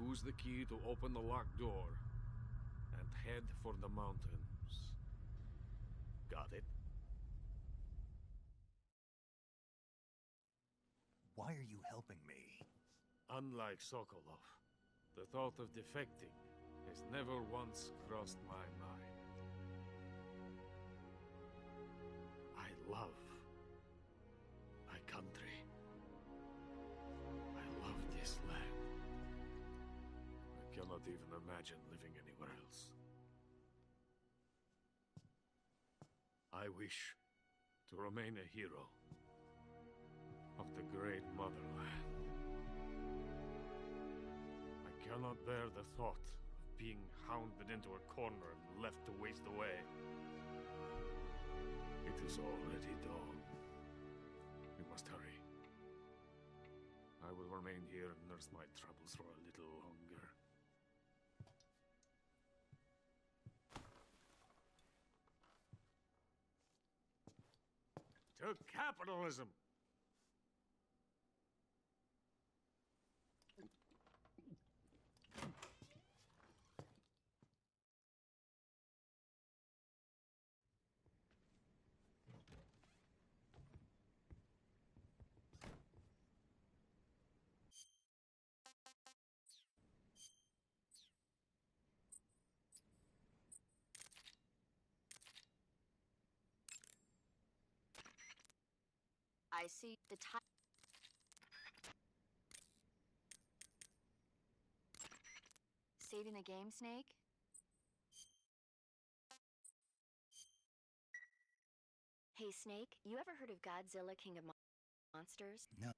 Use the key to open the locked door and head for the mountains. Got it? Why are you helping me? Unlike Sokolov, the thought of defecting has never once crossed my mind. I love my country. I love this land. I cannot even imagine living anywhere else. I wish to remain a hero of the great motherland. I cannot bear the thought of being hounded into a corner and left to waste away. It is already dawn. We must hurry. I will remain here and nurse my troubles for a little longer. To capitalism! I see the time. Saving the game, Snake? Hey, Snake, you ever heard of Godzilla, King of Monsters? No.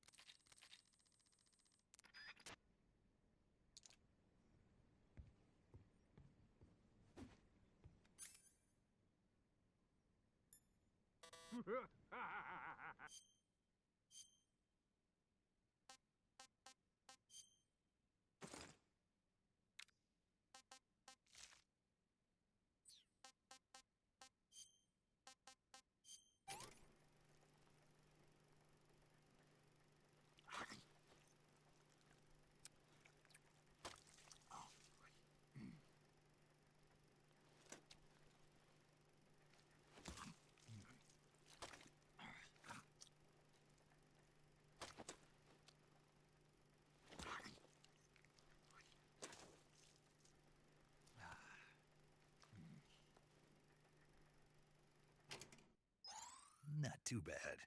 Not too bad.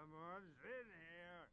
Someone's in here.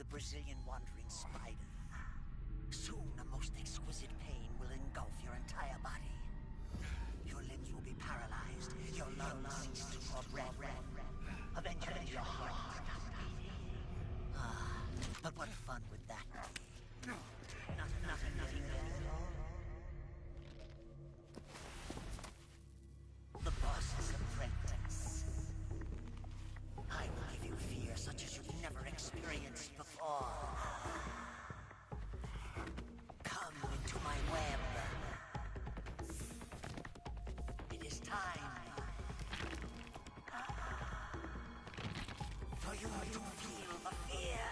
Brazilian wandering spider. Soon, a most exquisite pain will engulf your entire body. Your limbs will be paralyzed, your lungs cease to draw breath. Eventually, your heart will stop beating. Ah, but what fun would that be? Nothing at all. The boss's apprentice. I will give you fear such as you've never experienced before. Come into my web. It is time for you to feel the fear.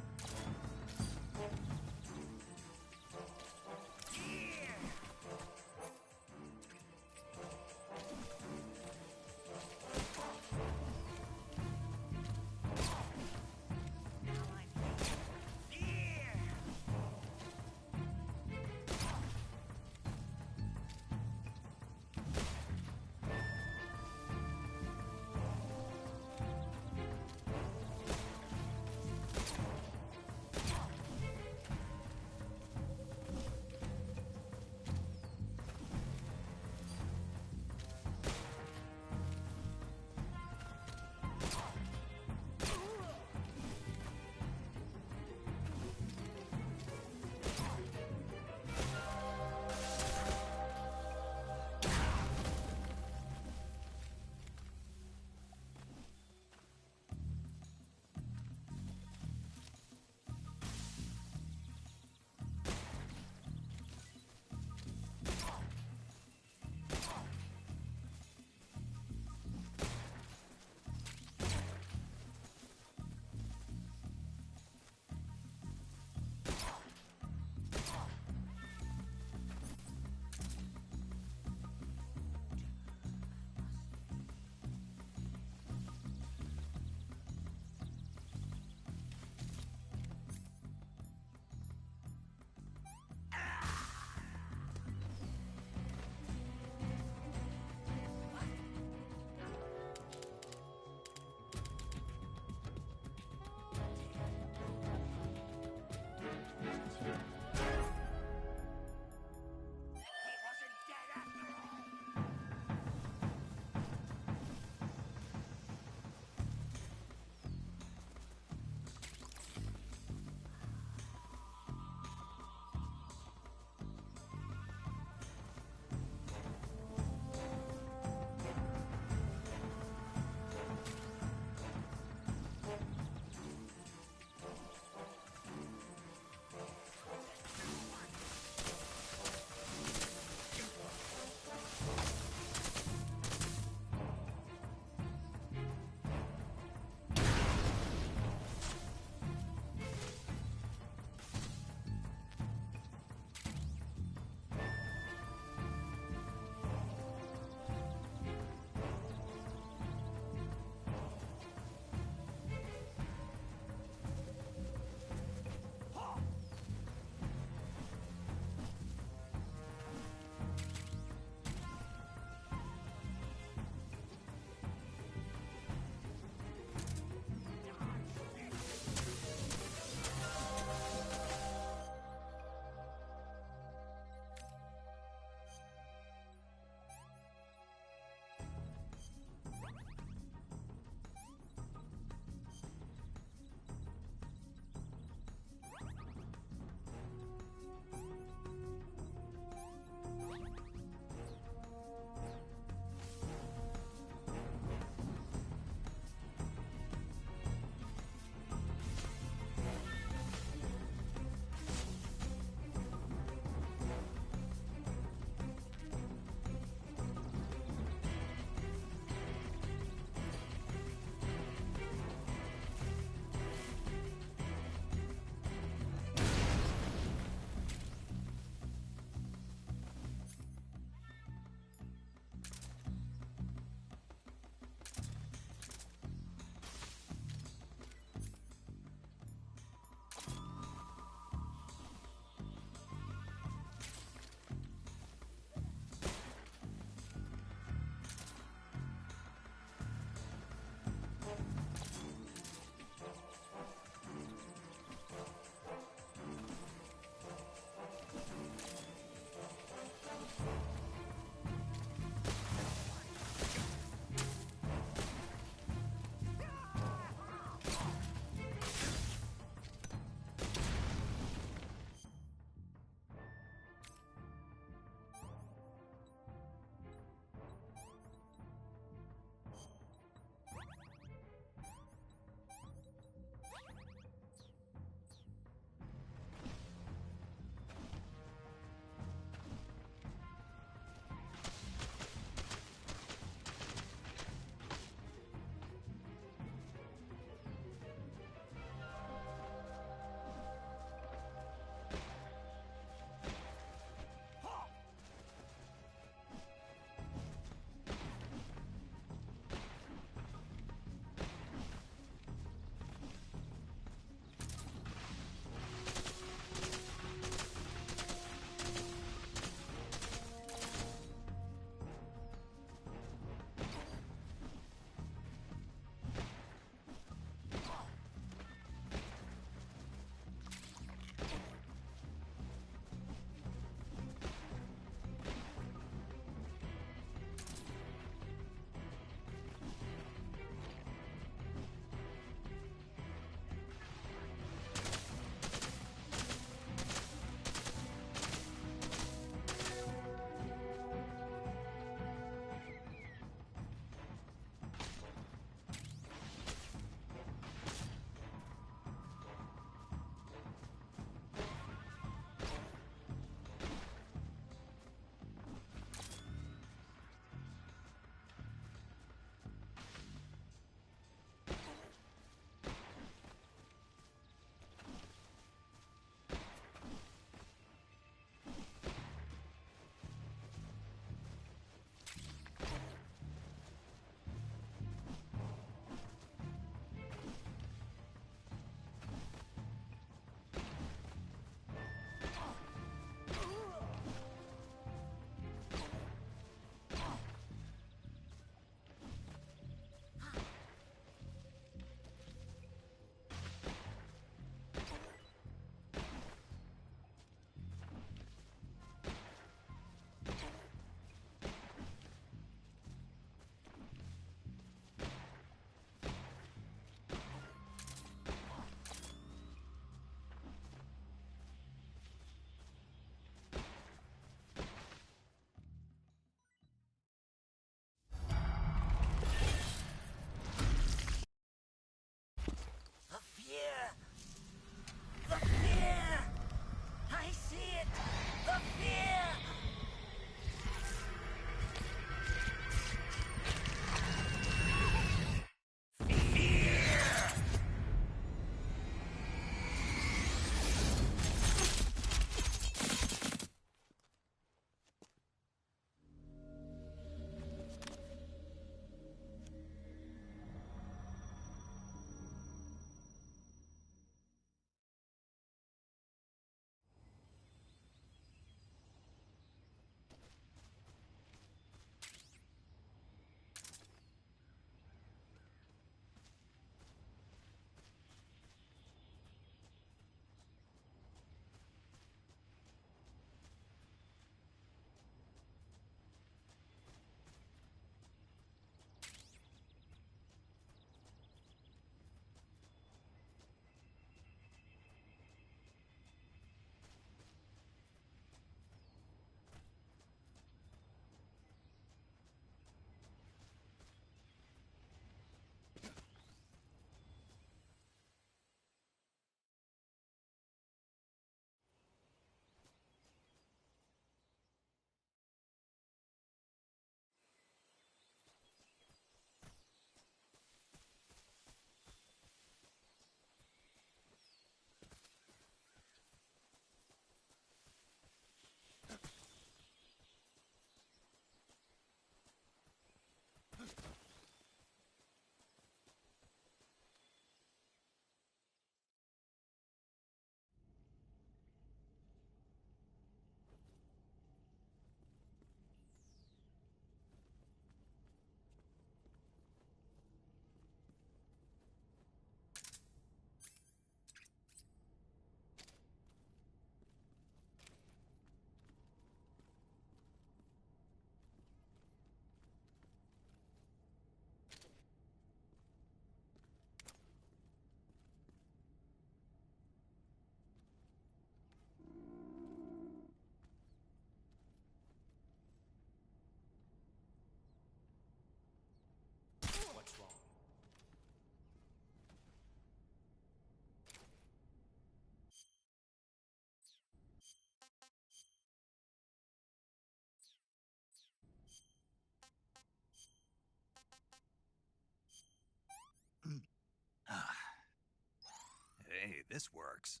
this works.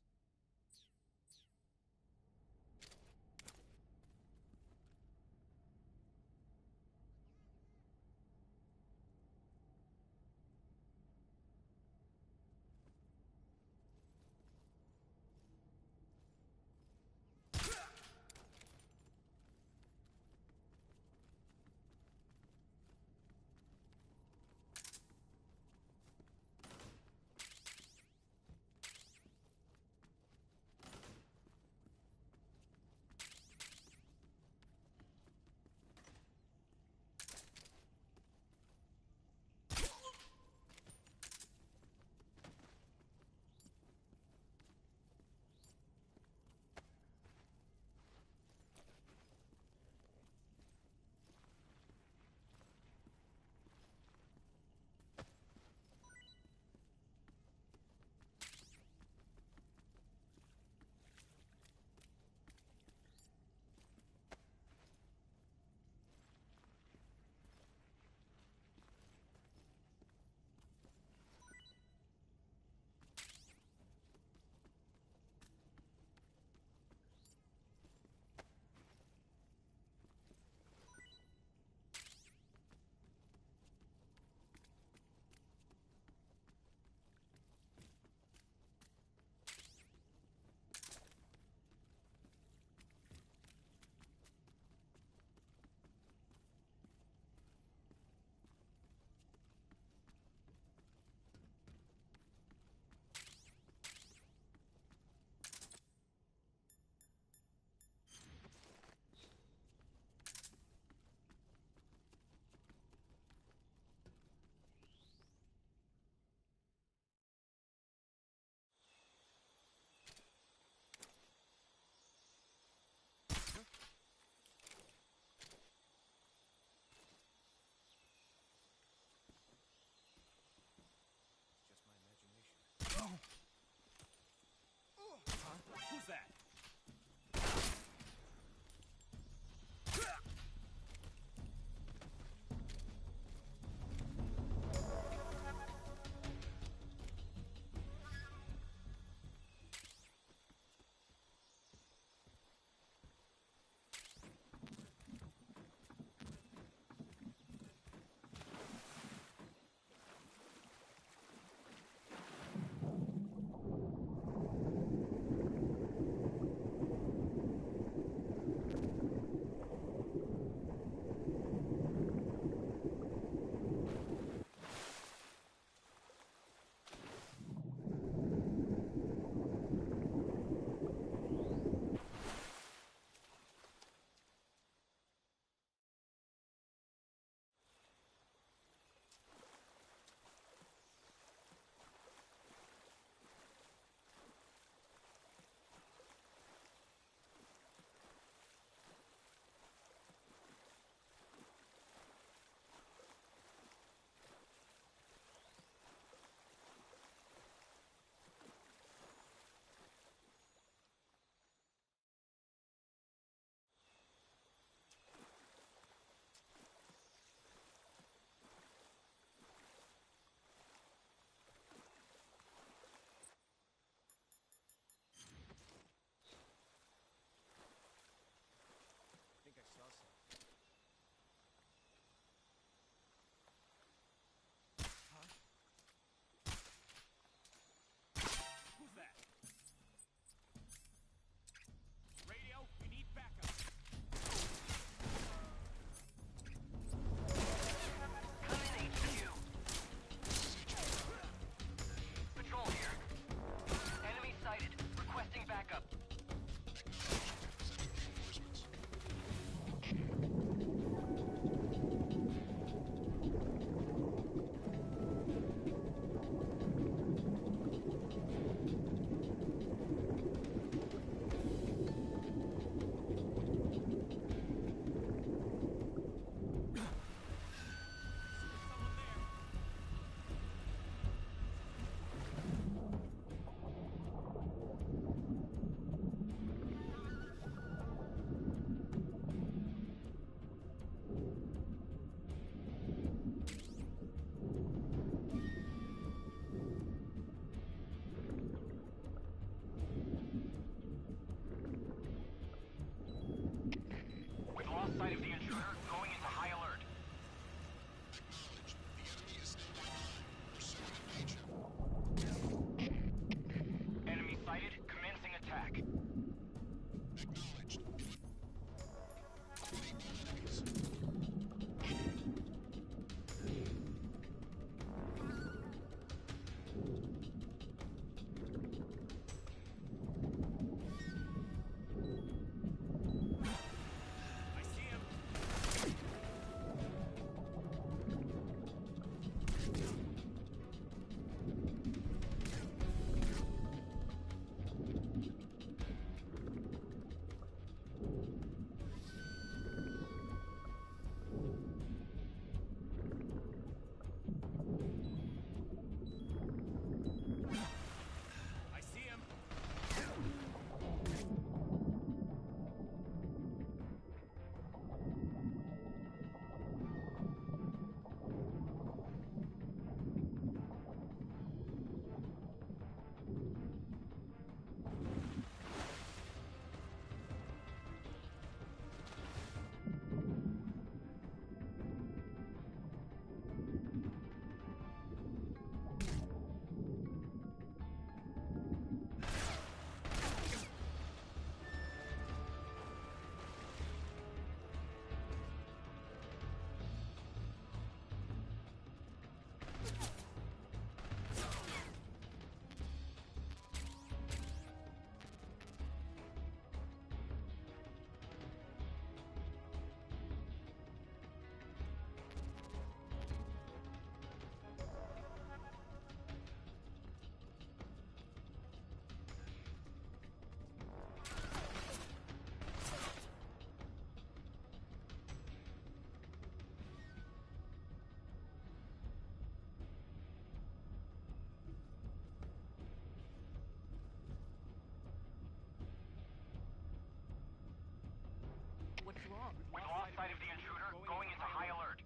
sight of the intruder, going into high alert.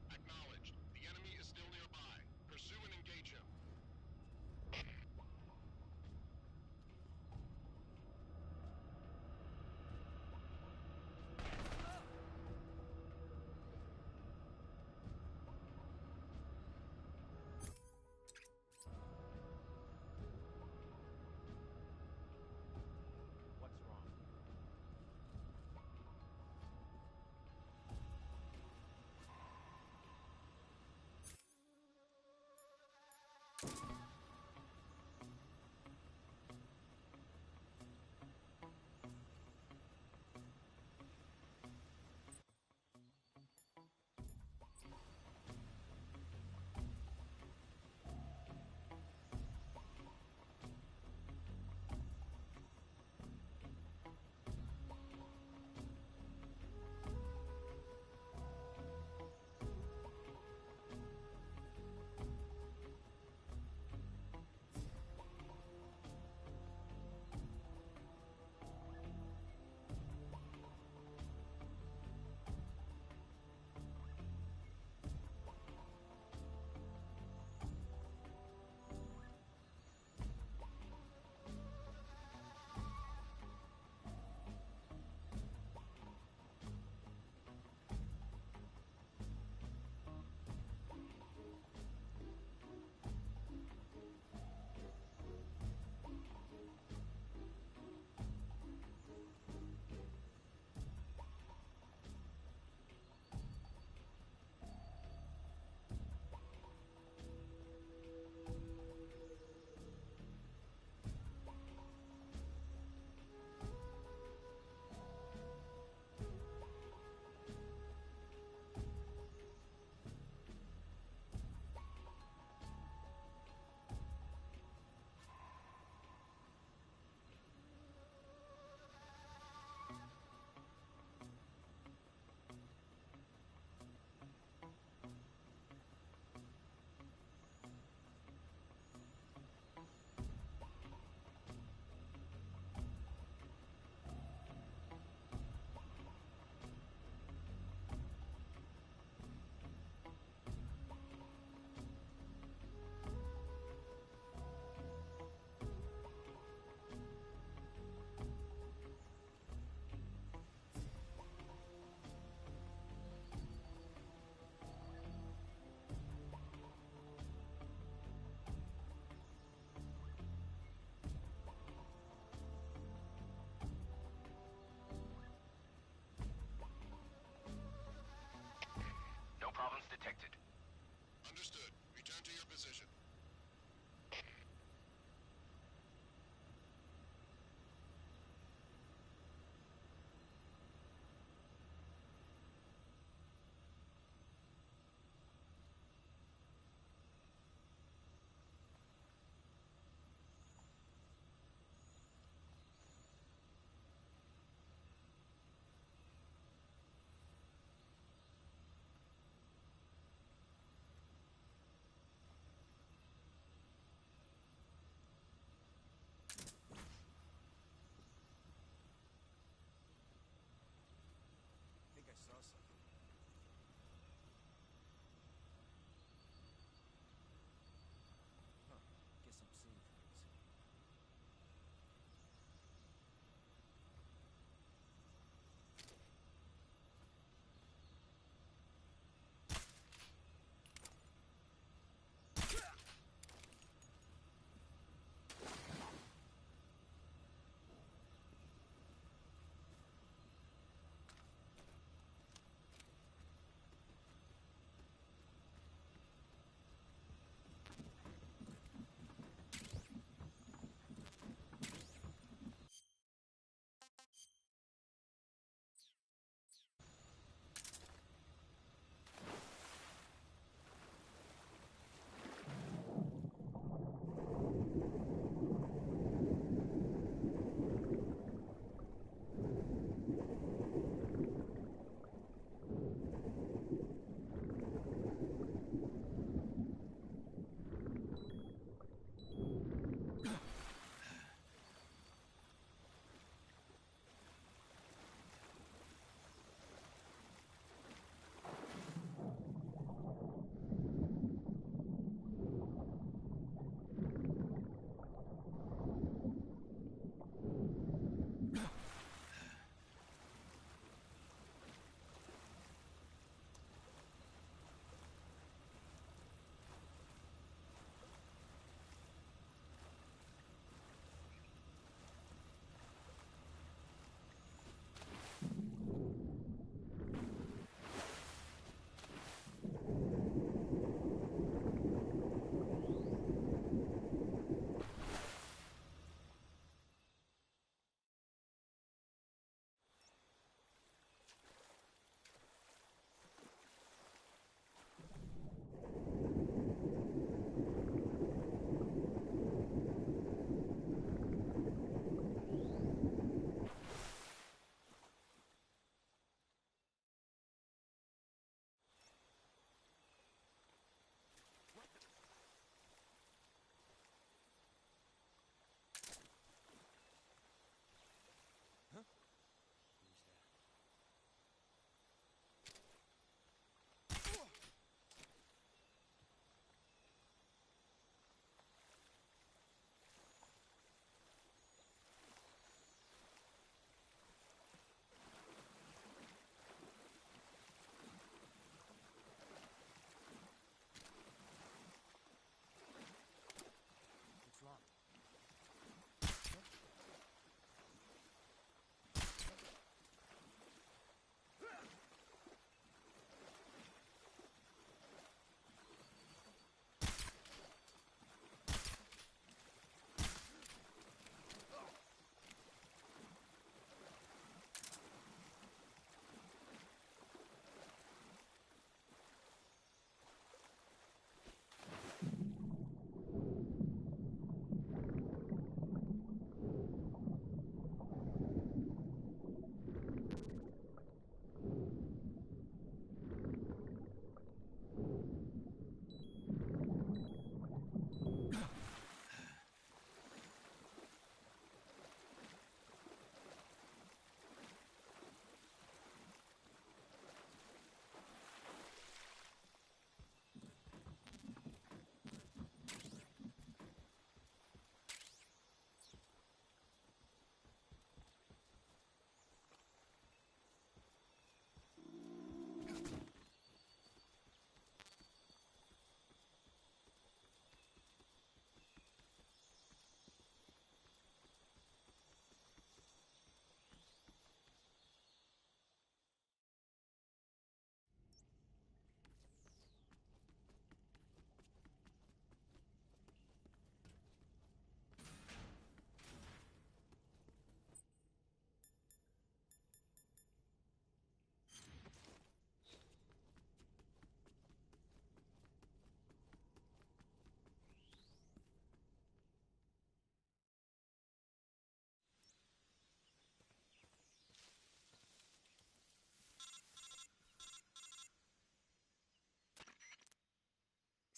Acknowledged. The enemy is still nearby. Pursue and engage him. What's wrong?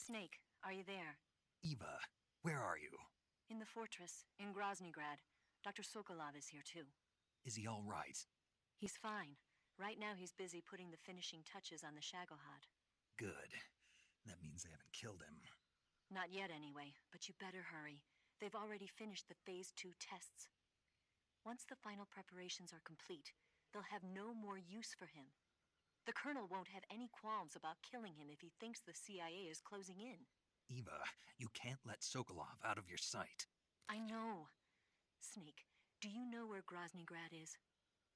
Snake, are you there? Eva, where are you? In the fortress, in Groznygrad. Dr. Sokolov is here too. Is he all right? He's fine. Right now he's busy putting the finishing touches on the Shagohod. Good. That means they haven't killed him. Not yet anyway, but you better hurry. They've already finished the Phase 2 tests. Once the final preparations are complete, they'll have no more use for him. The Colonel won't have any qualms about killing him if he thinks the CIA is closing in. Eva, you can't let Sokolov out of your sight. I know. Snake, do you know where Groznygrad is?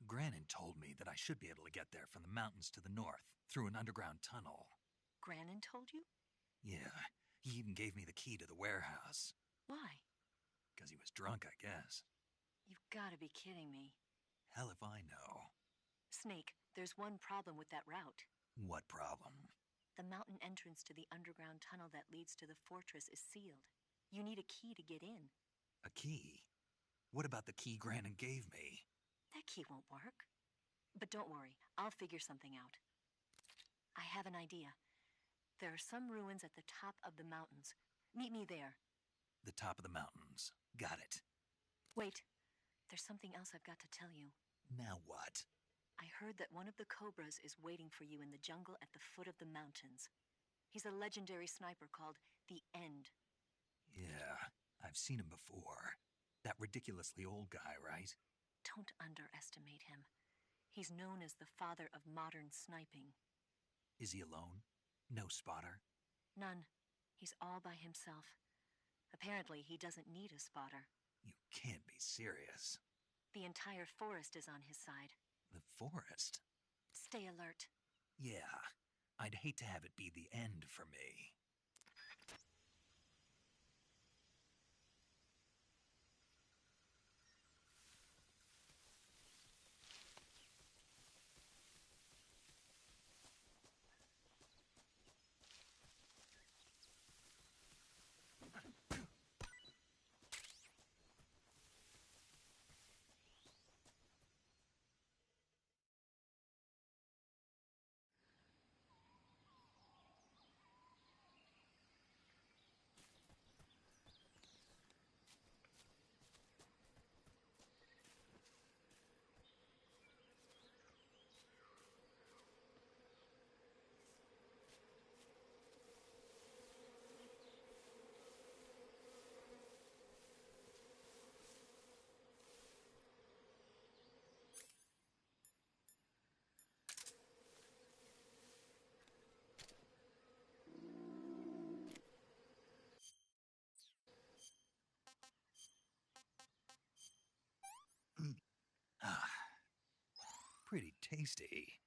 Granin told me that I should be able to get there from the mountains to the north, through an underground tunnel. Granin told you? Yeah, he even gave me the key to the warehouse. Why? Because he was drunk, I guess. You've gotta be kidding me. Hell if I know. Snake, there's one problem with that route. What problem? The mountain entrance to the underground tunnel that leads to the fortress is sealed. You need a key to get in. A key? What about the key Granin gave me? That key won't work. But don't worry, I'll figure something out. I have an idea. There are some ruins at the top of the mountains. Meet me there. The top of the mountains. Got it. Wait, there's something else I've got to tell you. Now what? I heard that one of the Cobras is waiting for you in the jungle at the foot of the mountains. He's a legendary sniper called the End. Yeah, I've seen him before. That ridiculously old guy, right? Don't underestimate him. He's known as the father of modern sniping. Is he alone? No spotter? None. He's all by himself. Apparently, he doesn't need a spotter. You can't be serious. The entire forest is on his side. The forest? Stay alert. Yeah, I'd hate to have it be the end for me. Pretty tasty.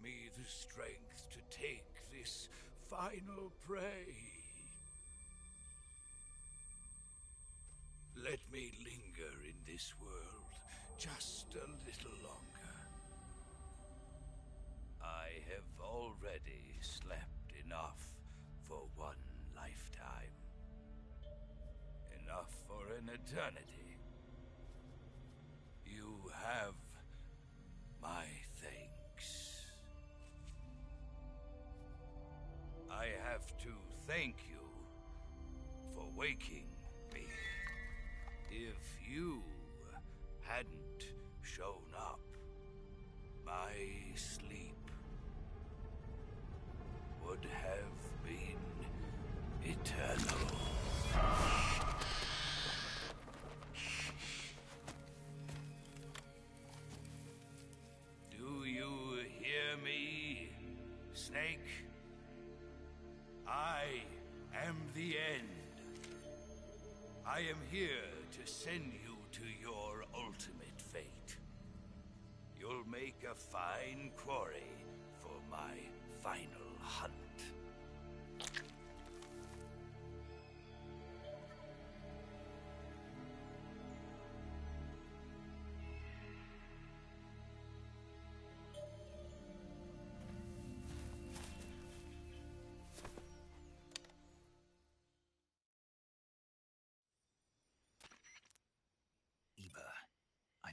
me the strength to take this final prey. Let me linger in this world just a little longer. I have already slept enough for one lifetime. Enough for an eternity. You have my thanks. I have to thank you for waking me. If you hadn't shown up, my sleep would have been eternal. Do you hear me, Snake? I am the end. I am here to send you to your ultimate fate. You'll make a fine quarry for my final hunt.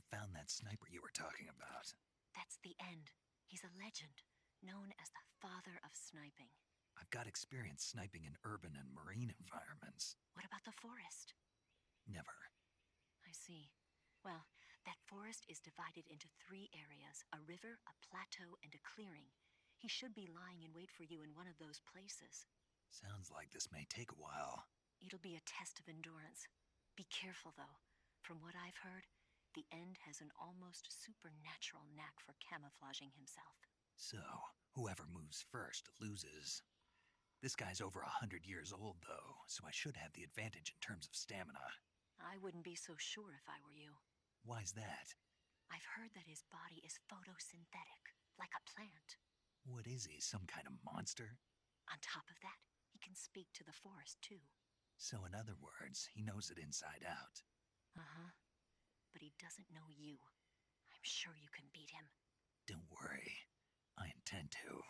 Found that sniper you were talking about. That's the end. He's a legend, known as the father of sniping. I've got experience sniping in urban and marine environments. What about the forest? Never. I see. Well, that forest is divided into 3 areas, a river, a plateau, and a clearing. He should be lying in wait for you in one of those places. Sounds like this may take a while. It'll be a test of endurance. Be careful, though. From what I've heard, the End has an almost supernatural knack for camouflaging himself. So, whoever moves first loses. This guy's over 100 years old, though, so I should have the advantage in terms of stamina. I wouldn't be so sure if I were you. Why's that? I've heard that his body is photosynthetic, like a plant. What is he, some kind of monster? On top of that, he can speak to the forest, too. So in other words, he knows it inside out. Uh-huh. But he doesn't know you. I'm sure you can beat him. Don't worry. I intend to.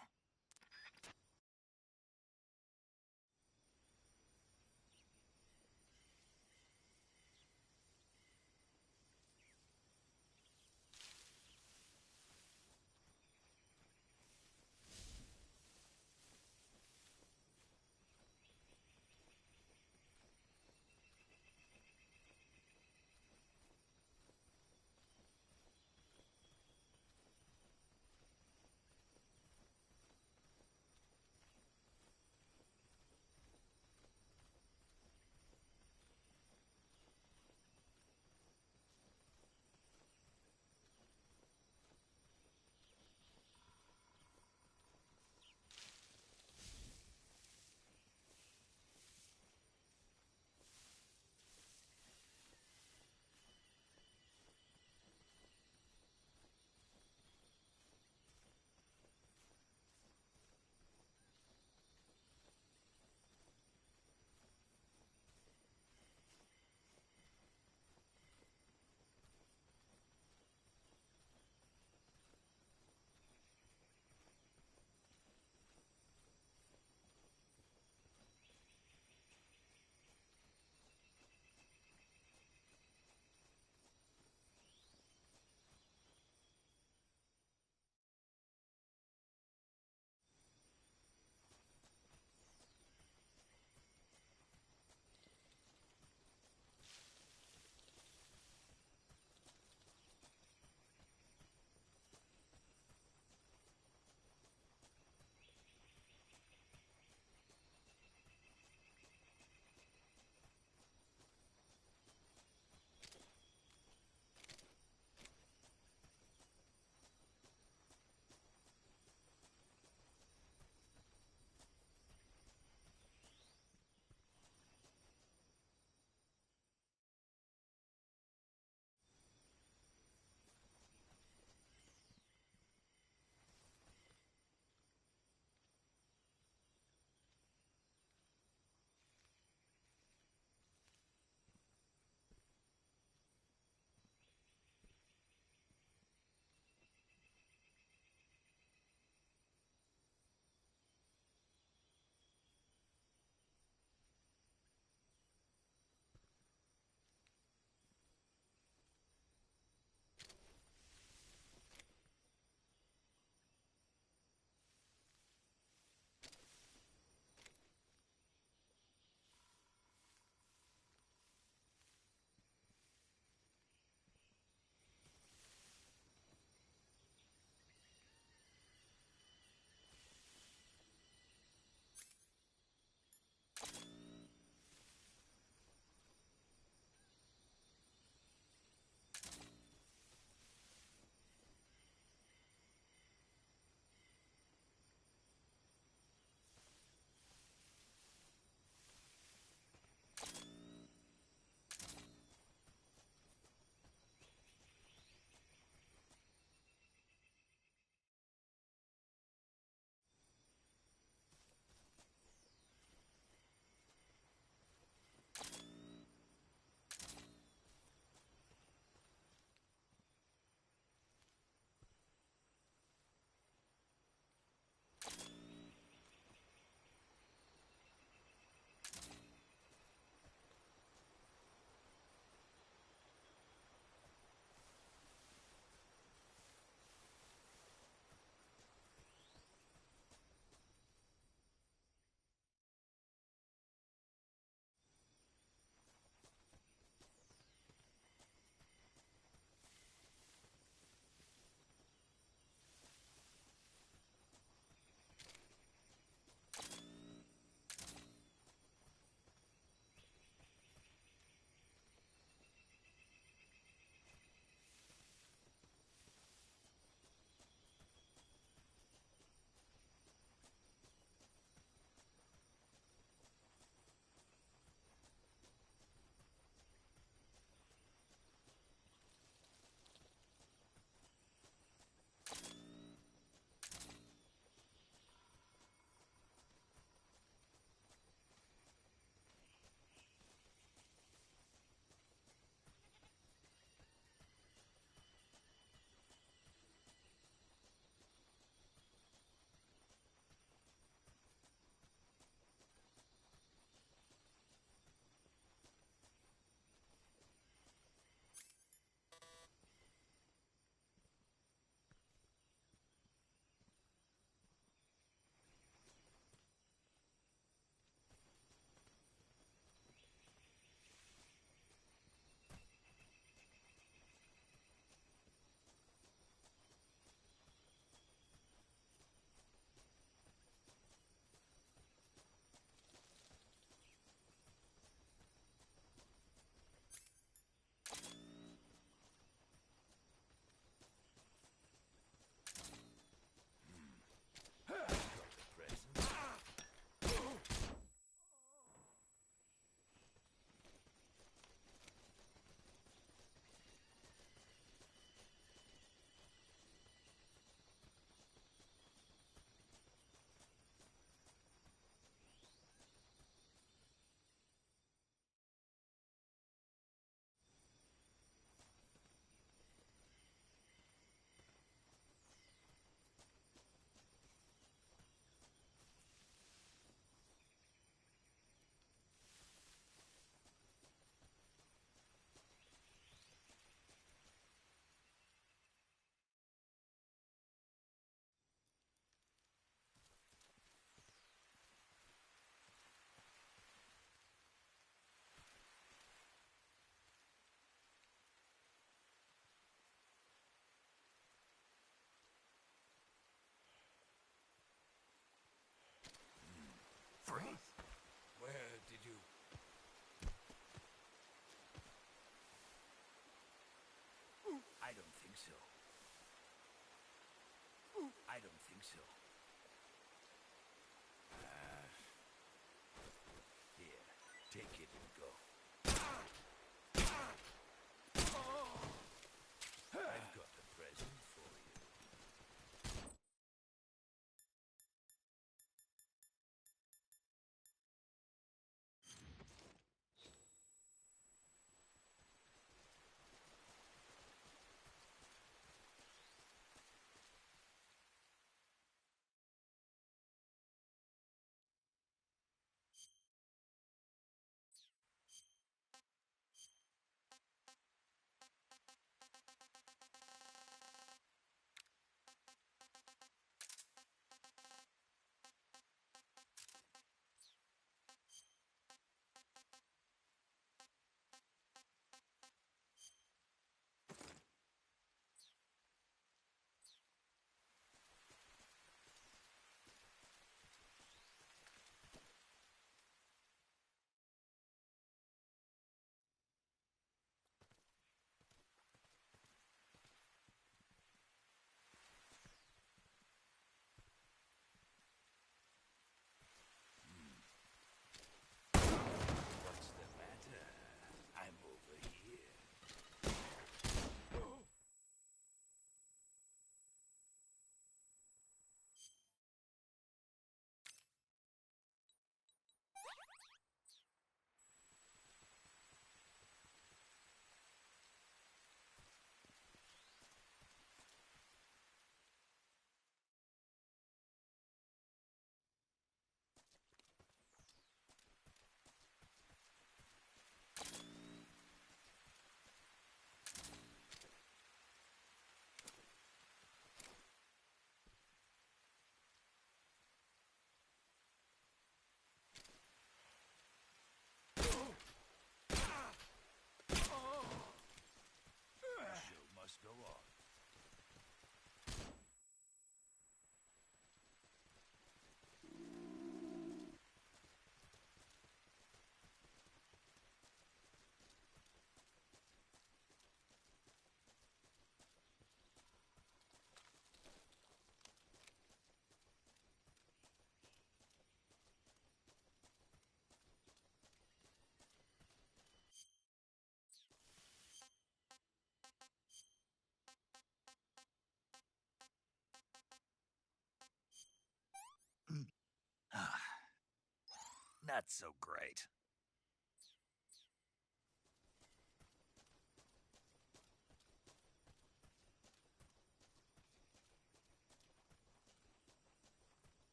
not so great.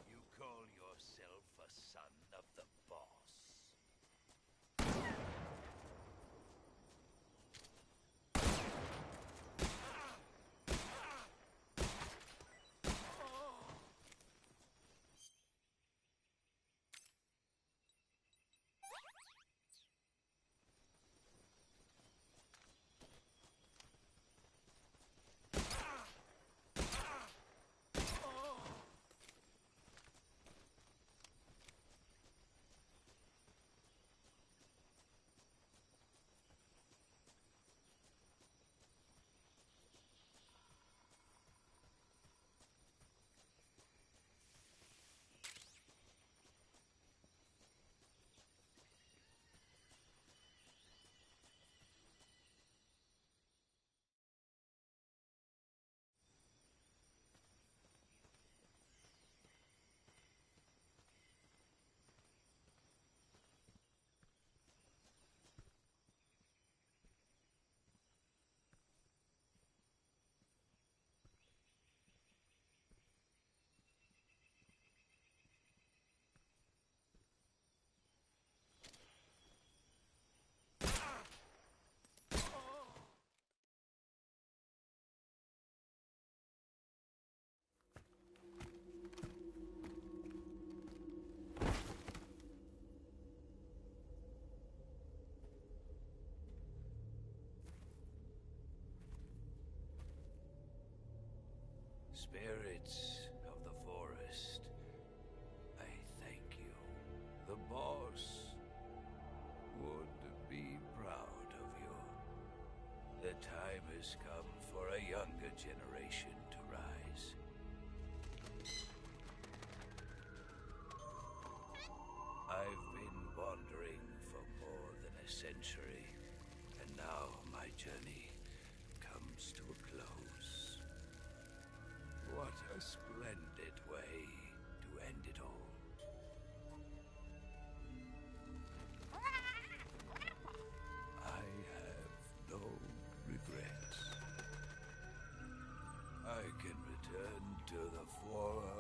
You call yourself a son of the boss? Spirits of the forest, I thank you. The boss would be proud of you. The time has come for a younger generation to rise. I've been wandering for more than a century, and now my journey comes to a close. What a splendid way to end it all. I have no regrets. I can return to the Forum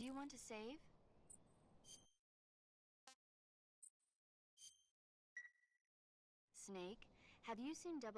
Do you want to save? Snake, have you seen 007?